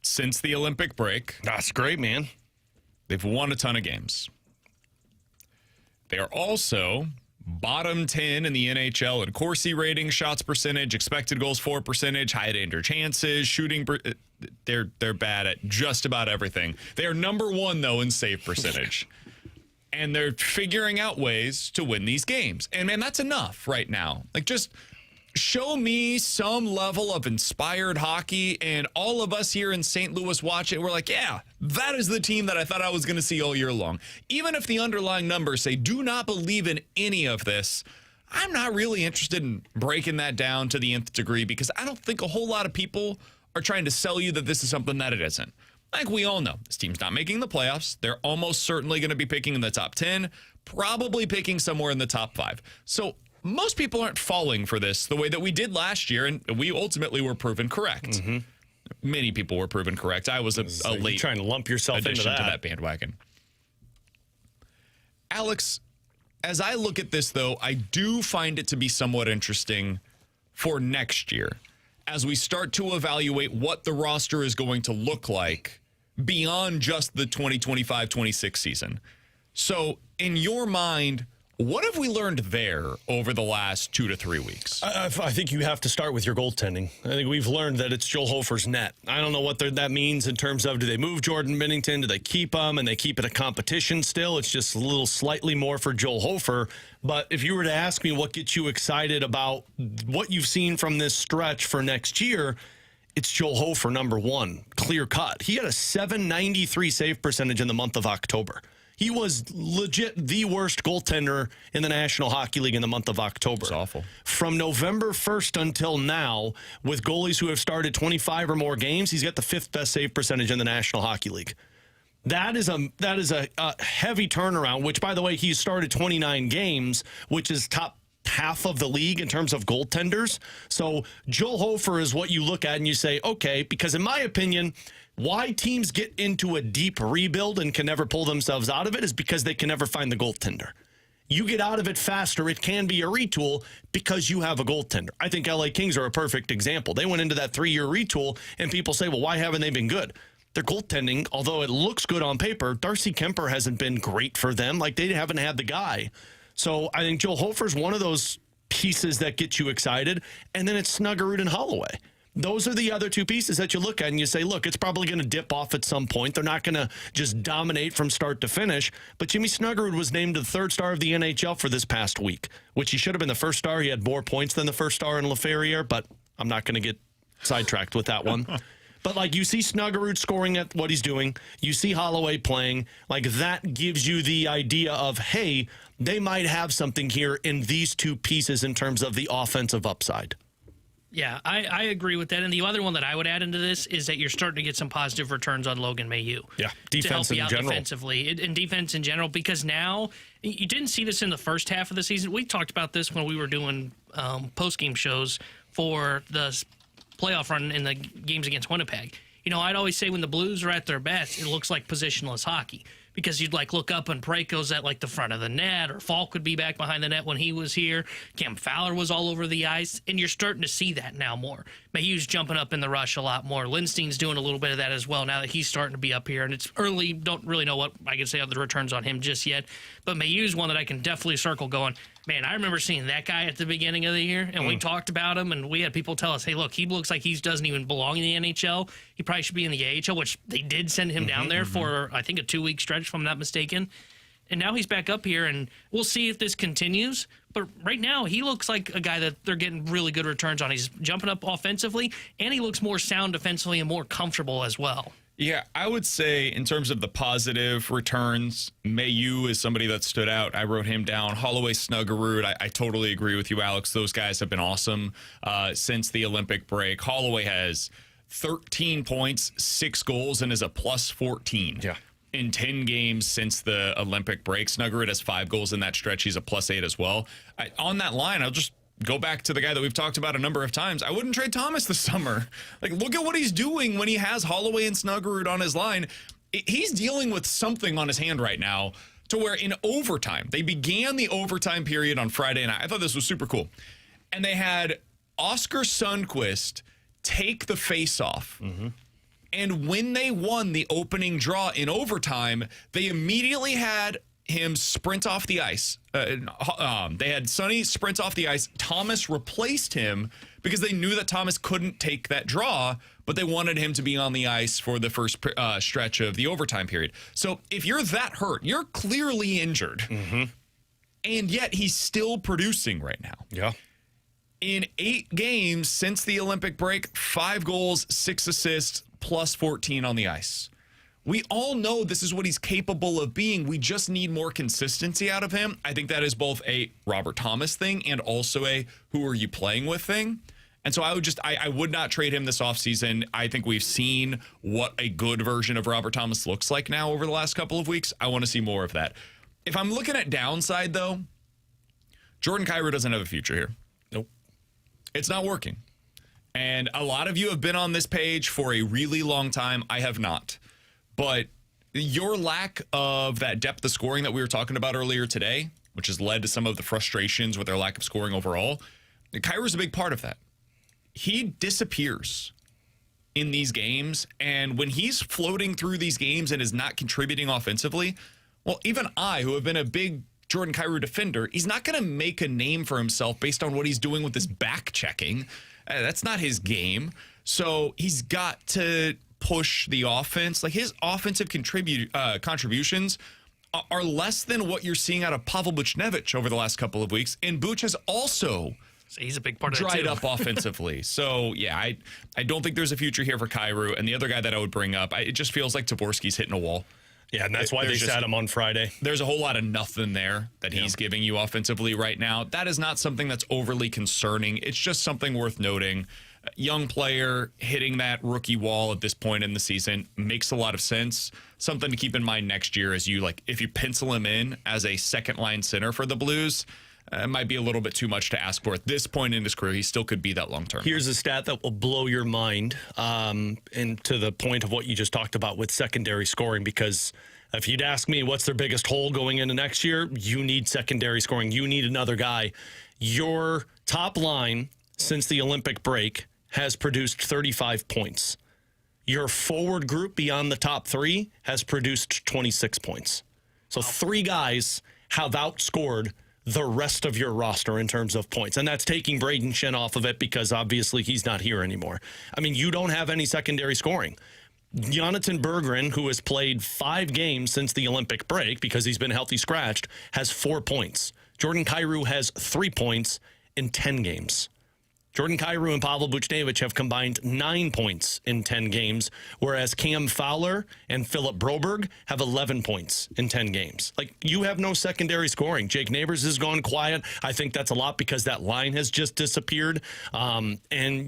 since the Olympic break. That's great, man. They've won a ton of games. They are also bottom 10 in the NHL in Corsi rating, shots percentage, expected goals for percentage, high danger chances, shooting. They're bad at just about everything. They are number 1, though, in save percentage. And they're figuring out ways to win these games. And, man, that's enough right now. Like, just show me some level of inspired hockey, and all of us here in St. Louis watch it. We're like, yeah, that is the team that I thought I was going to see all year long. Even if the underlying numbers say do not believe in any of this, I'm not really interested in breaking that down to the nth degree, because I don't think a whole lot of people are trying to sell you that this is something that it isn't. Like, we all know, this team's not making the playoffs. They're almost certainly going to be picking in the top 10, probably picking somewhere in the top 5. So most people aren't falling for this the way that we did last year, and we ultimately were proven correct. Mm-hmm. Many people were proven correct. I was a late trying to lump yourself into that bandwagon. Alex, as I look at this, though, I do find it to be somewhat interesting for next year as we start to evaluate what the roster is going to look like beyond just the 2025-26 season. So, in your mind, what have we learned there over the last 2 to 3 weeks? I think you have to start with your goaltending. I think we've learned that it's Joel Hofer's net. I don't know what that means in terms of, do they move Jordan Binnington? Do they keep him? And they keep it a competition still? It's just a little slightly more for Joel Hofer. But if you were to ask me what gets you excited about what you've seen from this stretch for next year, it's Joel Hofer, number 1, clear cut. He had a .793 save percentage in the month of October. He was legit the worst goaltender in the National Hockey League in the month of October. It's awful. From November 1st until now, with goalies who have started 25 or more games, he's got the 5th best save percentage in the National Hockey League. That is a heavy turnaround, which, by the way, he started 29 games, which is top half of the league in terms of goaltenders. So Joel Hofer is what you look at and you say, okay, because in my opinion, why teams get into a deep rebuild and can never pull themselves out of it is because they can never find the goaltender. You get out of it faster. It can be a retool because you have a goaltender. I think LA Kings are a perfect example. They went into that 3-year retool, and people say, well, why haven't they been good? Their goaltending, although it looks good on paper, Darcy Kemper hasn't been great for them. Like, they haven't had the guy. So I think Joel Hofer's one of those pieces that get you excited, and then it's Snuggerud and Holloway. Those are the other two pieces that you look at and you say, look, it's probably going to dip off at some point. They're not going to just dominate from start to finish. But Jimmy Snuggerud was named the 3rd star of the NHL for this past week, which he should have been the 1st star. He had more points than the 1st star in Ferrario, but I'm not going to get sidetracked with that one. But, like, you see Snuggerud scoring at what he's doing. You see Holloway playing. Like, that gives you the idea of, hey, they might have something here in these two pieces in terms of the offensive upside. Yeah, I agree with that. And the other one that I would add into this is that you're starting to get some positive returns on Logan Mailloux. Yeah, defense to help you out general. defensively and defense in general, because now you didn't see this in the first half of the season. We talked about this when we were doing post-game shows for the playoff run in the games against Winnipeg. You know, I'd always say when the Blues are at their best, it looks like positionless hockey, because you'd like look up and Parayko's at like the front of the net, or Falk would be back behind the net when he was here. Cam Fowler was all over the ice, and you're starting to see that now more. Mayhew's jumping up in the rush a lot more. Lindstein's doing a little bit of that as well now that he's starting to be up here, and it's early. Don't really know what I can say of the returns on him just yet, but Mayhew's one that I can definitely circle going, man, I remember seeing that guy at the beginning of the year, and we talked about him, and we had people tell us, hey, look, he looks like he doesn't even belong in the NHL. He probably should be in the AHL, which they did send him down there for, I think, a 2-week stretch, if I'm not mistaken. And now he's back up here, and we'll see if this continues. But right now, he looks like a guy that they're getting really good returns on. He's jumping up offensively, and he looks more sound defensively and more comfortable as well. Yeah, I would say in terms of the positive returns, Mailloux is somebody that stood out. I wrote him down. Holloway, Snuggerud, I totally agree with you, Alex. Those guys have been awesome since the Olympic break. Holloway has 13 points, 6 goals, and is a plus 14. Yeah. In 10 games since the Olympic break. Snuggerud has 5 goals in that stretch. He's a plus 8 as well. On that line, I'll just go back to the guy that we've talked about a number of times. I wouldn't trade Thomas this summer. Like, look at what he's doing when he has Holloway and Snuggerud on his line. He's dealing with something on his hand right now to where in overtime, they began the overtime period on Friday night. I thought this was super cool. And they had Oscar Sundqvist take the face-off. And when they won the opening draw in overtime, they immediately had him sprint off the ice. They had Sonny sprint off the ice. Thomas replaced him because they knew that Thomas couldn't take that draw, but they wanted him to be on the ice for the first stretch of the overtime period. So if you're that hurt, you're clearly injured. And yet he's still producing right now. Yeah. In 8 games since the Olympic break, 5 goals, 6 assists, plus 14 on the ice. We all know this is what he's capable of being. We just need more consistency out of him. I think that is both a Robert Thomas thing and also a who are you playing with thing. And so I would not trade him this offseason. I think we've seen what a good version of Robert Thomas looks like now over the last couple of weeks. I want to see more of that. If I'm looking at downside, though, Jordan Kyrou doesn't have a future here. Nope. It's not working. And a lot of you have been on this page for a really long time. I have not. But your lack of that depth of scoring that we were talking about earlier today, which has led to some of the frustrations with their lack of scoring overall, Kyrou's a big part of that. He disappears in these games, and when he's floating through these games and is not contributing offensively, well, even I, who have been a big Jordan Kyrou defender, he's not going to make a name for himself based on what he's doing with his back checking. That's not his game. So he's got to push the offense. Like, his offensive contributions are less than what you're seeing out of Pavel Buchnevich over the last couple of weeks. And Buch has also he's a big part of dried up offensively. So, yeah, I don't think there's a future here for Kyrou. And the other guy that I would bring up, it just feels like Dvorsky's hitting a wall. Yeah, and that's why they sat him on Friday. There's a whole lot of nothing there that he's giving you offensively right now. That is not something that's overly concerning. It's just something worth noting. young player hitting that rookie wall at this point in the season makes a lot of sense. Something to keep in mind next year is if you pencil him in as a second line center for the Blues, it might be a little bit too much to ask for at this point in his career. He still could be that long term. Here's a stat that will blow your mind, and to the point of what you just talked about with secondary scoring, because if you'd ask me what's their biggest hole going into next year, you need secondary scoring. You need another guy. Your top line since the Olympic break has produced 35 points. Your forward group beyond the top three has produced 26 points. So 3 guys have outscored the rest of your roster in terms of points. And that's taking Braden Shen off of it because obviously he's not here anymore. I mean, you don't have any secondary scoring. Jonathan Berggren, who has played 5 games since the Olympic break because he's been healthy scratched, has 4 points. Jordan Kyrou has 3 points in 10 games. Jordan Kyrou and Pavel Buchnevich have combined 9 points in 10 games, whereas Cam Fowler and Philip Broberg have 11 points in 10 games. Like, you have no secondary scoring. Jake Neighbors has gone quiet. I think that's a lot because that line has just disappeared. And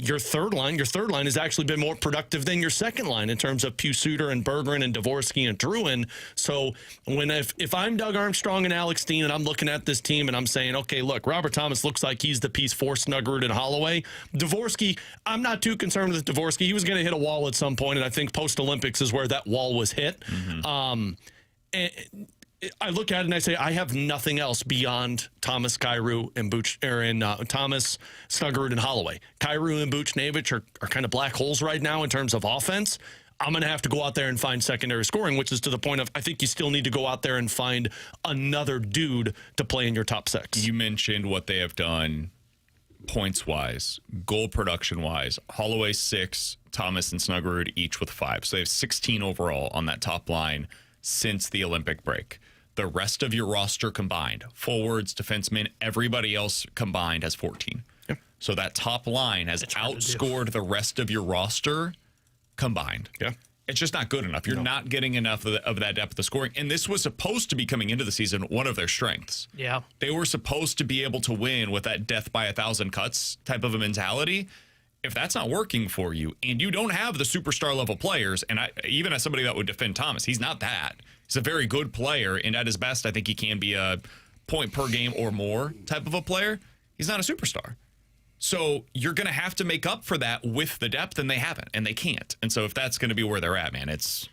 your third line has actually been more productive than your second line in terms of Suter and Berggren and Dvorsky and Drouin. So if I'm Doug Armstrong and Alex Steen and I'm looking at this team and I'm saying, okay, look, Robert Thomas looks like he's the piece for Snuggerud and Holloway. Dvorsky, I'm not too concerned with Dvorsky. He was going to hit a wall at some point, and I think post-Olympics is where that wall was hit. And I look at it and I say, I have nothing else beyond Thomas, Kyrou, and Thomas, Snuggerud, and Holloway. Kyrou and Buchnevich are kind of black holes right now in terms of offense. I'm going to have to go out there and find secondary scoring, which is to the point of I think you still need to go out there and find another dude to play in your top 6. You mentioned what they have done points-wise, goal production-wise. Holloway 6, Thomas and Snuggerud each with 5. So they have 16 overall on that top line since the Olympic break. The rest of your roster combined, forwards, defensemen, everybody else combined has 14. Yep. So that top line has outscored the rest of your roster combined. Yeah. It's just not good enough. You're not getting enough of that depth of scoring. And this was supposed to be, coming into the season, one of their strengths. Yeah. They were supposed to be able to win with that death by 1,000 cuts type of a mentality. If that's not working for you and you don't have the superstar level players, and even as somebody that would defend Thomas, he's not that. He's a very good player, and at his best, I think he can be a point per game or more type of a player. He's not a superstar. So you're going to have to make up for that with the depth, and they haven't, and they can't. And so if that's going to be where they're at, man, it's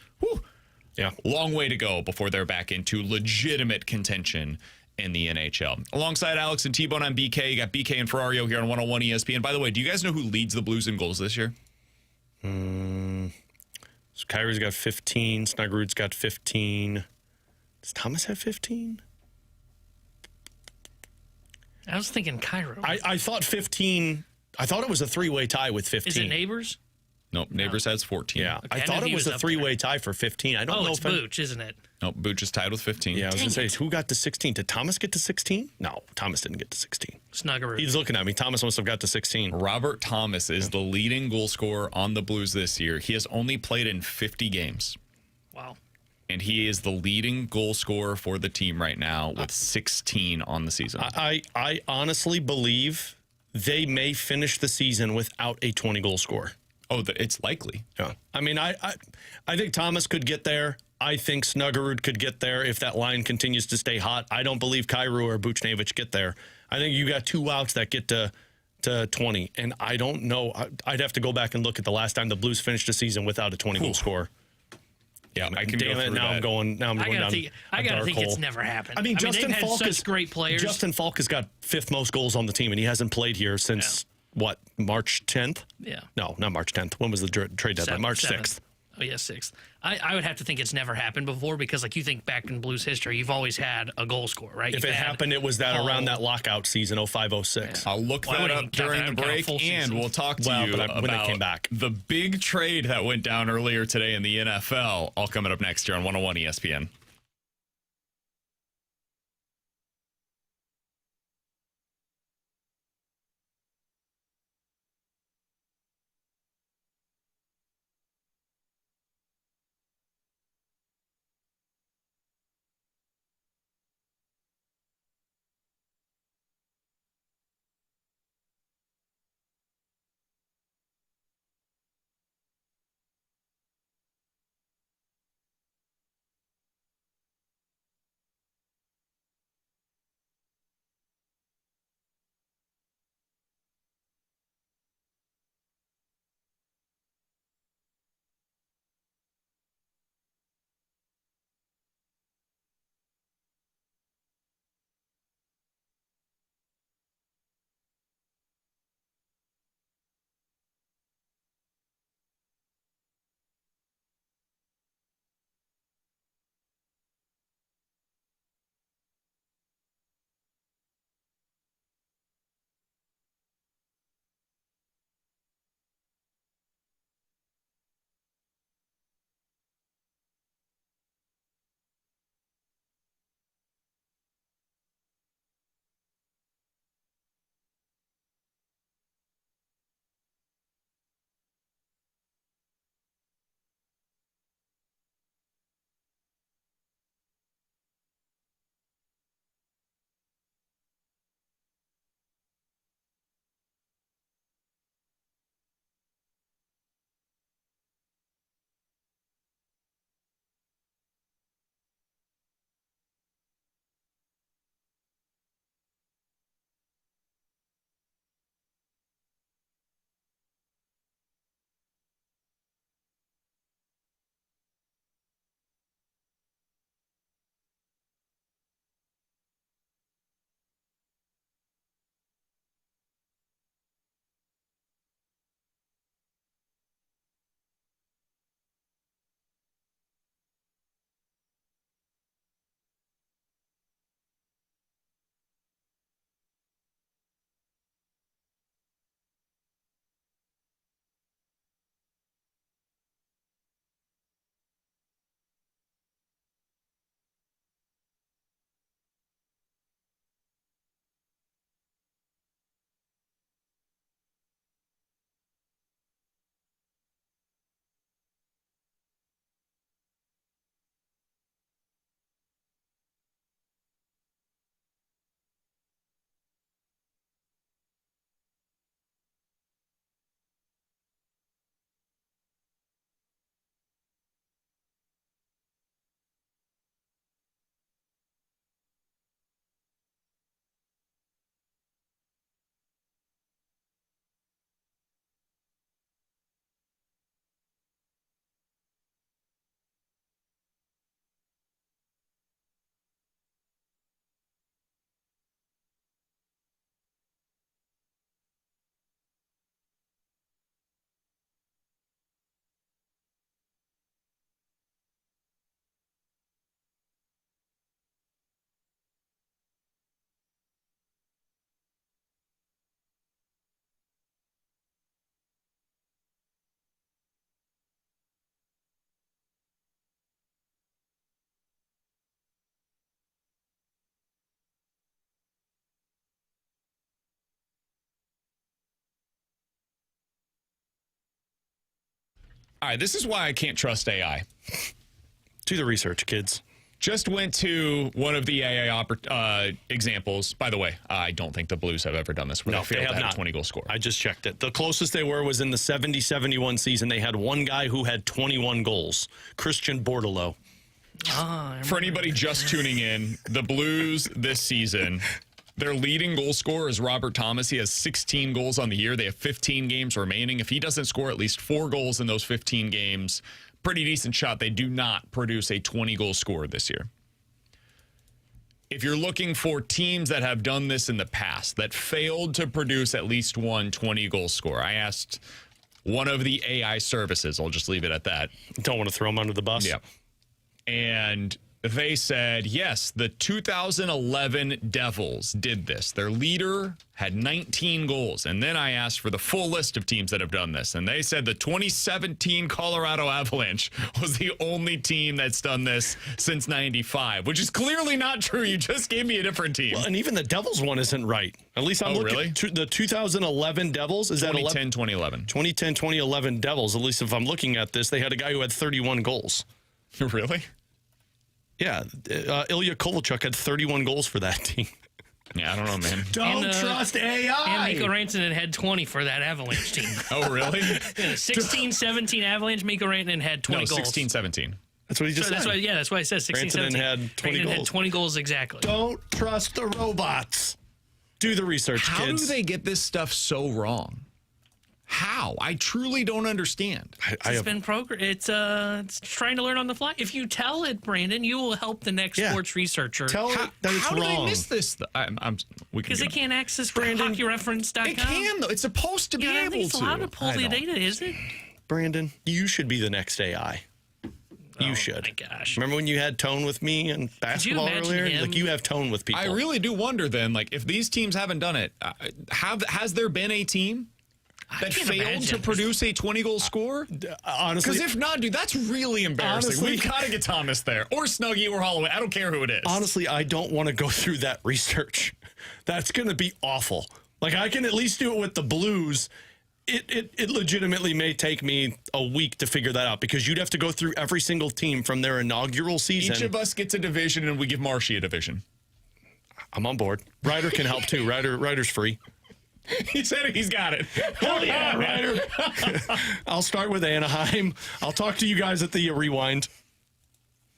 long way to go before they're back into legitimate contention in the NHL. Alongside Alex and T-Bone, I'm BK. You got BK and Ferrario here on 101 ESPN. By the way, do you guys know who leads the Blues in goals this year? So Kyrou's got 15. Snuggerud's got 15. Does Thomas have 15? I was thinking Cairo. I thought 15. I thought it was a 3-way tie with 15. Is it Neighbors? Nope, Neighbors has 14. Yeah, Okay, I I thought knew it he was a was up 3-way tie for 15. I don't know it's if Booch, isn't it? Nope, Booch is tied with 15. Yeah, I was going to Dang say, who got to 16? Did Thomas get to 16? No, Thomas didn't get to 16. Snuggerud. He's looking at me. Thomas must have got to 16. Robert Thomas is the leading goal scorer on the Blues this year. He has only played in 50 games. Wow. And he is the leading goal scorer for the team right now with 16 on the season. I honestly believe they may finish the season without a 20-goal score. Oh, it's likely. Yeah. I mean, I think Thomas could get there. I think Snuggerud could get there if that line continues to stay hot. I don't believe Kyrou or Buchnevich get there. I think you got 2 outs that get to 20. And I don't know. I'd have to go back and look at the last time the Blues finished a season without a 20-goal score. Yeah, I can Damn go it! through Now that. I'm going down. I gotta think it's never happened. I mean, Justin they've had Falk such is great players. Justin Falk has got 5th most goals on the team, and he hasn't played here since March 10th? Yeah. No, not March 10th. When was the trade deadline? March 6th. Oh, yeah, 6th. I would have to think it's never happened before because, like, you think back in Blues history, you've always had a goal scorer, right? If it happened, it was around that lockout season, 05-06. I'll look that up during the break, and we'll talk to you about when they came back. The big trade that went down earlier today in the NFL, all coming up next year on 101 ESPN. All right, this is why I can't trust AI. Do the research, kids. Just went to one of the AI examples. By the way, I don't think the Blues have ever done this where No, they they failed have to have not. a 20-goal score. I just checked it. The closest they were was in the 70-71 season. They had one guy who had 21 goals, Christian Bordelot. For anybody just tuning in, the Blues this season, their leading goal scorer is Robert Thomas. He has 16 goals on the year. They have 15 games remaining. If he doesn't score at least 4 goals in those 15 games, pretty decent shot they do not produce a 20-goal score this year. If you're looking for teams that have done this in the past, that failed to produce at least one 20-goal score, I asked one of the AI services. I'll just leave it at that. Don't want to throw him under the bus. Yeah. And they said, yes, the 2011 Devils did this. Their leader had 19 goals. And then I asked for the full list of teams that have done this. And they said the 2017 Colorado Avalanche was the only team that's done this since 95, which is clearly not true. You just gave me a different team. Well, and even the Devils one isn't right. At least I'm looking really? at the 2011 Devils. Is that 2010, 2011. 2010, 2011 Devils. At least if I'm looking at this, they had a guy who had 31 goals. Really? Yeah, Ilya Kovalchuk had 31 goals for that team. Yeah, I don't know, man. Don't trust AI. And Mikko Rantanen had 20 for that Avalanche team. Oh, really? 16-17 Avalanche, Mikko Rantanen had 20 No, goals. 16, 17. That's what he just So said. that's why I said 16-17. Rantanen had 20 Rantanen had goals. 20 goals exactly. Don't trust the robots. Do the research, How kids. do they get this stuff so wrong? How? I truly don't understand. It's been it's trying to learn on the fly. If you tell it, Brandon, you will help the next Yeah. sports researcher. Tell it that it's How do they wrong. miss this? We Because can they can't access Brandon, hockeyreference.com. It can, though. It's supposed to be Yeah, I don't able think it's allowed to pull I the don't. data, is it? Brandon, you should be the next AI. You Oh, should. my gosh. Remember when you had tone with me and basketball imagine earlier? him- Like you have tone with people. I really do wonder then, like, if these teams haven't done it, has there been a team that can't failed imagine. to produce a 20-goal score? honestly, Because if not, dude, that's really embarrassing. Honestly- We've got to get Thomas there, or Snuggie, or Holloway. I don't care who it is. honestly, I don't want to go through that research. That's going to be awful. Like I can at least do it with the Blues. It legitimately may take me a week to figure that out because you'd have to go through every single team from their inaugural season. Each of us gets a division, and we give Marshy a division. I'm on board. Ryder can help too. Ryder's free. He said he's got it. Hell yeah, Ryder. I'll start with Anaheim. I'll talk to you guys at the rewind.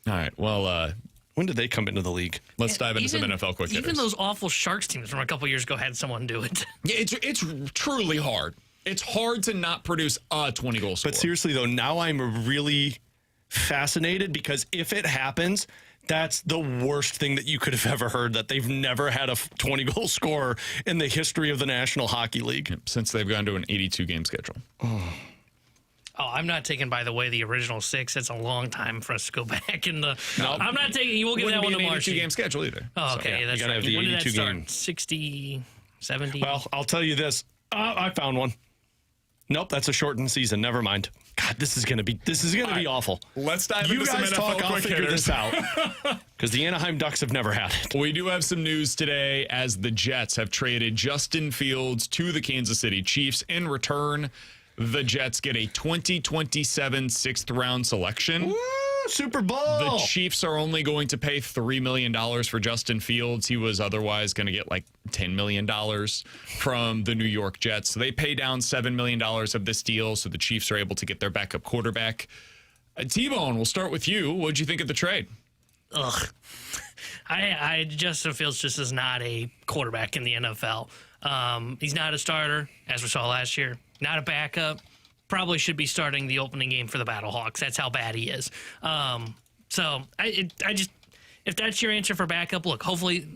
All right. Well, When did they come into the league? let's dive into some NFL quick hitters. Even those awful Sharks teams from a couple years ago had someone do it. Yeah, it's truly hard. It's hard to not produce a 20-goal score. But seriously, though, now I'm really fascinated because if it happens, that's the worst thing that you could have ever heard, that they've never had a 20-goal scorer in the history of the National Hockey League. Since they've gone to an 82-game schedule. Oh, I'm not taking, by the way, the original 6. It's a long time for us to go back in the. No. I'm not taking. You will give that one to Marshy. 82-game schedule either. Oh, okay, yeah, that's you gotta right. have the When did that 82 start? game. 60, 70? Well, I'll tell you this. I found one. Nope, that's a shortened season. Never mind. God, this is gonna be awful. Let's dive You into some guys NFL talk. I'll quick figure hitters. this out. Because the Anaheim Ducks have never had it. We do have some news today as the Jets have traded Justin Fields to the Kansas City Chiefs. In return, the Jets get a 2027 6th-round selection. Woo, Super Bowl. The Chiefs are only going to pay $3 million for Justin Fields. He was otherwise going to get like $10 million from the New York Jets. So they pay down $7 million of this deal, so the Chiefs are able to get their backup quarterback. T-Bone, we'll start with you. What'd you think of the trade? Ugh. Justin Fields just is not a quarterback in the NFL. He's not a starter, as we saw last year. Not a backup. Probably should be starting the opening game for the Battlehawks. That's how bad he is. So I just, if that's your answer for backup, look, hopefully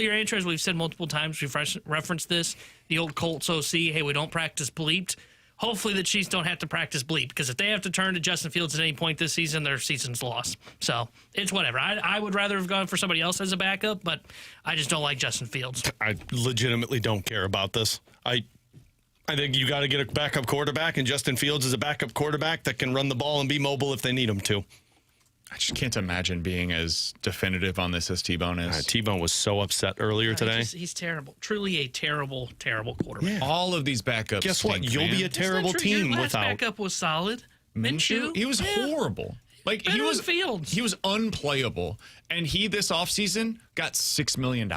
your answer, as we've said multiple times, we've referenced this, the old Colts OC, hey, we don't practice bleeped. Hopefully the Chiefs don't have to practice bleep, because if they have to turn to Justin Fields at any point this season, their season's lost. So it's whatever. I would rather have gone for somebody else as a backup, but I just don't like Justin Fields. I legitimately don't care about this. I think you got to get a backup quarterback, and Justin Fields is a backup quarterback that can run the ball and be mobile if they need him to. I just can't imagine being as definitive on this as T-Bone is. T-Bone was so upset earlier today. He's terrible. Truly a terrible, terrible quarterback. All of these backups Guess what? stink, You'll man. be a terrible That's not true. Your team last without. backup was solid. Minshew? He was horrible. Like Better than Fields. he was unplayable. And he this offseason got $6 million.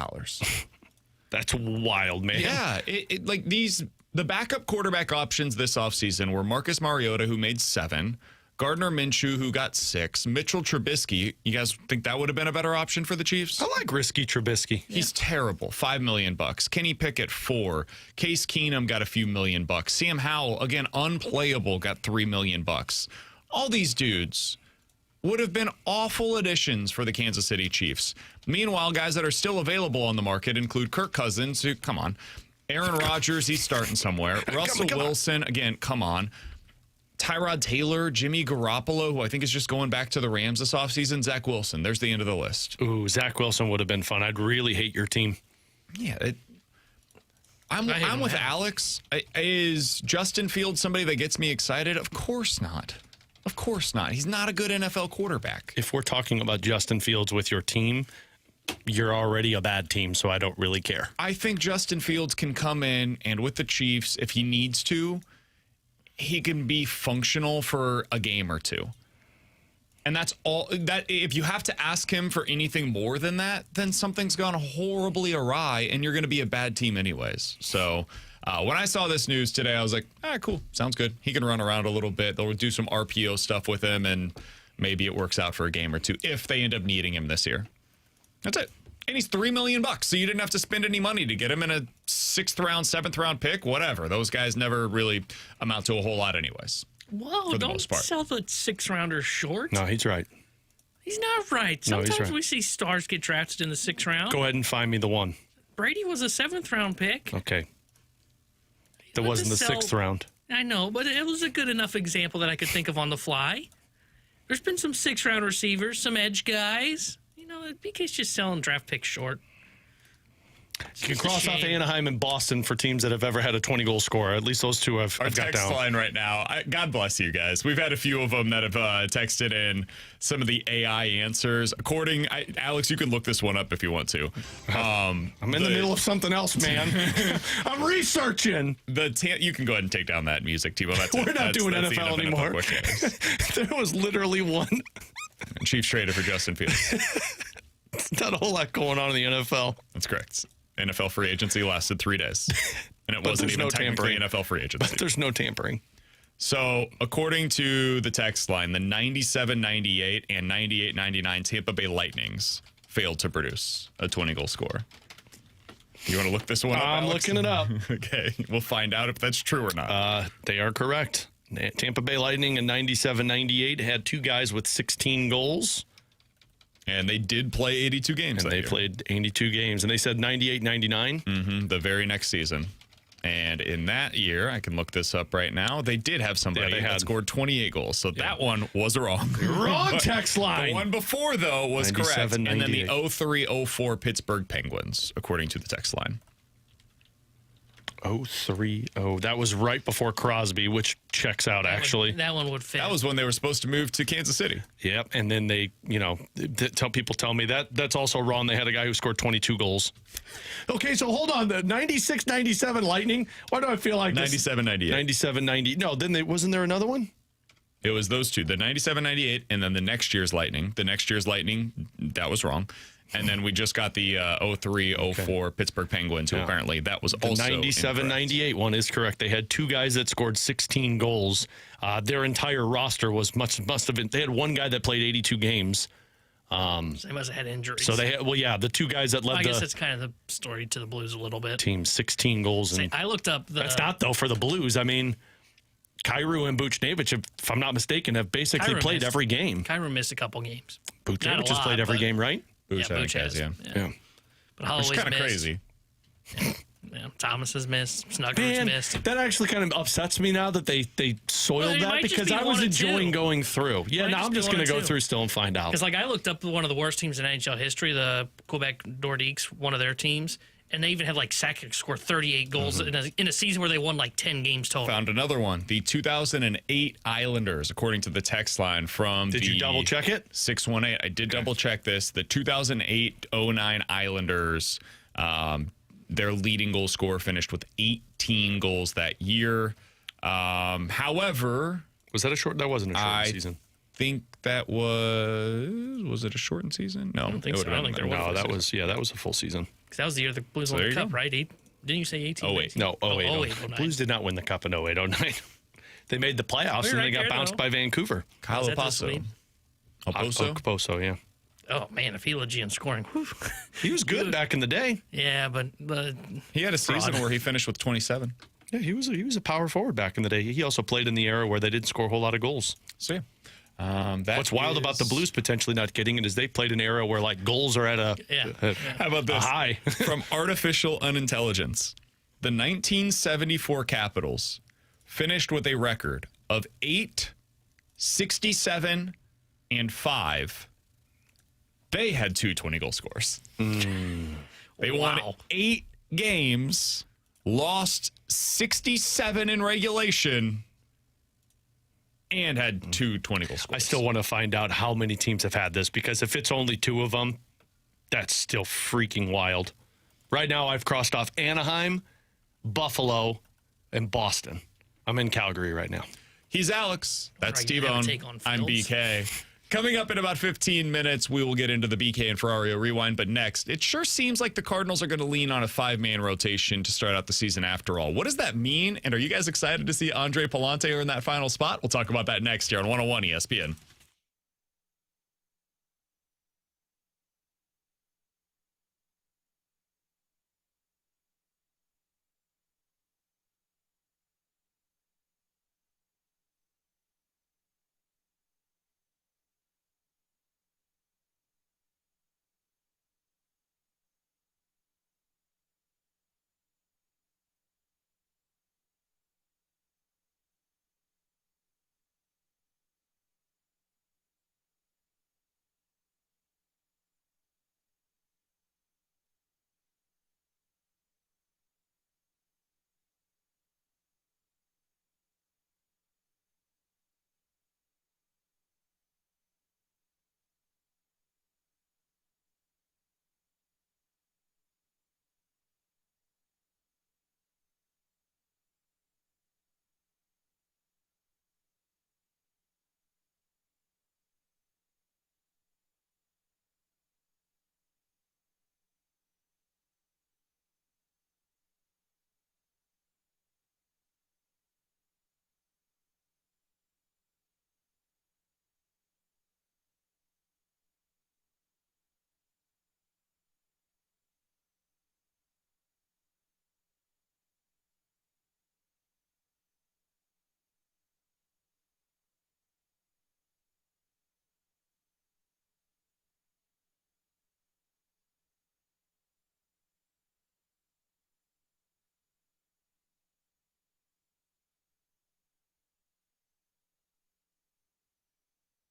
That's wild, man. Yeah, the backup quarterback options this offseason were Marcus Mariota, who made 7, Gardner Minshew, who got 6, Mitchell Trubisky. You guys think that would have been a better option for the Chiefs? I like risky Trubisky. He's terrible. $5 million. Kenny Pickett, 4. Case Keenum got a few $1 million. Sam Howell, again, unplayable, got $3 million. All these dudes would have been awful additions for the Kansas City Chiefs. Meanwhile, guys that are still available on the market include Kirk Cousins, who, come on. Aaron Rodgers, he's starting somewhere. Russell Wilson, again, come on. Tyrod Taylor, Jimmy Garoppolo, who I think is just going back to the Rams this offseason. Zach Wilson, there's the end of the list. Ooh, Zach Wilson would have been fun. I'd really hate your team. Yeah, I'm with Alex. Is Justin Fields somebody that gets me excited? Of course not. Of course not. He's not a good NFL quarterback. If we're talking about Justin Fields with your team, you're already a bad team, so I don't really care. I think Justin Fields can come in and with the Chiefs, if he needs to, he can be functional for a game or two. And that's all. That if you have to ask him for anything more than that, then something's gone horribly awry and you're going to be a bad team anyways. So when I saw this news today, I was like, cool. Sounds good. He can run around a little bit. They'll do some RPO stuff with him and maybe it works out for a game or two if they end up needing him this year. That's it. And he's $3 million, so you didn't have to spend any money to get him in a 6th round, 7th round pick, whatever. Those guys never really amount to a whole lot anyways. Whoa, for the don't most part. sell the 6-rounder short. No, he's right. He's not right. No, he's Sometimes right. we see stars get drafted in the 6th round. Go ahead and find me the one. Brady was a 7th round pick. Okay. That wasn't the 6th round. I know, but it was a good enough example that I could think of on the fly. There's been some 6th-round receivers, some edge guys. You know, BK's just selling draft picks short. You can cross off Anaheim and Boston for teams that have ever had a 20-goal scorer. At least those two have Our got text down. line right now. God bless you guys. We've had a few of them that have texted in some of the AI answers. Alex, you can look this one up if you want to. I'm in the middle of something else, man. I'm researching. You can go ahead and take down that music, Tebow. We're not doing that's NFL anymore. There was literally one. Chiefs traded for Justin Fields. Not a whole lot going on in the NFL. That's correct. NFL free agency lasted 3 days. And it But wasn't there's even no technically tampering. NFL free agency. But there's no tampering. So, according to the text line, the 97-98 and 98-99 Tampa Bay Lightnings failed to produce a 20-goal score. You want to look this one up, I'm Alex? looking it up. Okay, we'll find out if that's true or not. They are correct. Tampa Bay Lightning in 97-98 had 2 guys with 16 goals. And they did play 82 games. And they played 82 games. And they said 98-99. The very next season. And in that year, I can look this up right now, they did have somebody that scored 28 goals. So that one was wrong. Wrong text line. The one before, though, was correct. And then the 98. 03-04 Pittsburgh Penguins, according to the text line. 0-3-0. That was right before Crosby, which checks out, actually. That one would fit. That was when they were supposed to move to Kansas City. Yep. And then they, people tell me that's also wrong. They had a guy who scored 22 goals. Okay, so hold on. The 96-97 Lightning. Why do I feel like 97-98. 97-90. No, then wasn't there another one? It was those two, the 97-98 and then the next year's Lightning. The next year's Lightning, that was wrong. And then we just got the 03-04 Pittsburgh Penguins, who apparently that was also The 97-98 one is correct. They had 2 guys that scored 16 goals. Their entire roster must have been. They had one guy that played 82 games. They must have had injuries. So they had, the 2 guys that led I guess that's kind of the story to the Blues a little bit. team 16 goals. And I looked up that's not though for the Blues. I mean, Kyrou and Buchnevich, if I'm not mistaken, have basically played every game. Kyrou missed a couple games. Buchnevich has played every game, right? Booch, I think, has. yeah. But Holloway's Which is kind of missed. crazy. Yeah, Thomas has missed. Snugger's missed. That actually kind of upsets me now that they soiled that because I was enjoying going through. Yeah, now I'm just going to go through still and find out. Because I looked up one of the worst teams in NHL history, the Quebec Nordiques, one of their teams, and they even had Sakic score 38 goals in a season where they won 10 games total. Found another one. The 2008 Islanders, according to the text line from Did you double check it? 618. I did double check this. The 2008-09 Islanders, their leading goal scorer finished with 18 goals that year. However, Was that a short? That wasn't a short I season. think that was it a shortened season? No, I don't think it so. would I have don't been think there a was. That was a full season. 'Cause that was the year the Blues So won there the you cup, go. right? Didn't you say 18? Oh, wait. No, 08. 09. Blues did not win the cup in 08, 09. They made the playoffs You're and right they got there, bounced though. by Vancouver. Kyle Was that this Opasso. week? Oposo? Okposo, yeah. Oh, man, if he legit scoring. Whew. He was good back in the day. Yeah, but He had a season Fraud. where he finished with 27. Yeah, he was a power forward back in the day. He also played in the era where they didn't score a whole lot of goals. So yeah. What's wild about the Blues potentially not getting it is they played an era where like goals are at How about a this? high. From artificial unintelligence, the 1974 Capitals finished with a record of 8, 67, and 5. They had 2 20-goal scores. They won 8 games, lost 67 in regulation, and had 2 20-goal scores. I still want to find out how many teams have had this because if it's only 2 of them, that's still freaking wild. Right now, I've crossed off Anaheim, Buffalo, and Boston. I'm in Calgary right now. He's Alex. That's Right, you have a T-Bone. take on I'm Fields. BK. Coming up in about 15 minutes, we will get into the BK and Ferrario rewind. But next, it sure seems like the Cardinals are going to lean on a 5-man rotation to start out the season after all. What does that mean? And are you guys excited to see Andre Palante earn that final spot? We'll talk about that next year on 101 ESPN.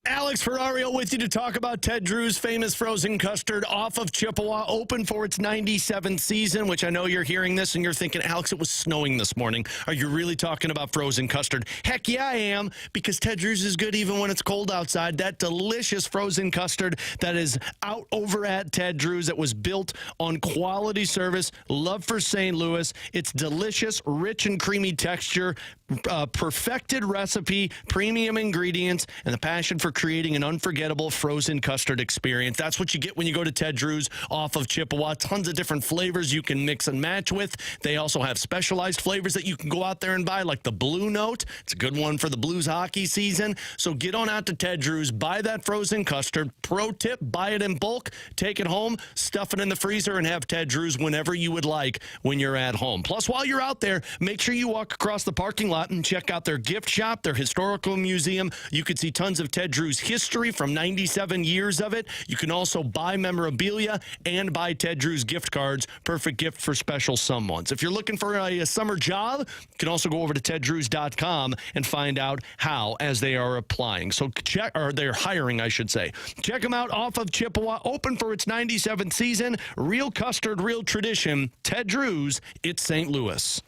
Alex Ferrario with you to talk about Ted Drew's famous frozen custard off of Chippewa, open for its 97th season, which I know you're hearing this and you're thinking, Alex, it was snowing this morning. Are you really talking about frozen custard? Heck yeah, I am, because Ted Drew's is good even when it's cold outside. That delicious frozen custard that is out over at Ted Drew's that was built on quality service, love for St. Louis. It's delicious, rich and creamy texture, perfected recipe, premium ingredients, and the passion for creating an unforgettable frozen custard experience. That's what you get when you go to Ted Drew's off of Chippewa. Tons of different flavors you can mix and match with. They also have specialized flavors that you can go out there and buy, like the Blue Note. It's a good one for the Blues hockey season. So get on out to Ted Drew's, buy that frozen custard. Pro tip, buy it in bulk, take it home, stuff it in the freezer, and have Ted Drew's whenever you would like when you're at home. Plus, while you're out there, make sure you walk across the parking lot and check out their gift shop, their historical museum. You could see tons of Ted Drew's history from 97 years of it. You can also buy memorabilia and buy Ted Drew's gift cards. Perfect gift for special someones. If you're looking for a summer job, you can also go over to teddrews.com and find out how as they are applying. So check, or they're hiring, I should say. Check them out off of Chippewa, open for its 97th season. Real custard, real tradition. Ted Drew's, it's St. Louis.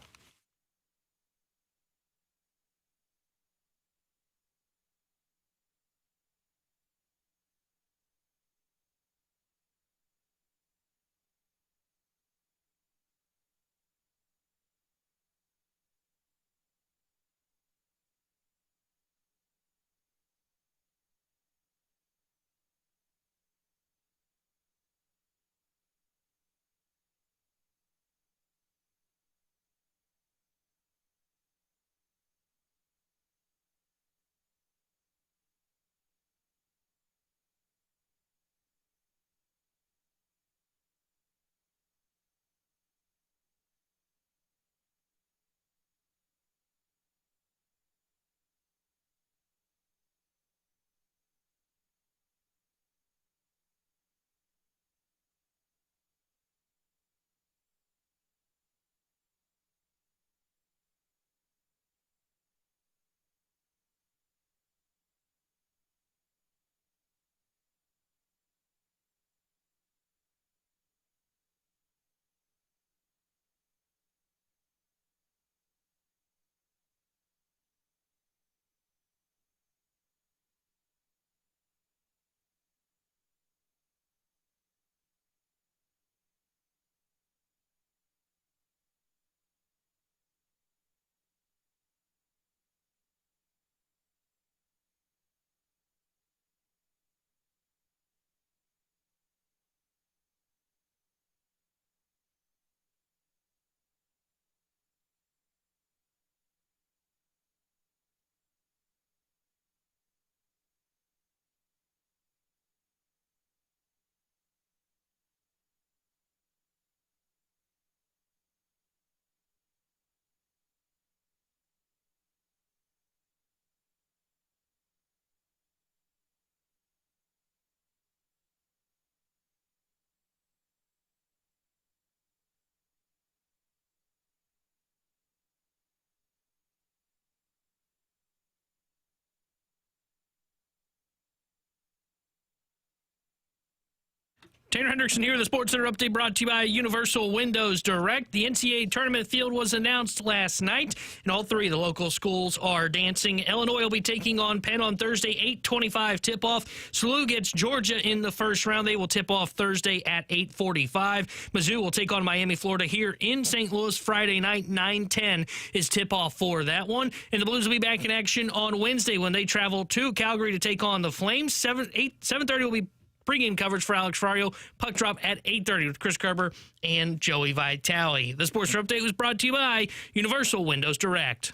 Tanner Hendrickson here. The Sports Center update brought to you by Universal Windows Direct. The NCAA Tournament field was announced last night, and all three of the local schools are dancing. Illinois will be taking on Penn on Thursday, 8:25 tip-off. SLU gets Georgia in the first round. They will tip off Thursday at 8:45. Mizzou will take on Miami, Florida here in St. Louis Friday night. 9:10 is tip-off for that one. And the Blues will be back in action on Wednesday when they travel to Calgary to take on the Flames. 7:30 will be pregame coverage for Alex Ferrario. Puck drop at 8:30 with Chris Kerber and Joey Vitale. The Sports Update was brought to you by Universal Windows Direct.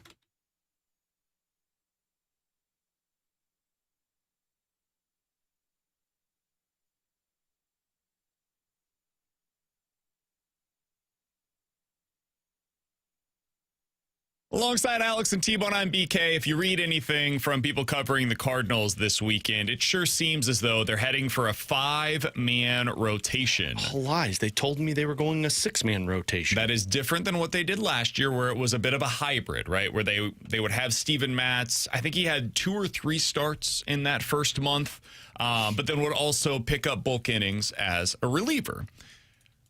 Alongside Alex and T-Bone, I'm BK. If you read anything from people covering the Cardinals this weekend, it sure seems as though they're heading for a 5-man rotation. All lies. They told me they were going a 6-man rotation. That is different than what they did last year, where it was a bit of a hybrid, right? Where they would have Steven Matz. I think he had 2 or 3 starts in that first month, but then would also pick up bulk innings as a reliever.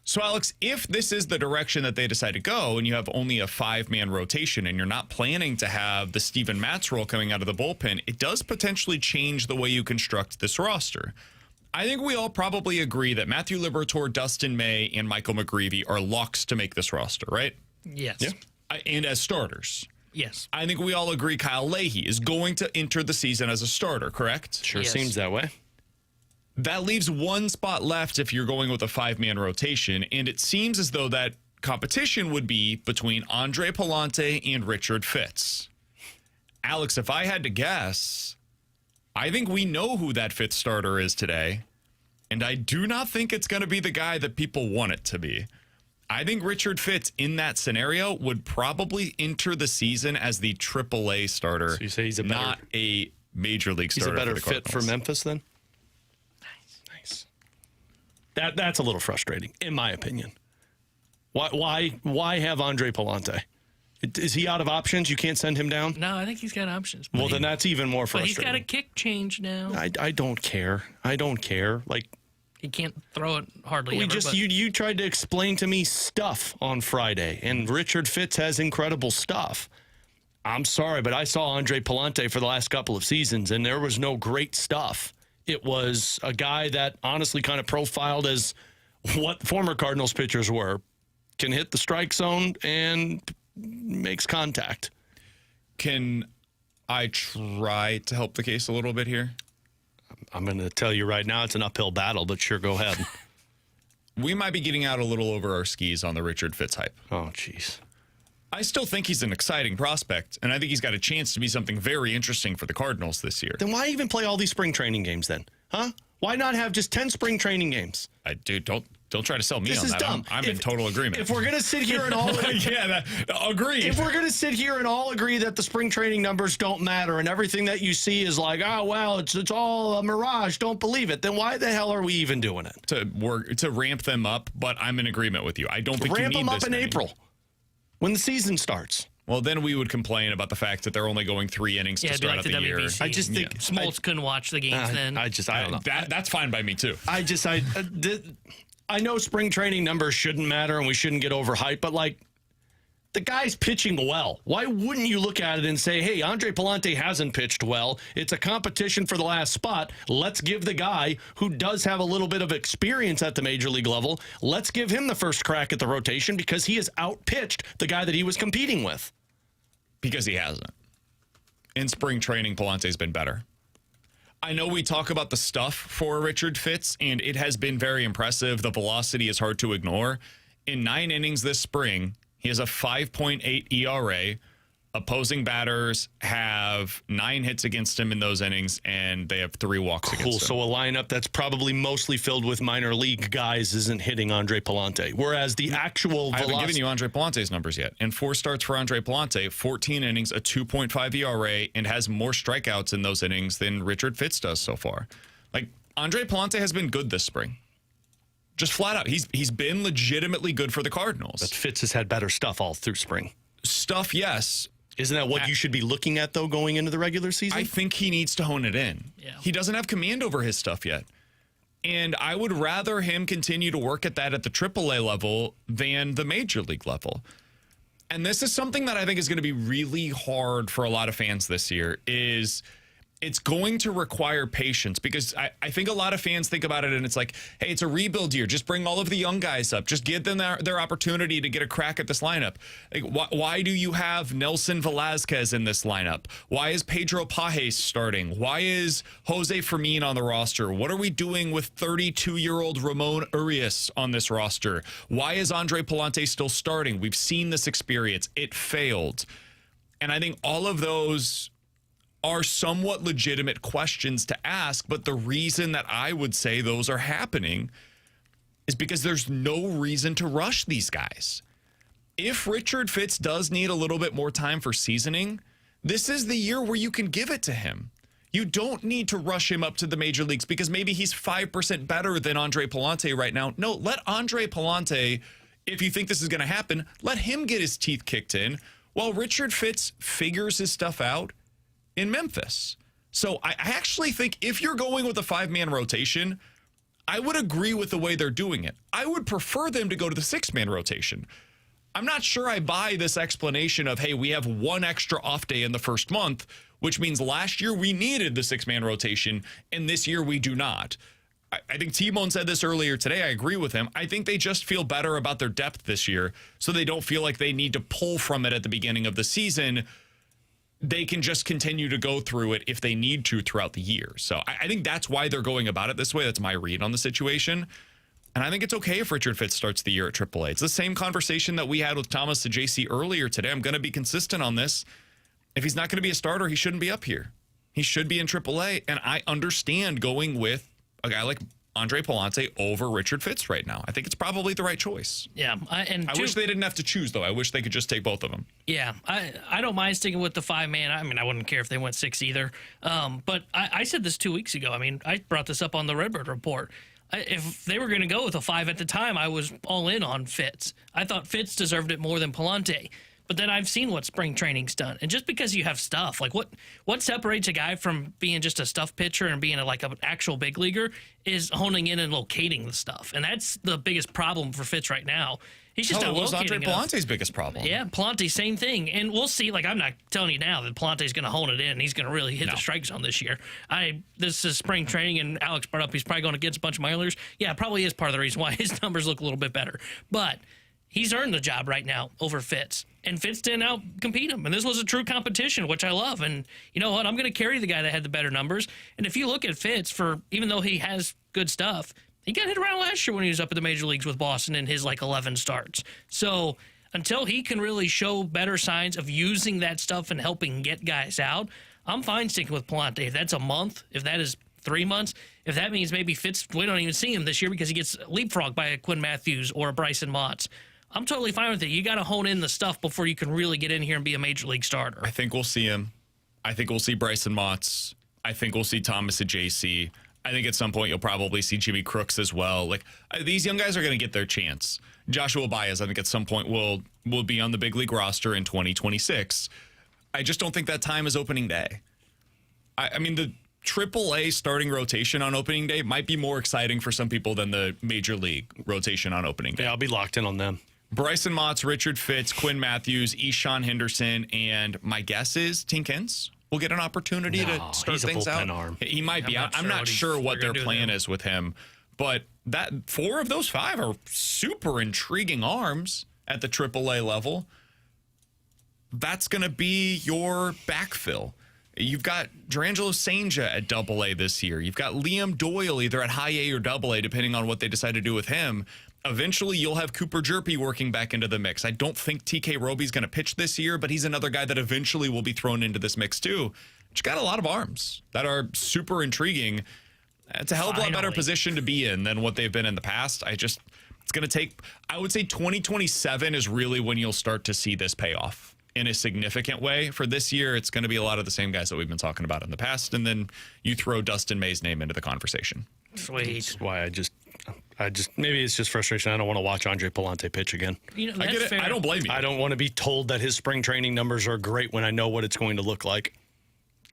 So, Alex, if this is the direction that they decide to go and you have only a 5-man rotation and you're not planning to have the Steven Matz role coming out of the bullpen, it does potentially change the way you construct this roster. I think we all probably agree that Matthew Liberatore, Dustin May, and Michael McGreevy are locks to make this roster, right? Yes. Yeah. And as starters. Yes. I think we all agree Kyle Leahy is going to enter the season as a starter, correct? Sure Yes. seems that way. That leaves one spot left if you're going with a 5-man rotation, and it seems as though that competition would be between Andre Palante and Richard Fitz. Alex, if I had to guess, I think we know who that 5th starter is today, and I do not think it's going to be the guy that people want it to be. I think Richard Fitz in that scenario would probably enter the season as the AAA starter. So you say he's a better, not a major league starter. He's a better for the fit for Cardinals. Memphis then? Nice. That's a little frustrating, in my opinion. Why have Andre Palante? Is he out of options? You can't send him down? No, I think he's got options. Well, then that's even more But frustrating. he's got a kick change now. I don't care. I don't care. Like, He can't throw it hardly we ever. just but you tried to explain to me stuff on Friday, and Richard Fitz has incredible stuff. I'm sorry, but I saw Andre Palante for the last couple of seasons, and there was no great stuff. It was a guy that honestly kind of profiled as what former Cardinals pitchers were. Can hit the strike zone and makes contact. Can I try to help the case a little bit here? I'm going to tell you right now, it's an uphill battle, but sure, go ahead. We might be getting out a little over our skis on the Richard Fitz hype. Oh, jeez. I still think he's an exciting prospect, and I think he's got a chance to be something very interesting for the Cardinals this year. Then why even play all these spring training games then? Huh? Why not have just 10 spring training games? Dude, don't try to sell me This on is that. dumb. I'm in total agreement. If we're going to sit here and all agreed. If we're going to sit here and all agree that the spring training numbers don't matter and everything that you see is like, oh, well, it's all a mirage, don't believe it, then why the hell are we even doing it? To ramp them up, but I'm in agreement with you. I don't think Ramp you need them up this in many. April when the season starts. Well, then we would complain about the fact that they're only going 3 innings to it'd be start like out the the year. WBC. I just think Smoltz couldn't watch the games then. I don't know. That's fine by me, too. I know spring training numbers shouldn't matter and we shouldn't get overhyped, but like the guy's pitching well. Why wouldn't you look at it and say, hey, Andre Palante hasn't pitched well. It's a competition for the last spot. Let's give the guy who does have a little bit of experience at the major league level, let's give him the first crack at the rotation because he has outpitched the guy that he was competing with. Because he hasn't. In spring training, Palante's been better. I know we talk about the stuff for Richard Fitz, and it has been very impressive. The velocity is hard to ignore. In 9 innings this spring, he has a 5.8 ERA. Opposing batters have 9 hits against him in those innings, and they have 3 walks Cool. against him. So a lineup that's probably mostly filled with minor league guys isn't hitting Andre Palante, whereas the actual I haven't velocity... given you Andre Palante's numbers yet. In 4 starts for Andre Palante, 14 innings, a 2.5 ERA, and has more strikeouts in those innings than Richard Fitz does so far. Like, Andre Palante has been good this spring. Just flat out. He's been legitimately good for the Cardinals. But Fitz has had better stuff all through spring. Stuff, yes. Isn't that what you should be looking at, though, going into the regular season? I think he needs to hone it in. Yeah. He doesn't have command over his stuff yet. And I would rather him continue to work at that at the AAA level than the major league level. And this is something that I think is going to be really hard for a lot of fans this year, is it's going to require patience, because I think a lot of fans think about it and it's like, hey, it's a rebuild year. Just bring all of the young guys up. Just give them their opportunity to get a crack at this lineup. Like, why do you have Nelson Velazquez in this lineup? Why is Pedro Pajes starting? Why is Jose Fermin on the roster? What are we doing with 32-year-old Ramon Urias on this roster? Why is Andre Pallante still starting? We've seen this experience. It failed. And I think all of those are somewhat legitimate questions to ask, but the reason that I would say those are happening is because there's no reason to rush these guys. If Richard Fitz does need a little bit more time for seasoning, this is the year where you can give it to him. You don't need to rush him up to the major leagues because maybe he's 5% better than Andre Pallante right now. No, let Andre Pallante, if you think this is going to happen, let him get his teeth kicked in while Richard Fitz figures his stuff out in Memphis. So I actually think if you're going with a 5-man rotation, I would agree with the way they're doing it. I would prefer them to go to the 6-man rotation. I'm not sure I buy this explanation of, hey, we have one extra off day in the first month, which means last year we needed the 6-man rotation, and this year we do not. I think T-Bone said this earlier today. I agree with him. I think they just feel better about their depth this year, so they don't feel like they need to pull from it at the beginning of the season. They can just continue to go through it if they need to throughout the year. So I think that's why they're going about it this way. That's my read on the situation. And I think it's okay if Richard Fitz starts the year at AAA. It's the same conversation that we had with Thomas Saggese earlier today. I'm going to be consistent on this. If he's not going to be a starter, he shouldn't be up here. He should be in AAA. And I understand going with a guy like Andre Pallante over Richard Fitz right now. I think it's probably the right choice. Yeah. I wish they didn't have to choose, though. I wish they could just take both of them. Yeah. I don't mind sticking with the 5-man. I mean, I wouldn't care if they went 6 either. But I said this 2 weeks ago. I mean, I brought this up on the Redbird Report. If they were going to go with a 5 at the time, I was all in on Fitz. I thought Fitz deserved it more than Pallante. But then I've seen what spring training's done. And just because you have stuff, like what separates a guy from being just a stuff pitcher and being like an actual big leaguer is honing in and locating the stuff. And that's the biggest problem for Fitz right now. He's just not locating Andre enough. Pallante's biggest problem. Yeah, Pallante, same thing. And we'll see. Like, I'm not telling you now that Pallante's going to hone it in. He's going to really hit the strike zone this year. This is spring training, and Alex brought up he's probably going against a bunch of milers. Yeah, probably is part of the reason why his numbers look a little bit better. But he's earned the job right now over Fitz. And Fitz didn't out-compete him. And this was a true competition, which I love. And you know what? I'm going to carry the guy that had the better numbers. And if you look at Fitz, even though he has good stuff, he got hit around last year when he was up at the major leagues with Boston in his, 11 starts. So until he can really show better signs of using that stuff and helping get guys out, I'm fine sticking with Pallante. If that's a month, if that is 3 months, if that means maybe Fitz, we don't even see him this year because he gets leapfrogged by a Quinn Matthews or a Bryson Motts, I'm totally fine with it. You got to hone in the stuff before you can really get in here and be a major league starter. I think we'll see him. I think we'll see Bryson Motts. I think we'll see Thomas Saggese. I think at some point you'll probably see Jimmy Crooks as well. These young guys are going to get their chance. Joshua Baez, I think at some point will be on the big league roster in 2026. I just don't think that time is opening day. I mean, the AAA starting rotation on opening day might be more exciting for some people than the major league rotation on opening day. Yeah, I'll be locked in on them. Bryson Motts, Richard Fitz, Quinn Matthews, Eshawn Henderson, and my guess is Tinkins will get an opportunity to start things out. Arm. He might be. I'm not sure what their plan is with him, but 4 of those 5 are super intriguing arms at the AAA level. That's going to be your backfill. You've got Drangelo Sainja at AA this year. You've got Liam Doyle either at high A or AA, depending on what they decide to do with him. Eventually, you'll have Cooper Jerpy working back into the mix. I don't think TK Roby's going to pitch this year, but he's another guy that eventually will be thrown into this mix too. But you got a lot of arms that are super intriguing. It's a hell of a lot better position to be in than what they've been in the past. It's going to take, I would say 2027 is really when you'll start to see this pay off in a significant way. For this year, it's going to be a lot of the same guys that we've been talking about in the past, and then you throw Dustin May's name into the conversation. Sweet. That's why I just maybe it's just frustration. I don't want to watch Andre Pallante pitch again. You know, I get it. fair. I don't blame you. I don't want to be told that his spring training numbers are great when I know what it's going to look like.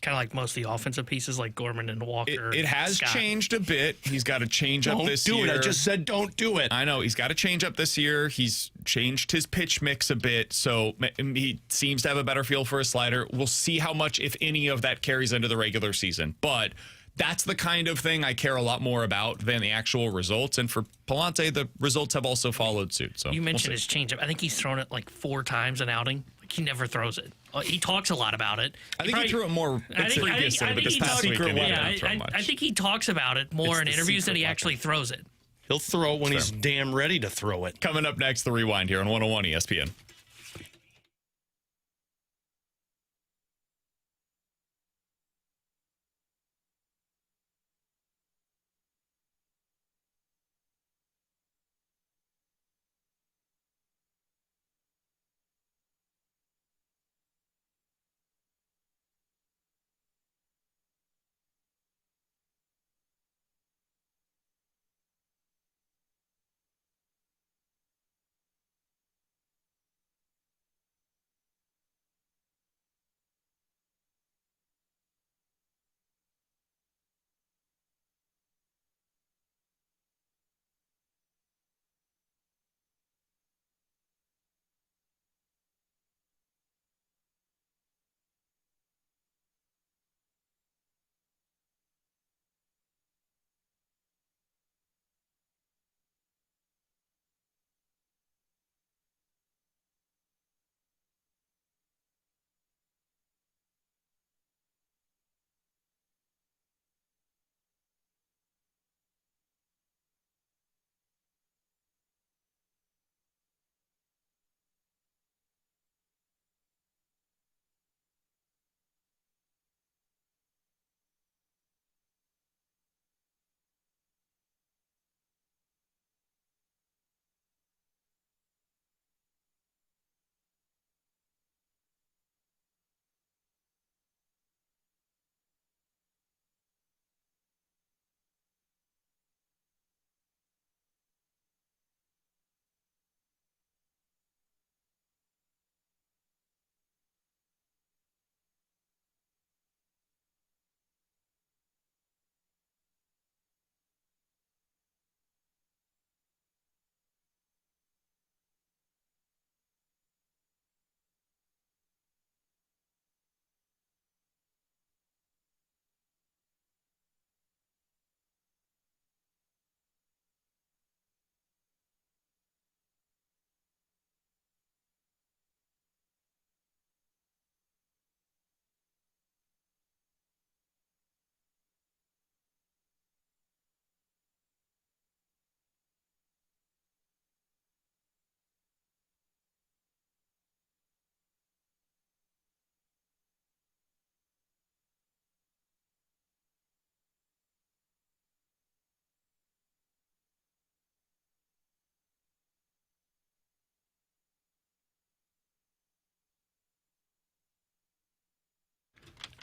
kind of like most of the offensive pieces, like Gorman and Walker. It has Scott. changed a bit. He's got to change up this year. Don't do it. I just said don't do it. I know. He's got to change up this year. He's changed his pitch mix a bit, so he seems to have a better feel for his slider. We'll see how much, if any, of that carries into the regular season. But that's the kind of thing I care a lot more about than the actual results. And for Palante, the results have also followed suit. So you mentioned his changeup. I think he's thrown it like 4 times an outing. Like he never throws it. He talks a lot about it. I think he threw it more previously, but this past weekend he didn't throw much. I think he talks about it more in interviews than he actually throws it. He'll throw it when he's damn ready to throw it. Coming up next, the Rewind here on 101 ESPN.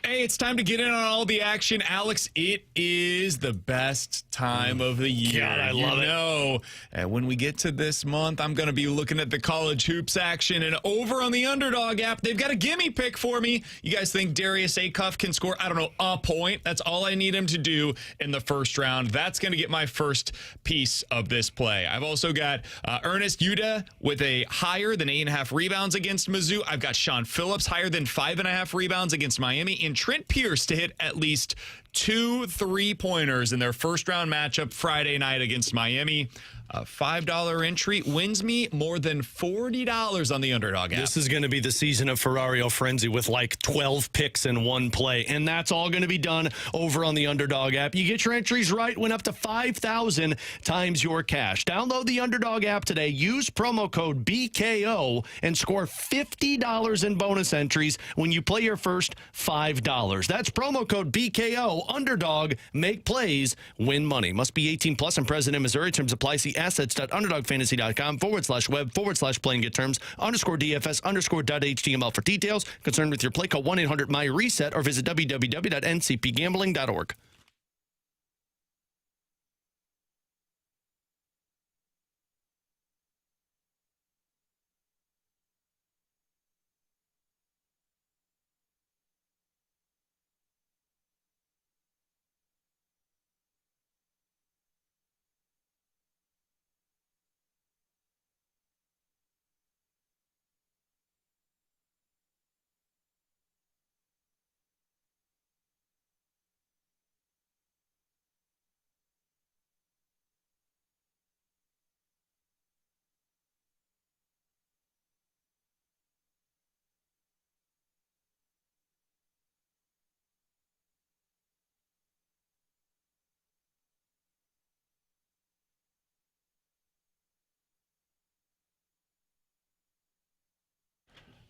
Hey, it's time to get in on all the action. Alex, it is the best time of the year. God, I love it. And when we get to this month, I'm going to be looking at the college hoops action. And over on the Underdog app, they've got a gimme pick for me. You guys think Darius Acuff can score, I don't know, a point? That's all I need him to do in the first round. That's going to get my first piece of this play. I've also got Ernest Uda with a higher than 8.5 rebounds against Mizzou. I've got Sean Phillips higher than 5.5 rebounds against Miami. And Trent Pierce to hit at least 2 3-pointers in their first round matchup Friday night against Miami. A $5 entry wins me more than $40 on the Underdog app. This is going to be the season of Ferrario Frenzy with like 12 picks in one play. And that's all going to be done over on the Underdog app. You get your entries right, win up to 5,000 times your cash. Download the Underdog app today. Use promo code BKO and score $50 in bonus entries when you play your first $5. That's promo code BKO. Underdog. Make plays. Win money. Must be 18 plus and present in Missouri. Terms apply. See assets.underdogfantasy.com/web/play and get terms _DFS_.html for details. Concerned with your play, call 1-800-MY-RESET or visit www.ncpgambling.org.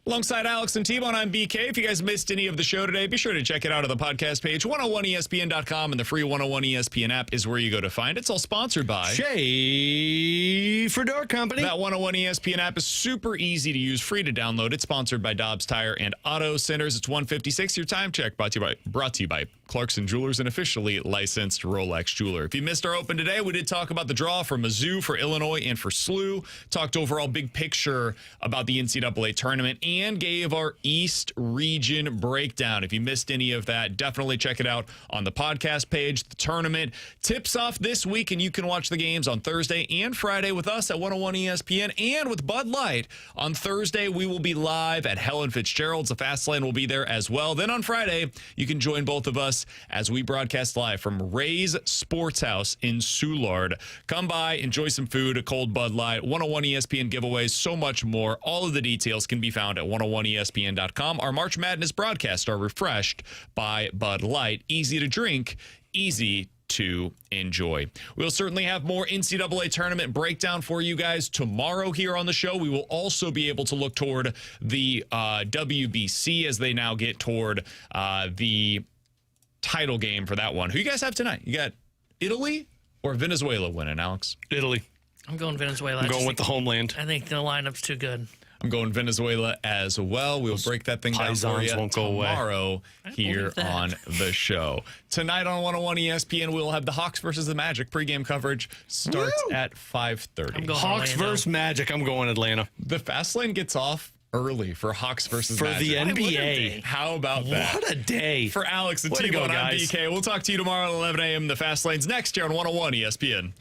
Alongside Alex and T-Bone, I'm BK. If you guys missed any of the show today, be sure to check it out on the podcast page. 101ESPN.com and the free 101 ESPN app is where you go to find it. It's all sponsored by Schaefer Door Company. That 101 ESPN app is super easy to use, free to download. It's sponsored by Dobbs Tire and Auto Centers. It's 1:56. Your time check brought to you by Clarkson Jewelers, an officially licensed Rolex jeweler. If you missed our open today, we did talk about the draw for Mizzou, for Illinois, and for SLU. Talked overall big picture about the NCAA tournament and gave our East region breakdown. If you missed any of that, definitely check it out on the podcast page. The tournament tips off this week, and you can watch the games on Thursday and Friday with us at 101 ESPN and with Bud Light. On Thursday, we will be live at Helen Fitzgerald's. The Fast Lane will be there as well. Then on Friday, you can join both of us as we broadcast live from Ray's Sports House in Soulard. Come by, enjoy some food, a cold Bud Light, 101 ESPN giveaways, so much more. All of the details can be found at 101ESPN.com. Our March Madness broadcasts are refreshed by Bud Light. Easy to drink, easy to enjoy. We'll certainly have more NCAA tournament breakdown for you guys tomorrow here on the show. We will also be able to look toward the WBC as they now get toward the title game for that one. Who you guys have tonight? You got Italy or Venezuela winning, Alex? Italy. I'm going Venezuela. I'm going with the homeland. I think the lineup's too good. I'm going Venezuela as well. We'll break that thing down for you won't go away. tomorrow here on the show. Tonight on 101 ESPN, we'll have the Hawks versus the Magic. Pregame coverage starts at 5:30. I'm going Hawks Orlando. versus Magic. I'm going Atlanta. The Fast Lane gets off early for Hawks versus For Magic. the NBA. How about that? What a day. For Alex and Way to go, T-Bone, I'm guys. BK. We'll talk to you tomorrow at 11 a.m. The Fast Lane's next here on 101 ESPN.